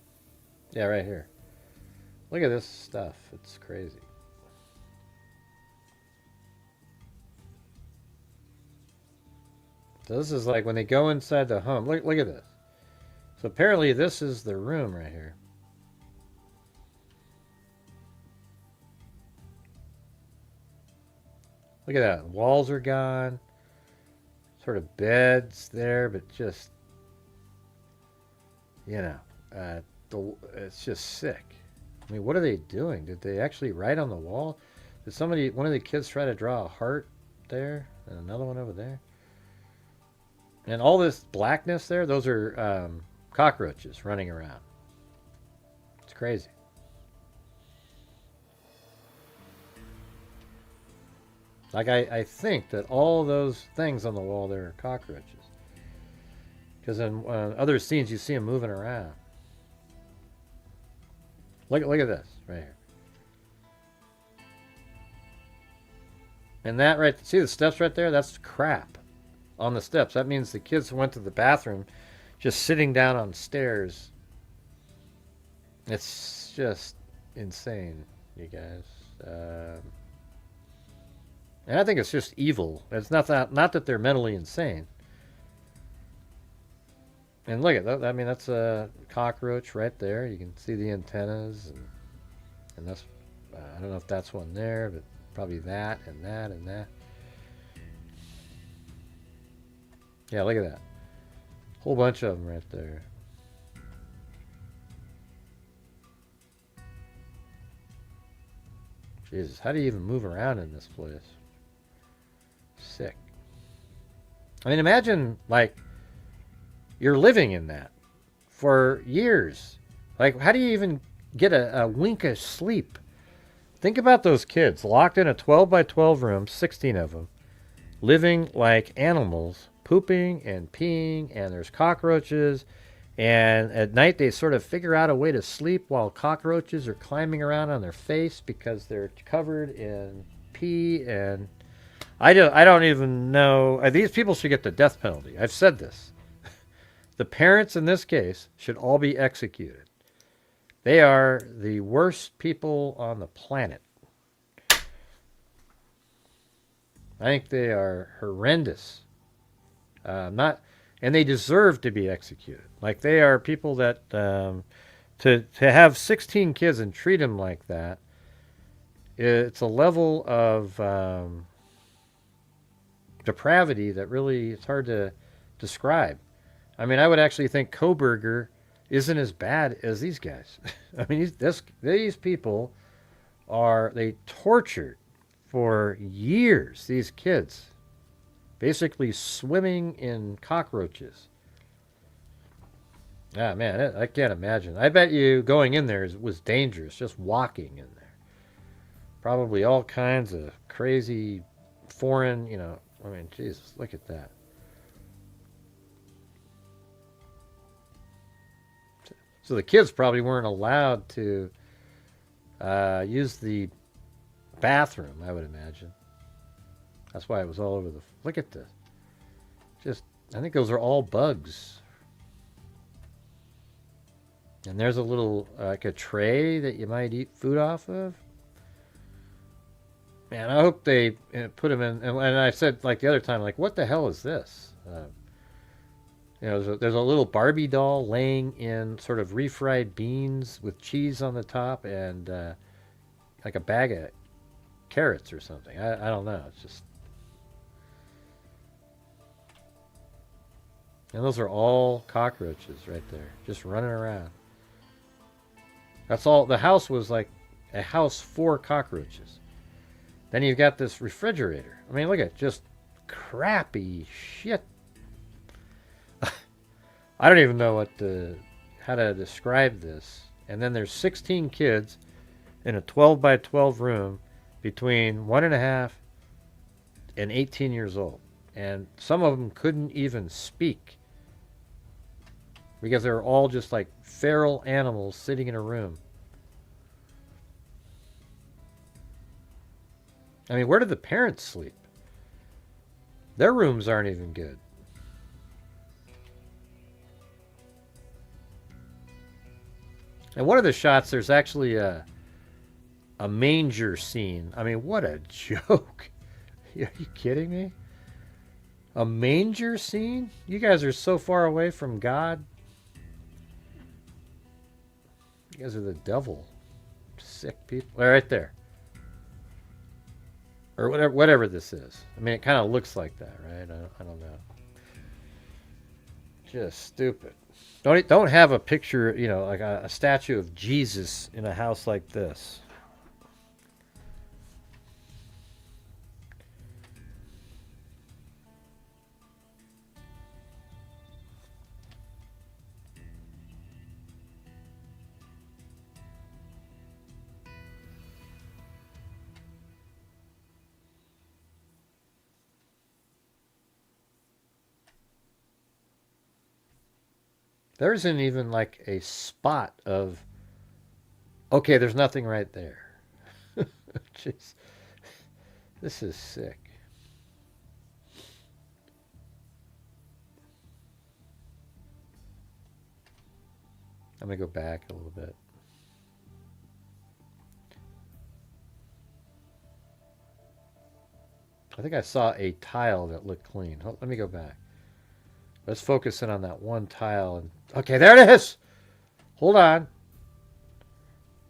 Yeah, right here. Look at this stuff. It's crazy. So this is when they go inside the home. Look at this. So apparently this is the room right here. Look at that. Walls are gone. Sort of beds there, but just, it's just sick. I mean, what are they doing? Did they actually write on the wall? Did one of the kids try to draw a heart there and another one over there? And all this blackness there, those are cockroaches running around. It's crazy. I think that all those things on the wall there are cockroaches. Because in other scenes you see them moving around. Look at this right here. And that right, see the steps right there? That's crap on the steps. That means the kids went to the bathroom just sitting down on stairs. It's just insane, you guys. And I think it's just evil. It's not that they're mentally insane. And look at that. I mean, that's a cockroach right there. You can see the antennas, and that's I don't know if that's one there, but probably that and that and that. Yeah, look at that. Whole bunch of them right there. Jesus, how do you even move around in this place? Sick. I mean, imagine, like, you're living in that for years. Like, how do you even get a wink of sleep? Think about those kids locked in a 12 by 12 room, 16 of them, living like animals, pooping and peeing, and there's cockroaches. And at night they sort of figure out a way to sleep while cockroaches are climbing around on their face because they're covered in pee. And I don't even know. These people should get the death penalty. I've said this. The parents in this case should all be executed. They are the worst people on the planet. I think they are horrendous. And they deserve to be executed. Like, they are people that to have 16 kids and treat them like that. It's a level of depravity that really it's hard to describe. I mean, I would actually think Koberger isn't as bad as these guys. I mean, these people they tortured for years, these kids, basically swimming in cockroaches. Ah, man, I can't imagine. I bet you going in there was dangerous, just walking in there. Probably all kinds of crazy foreign, I mean, Jesus, look at that. So the kids probably weren't allowed to use the bathroom, I would imagine. That's why it was all over the... Look at this. I think those are all bugs. And there's a little, like a tray that you might eat food off of. Man, I hope they put them in... And I said, like the other time, like, what the hell is this? There's a little Barbie doll laying in sort of refried beans with cheese on the top and like a bag of carrots or something. I don't know. It's just... And those are all cockroaches right there, just running around. That's all. The house was like a house for cockroaches. Then you've got this refrigerator. I mean, look at just crappy shit. I don't even know how to describe this. And then there's 16 kids in a 12 by 12 room between 1.5 and 18 years old. And some of them couldn't even speak because they were all just like feral animals sitting in a room. I mean, where did the parents sleep? Their rooms aren't even good. And one of the shots, there's actually a manger scene. I mean, what a joke. Are you kidding me? A manger scene? You guys are so far away from God. You guys are the devil. Sick people. Right there. Or whatever this is. I mean, it kind of looks like that, right? I don't know. Just stupid. Don't have a picture, like a statue of Jesus in a house like this. There isn't even like a spot of, okay, there's nothing right there. Jeez. This is sick. I'm going to go back a little bit. I think I saw a tile that looked clean. Let me go back. Let's focus in on that one tile. And okay, there it is. Hold on.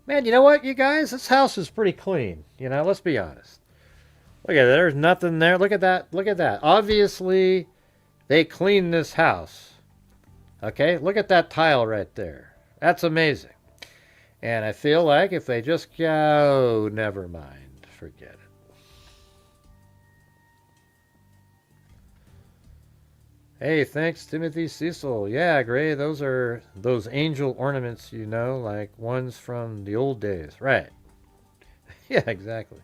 Man, you know what, you guys? This house is pretty clean. You know, let's be honest. Look at it. There's nothing there. Look at that. Look at that. Obviously, they cleaned this house. Okay, look at that tile right there. That's amazing. And I feel like if they just go, never mind. Forget it. Hey, thanks, Timothy Cecil. Yeah, Gray, those are those angel ornaments, you know, like ones from the old days. Right. Yeah, exactly.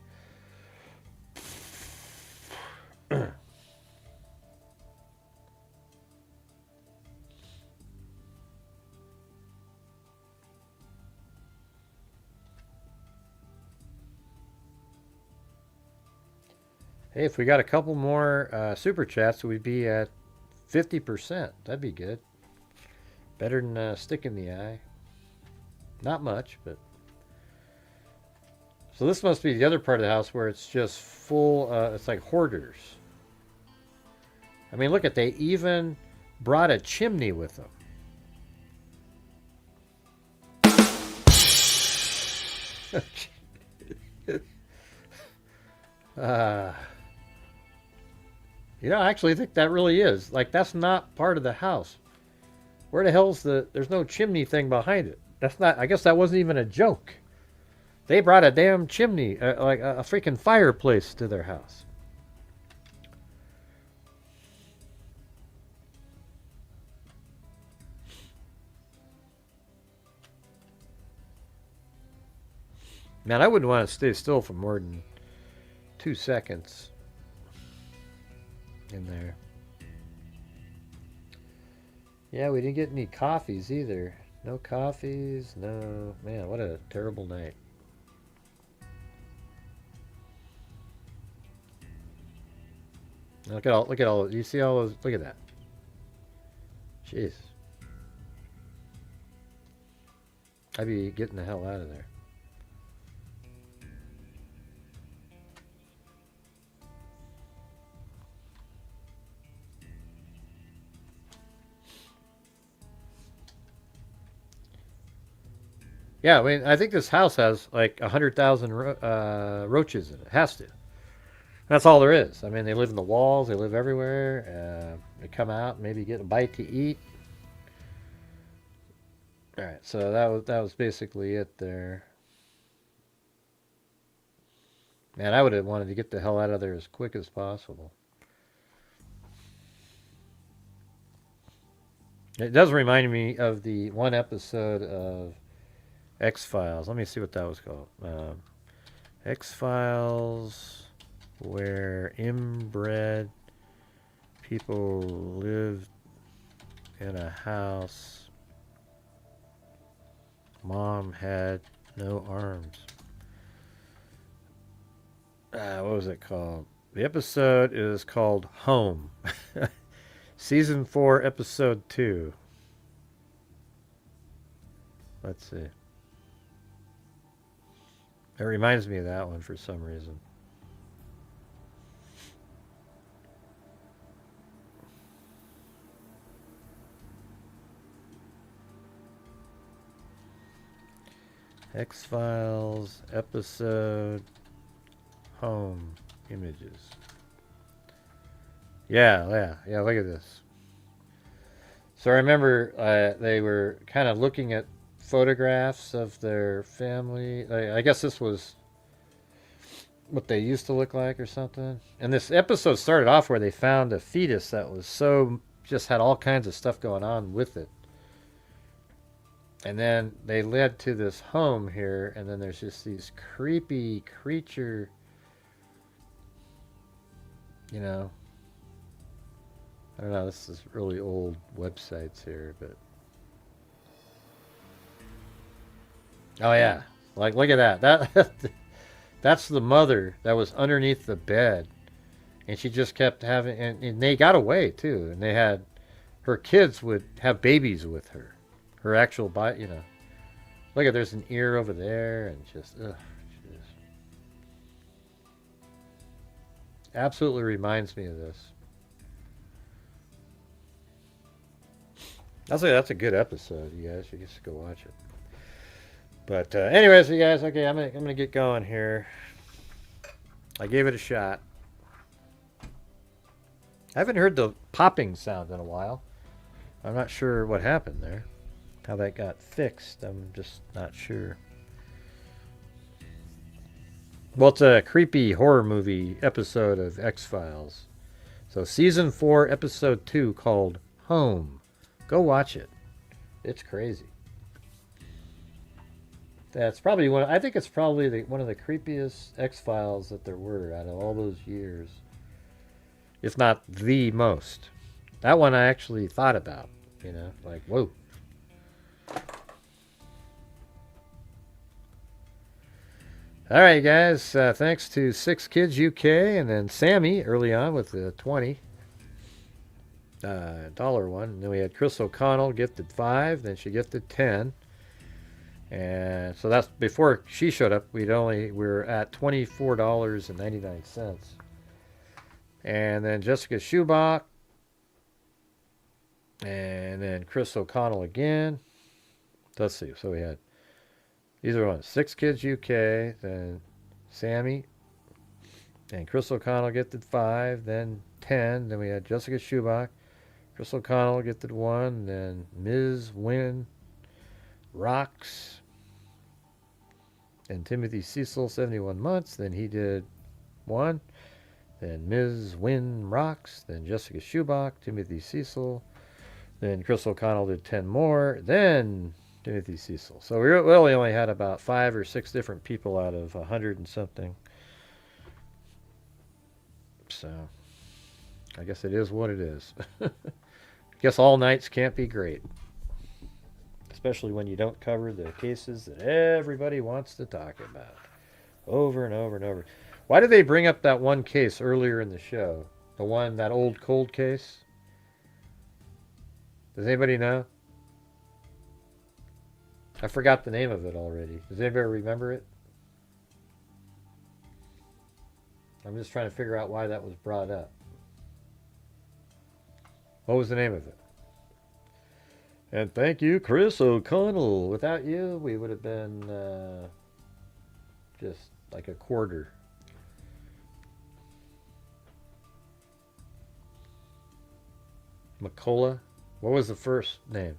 Hey, if we got a couple more super chats, we'd be at 50%. That'd be good. Better than a stick in the eye. Not much, but... So this must be the other part of the house where it's just full, it's like hoarders. I mean, look at, they even brought a chimney with them. You know, I actually think that really is. Like, that's not part of the house. Where the hell's there's no chimney thing behind it. That's not, I guess that wasn't even a joke. They brought a damn chimney, like a freaking fireplace to their house. Man, I wouldn't want to stay still for more than 2 seconds in there. Yeah, we didn't get any coffees either. No coffees, no... Man, what a terrible night. Look at all, you see all those, look at that. Jeez. I'd be getting the hell out of there. Yeah, I mean, I think this house has like 100,000 roaches in it. It has to. That's all there is. I mean, they live in the walls. They live everywhere. They come out, maybe get a bite to eat. All right, so that was basically it there. Man, I would have wanted to get the hell out of there as quick as possible. It does remind me of the one episode of X-Files. Let me see what that was called. X-Files, where inbred people lived in a house. Mom had no arms. What was it called? The episode is called Home. Season 4, Episode 2. Let's see. It reminds me of that one for some reason. X-Files episode Home images. Yeah, look at this. So I remember they were kind of looking at photographs of their family. I guess this was what they used to look like or something. And this episode started off where they found a fetus that was just had all kinds of stuff going on with it. And then they led to this home here, and then there's just these creepy creature, you know. I don't know, this is really old websites here, but... Oh yeah, like look at that. That's the mother that was underneath the bed, and she just kept having, and they got away too, and they had her kids would have babies with her, her actual body, you know. Look at there's an ear over there, and just absolutely reminds me of this. That's a good episode, you guys. You just go watch it. But anyways, you guys, okay, I'm gonna get going here. I gave it a shot. I haven't heard the popping sound in a while. I'm not sure what happened there. How that got fixed, I'm just not sure. Well, it's a creepy horror movie episode of X-Files. So season 4, episode 2, called Home. Go watch it. It's crazy. That's probably one. I think it's probably one of the creepiest X-Files that there were out of all those years, if not the most. That one I actually thought about. You know, like whoa. All right, guys. Thanks to 6 Kids UK and then Sammy early on with the $20 one. And then we had Chris O'Connell gifted 5. Then she gifted 10. And so that's before she showed up. We were at $24.99. And then Jessica Schubach. And then Chris O'Connell again. Let's see. So we had these are ones. 6 Kids UK. Then Sammy. And Chris O'Connell gifted 5. Then 10. Then we had Jessica Schubach. Chris O'Connell gifted 1. Then Ms. Wynn Rocks. And Timothy Cecil, 71 months. Then he did 1. Then Ms. Wynn Rocks. Then Jessica Schubach, Timothy Cecil. Then Chris O'Connell did 10 more. Then Timothy Cecil. So we really only had about 5 or 6 different people out of 100 and something. So I guess it is what it is. I guess all nights can't be great. Especially when you don't cover the cases that everybody wants to talk about. Over and over and over. Why did they bring up that one case earlier in the show? That old cold case? Does anybody know? I forgot the name of it already. Does anybody remember it? I'm just trying to figure out why that was brought up. What was the name of it? And thank you, Chris O'Connell. Without you, we would have been just like a quarter. McCullough. What was the first name?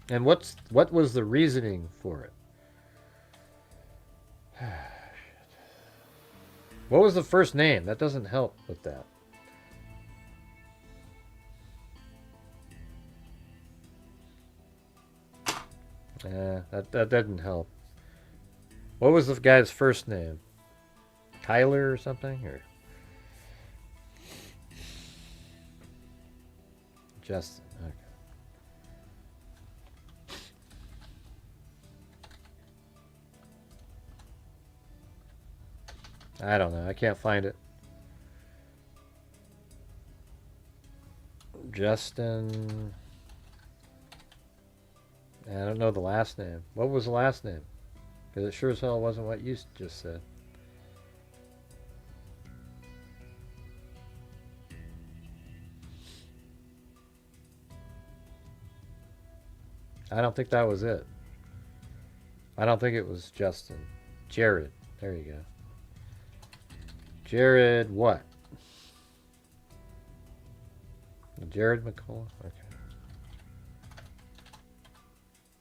And what was the reasoning for it? What was the first name? That doesn't help with that. That didn't help. What was the guy's first name? Tyler or something? Or Justin. Okay. I don't know. I can't find it. Justin. I don't know the last name. What was the last name? Because it sure as hell wasn't what you just said. I don't think that was it. I don't think it was Justin. Jared. There you go. Jared what? Jared McCullough? Okay.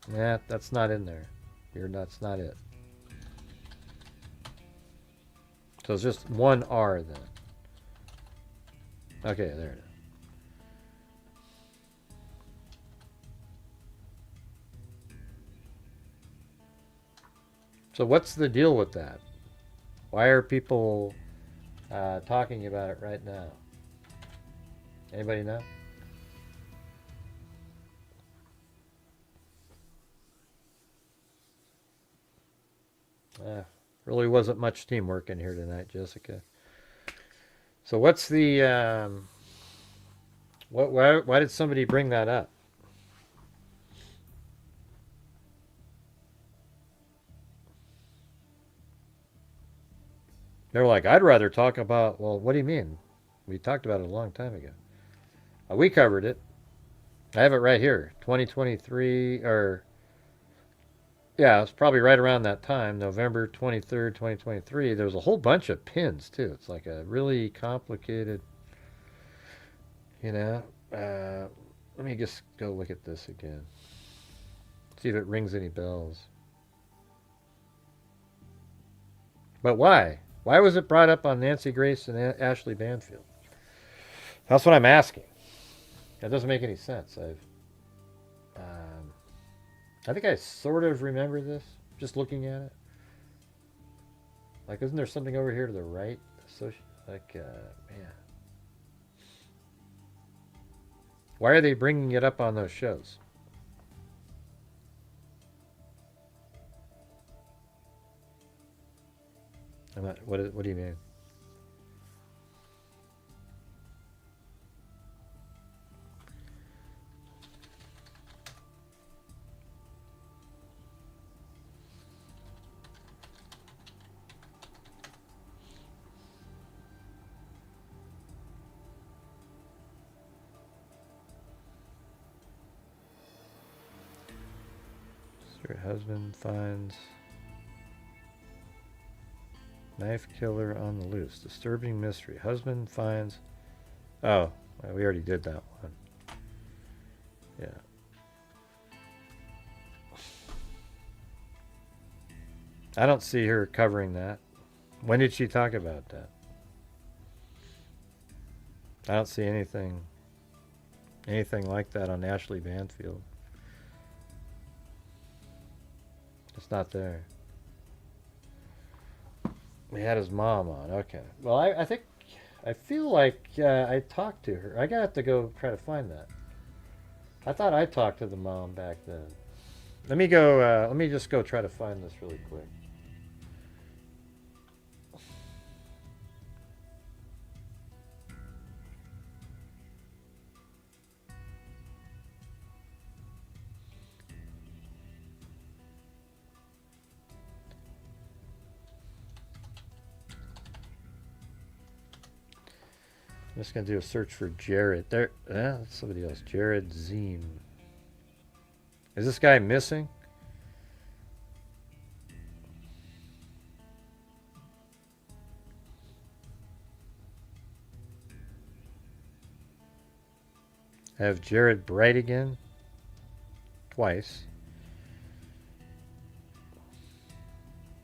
Nah, that's not in there. That's not it. So it's just one R then. Okay, there it is. So what's the deal with that? Why are people talking about it right now? Anybody know? Really wasn't much teamwork in here tonight, Jessica. So what's the why did somebody bring that up? They're like, I'd rather talk about. Well, what do you mean? We talked about it a long time ago. We covered it. I have it right here. 2023, or yeah, it's probably right around that time, November 23rd, 2023. There was a whole bunch of pins too. It's like a really complicated, you know. Let me just go look at this again. See if it rings any bells. But why? Why was it brought up on Nancy Grace and Ashley Banfield? That's what I'm asking. That doesn't make any sense. I think I sort of remember this, just looking at it. Like, isn't there something over here to the right? Man. Why are they bringing it up on those shows? What do you mean? Her husband finds knife killer on the loose. Disturbing mystery. Husband finds. Oh, well, we already did that one. Yeah. I don't see her covering that. When did she talk about that? I don't see anything like that on Ashley Banfield. It's not there. We had his mom on. Okay. Well, I feel like I talked to her. I gotta have to go try to find that. I thought I talked to the mom back then. Let me go. Let me just go try to find this really quick. I'm just going to do a search for Jared. There, that's somebody else. Jared Zine. Is this guy missing? I have Jared Bright again. Twice.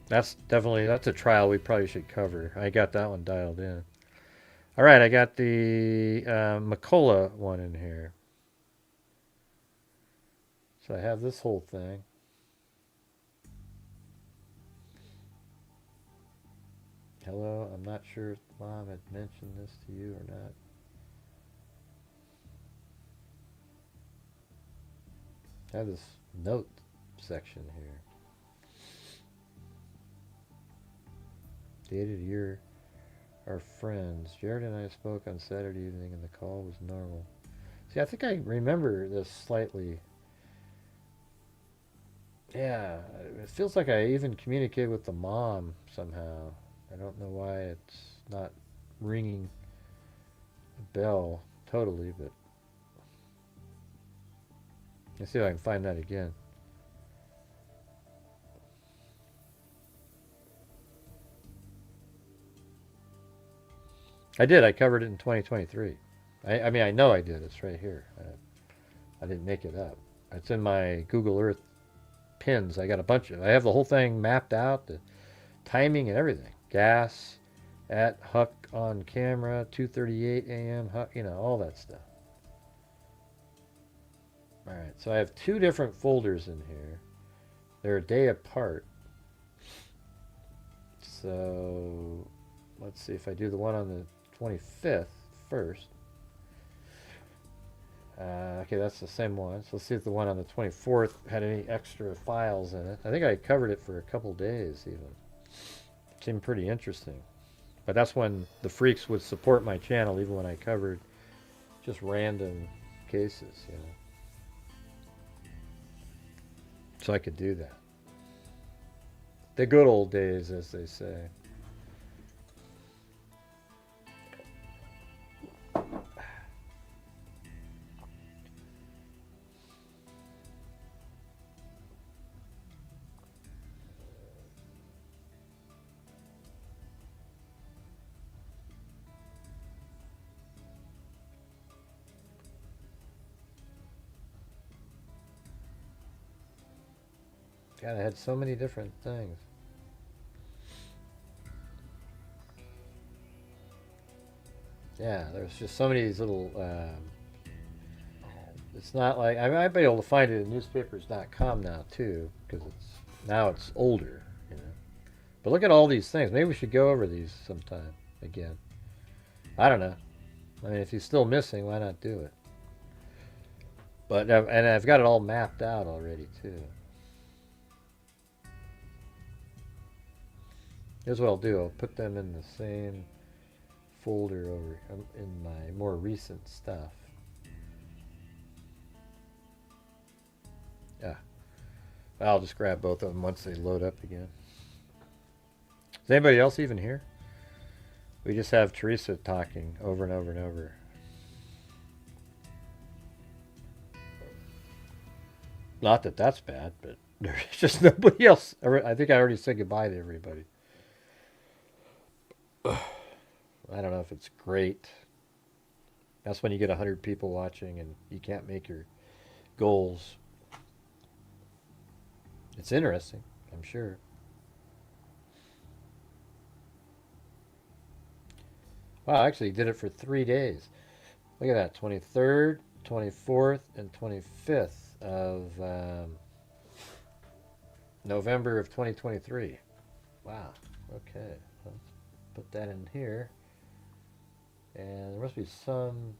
That's a trial we probably should cover. I got that one dialed in. All right, I got the McCullough one in here. So I have this whole thing. Hello, I'm not sure if Mom had mentioned this to you or not. I have this note section here. Dated year. Our friends. Jared and I spoke on Saturday evening and the call was normal. See, I think I remember this slightly. Yeah, it feels like I even communicated with the mom somehow. I don't know why it's not ringing a bell totally, but let's see if I can find that again. I did. I covered it in 2023. I mean, I know I did. It's right here. I didn't make it up. It's in my Google Earth pins. I got a bunch of. I have the whole thing mapped out, the timing and everything. Gas at Huck on camera, 2:38 a.m. Huck, all that stuff. All right. So I have two different folders in here. They're a day apart. So let's see if I do the one on the 25th first. Okay, that's the same one. So let's see if the one on the 24th had any extra files in it. I think I covered it for a couple days even. It seemed pretty interesting. But that's when the freaks would support my channel, even when I covered just random cases, you know. So I could do that. The good old days, as they say. God, I had so many different things. Yeah, there's just so many of these little. It's not like I might be able to find it at newspapers.com now too, because it's older, you know. But look at all these things. Maybe we should go over these sometime again. I don't know. I mean, if he's still missing, why not do it? But and I've got it all mapped out already too. Here's what I'll do. I'll put them in the same folder over in my more recent stuff. Yeah. I'll just grab both of them once they load up again. Is anybody else even here? We just have Teresa talking over and over and over. Not that that's bad, but there's just nobody else. I think I already said goodbye to everybody. I don't know if it's great. That's when you get 100 people watching and you can't make your goals. It's interesting, I'm sure. Wow, I actually did it for 3 days. Look at that, 23rd, 24th, and 25th of November of 2023. Wow, okay. Let's put that in here. And there must be some...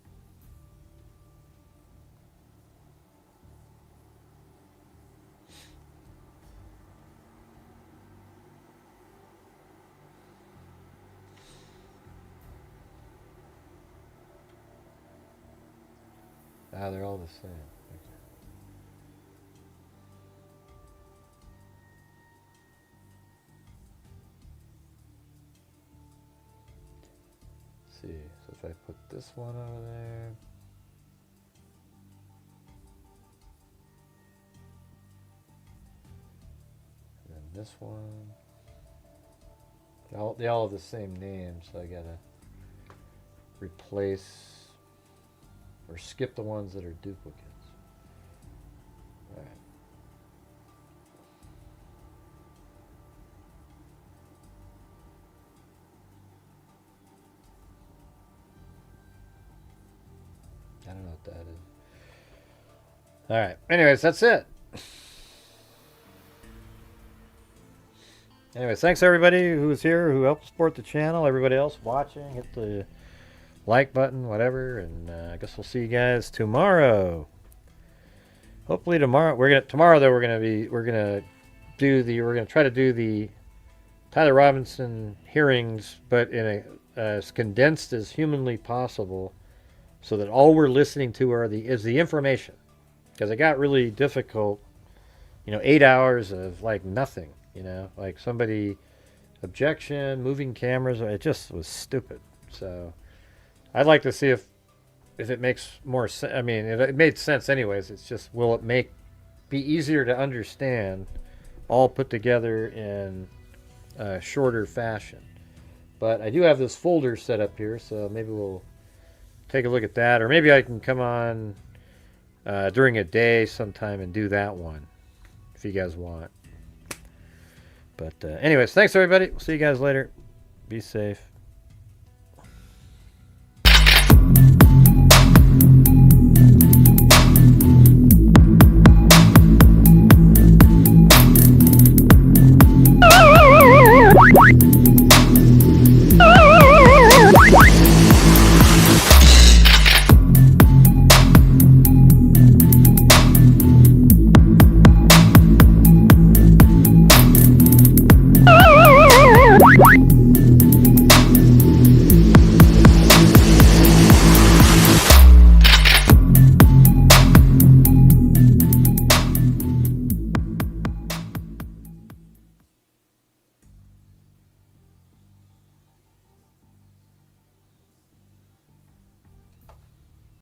Ah, they're all the same. Okay. Let's see, so if I put this one over there, and then this one, they all have the same name, so I gotta replace or skip the ones that are duplicates. All right. I don't know what that is. All right. Anyways, that's it. Anyways, thanks everybody who's here, who helped support the channel. Everybody else watching, hit the like button, whatever, and I guess we'll see you guys tomorrow. Hopefully tomorrow we're gonna try to do the Tyler Robinson hearings, but in as condensed as humanly possible, so that all we're listening to is the information, because it got really difficult. 8 hours of like nothing. Like somebody objection, moving cameras. It just was stupid. So I'd like to see if it makes more sense. I mean, it made sense anyways. It's just, will it be easier to understand, all put together in a shorter fashion? But I do have this folder set up here, so maybe we'll take a look at that, or maybe I can come on during a day sometime and do that one, if you guys want. But anyways, thanks everybody. We'll see you guys later. Be safe.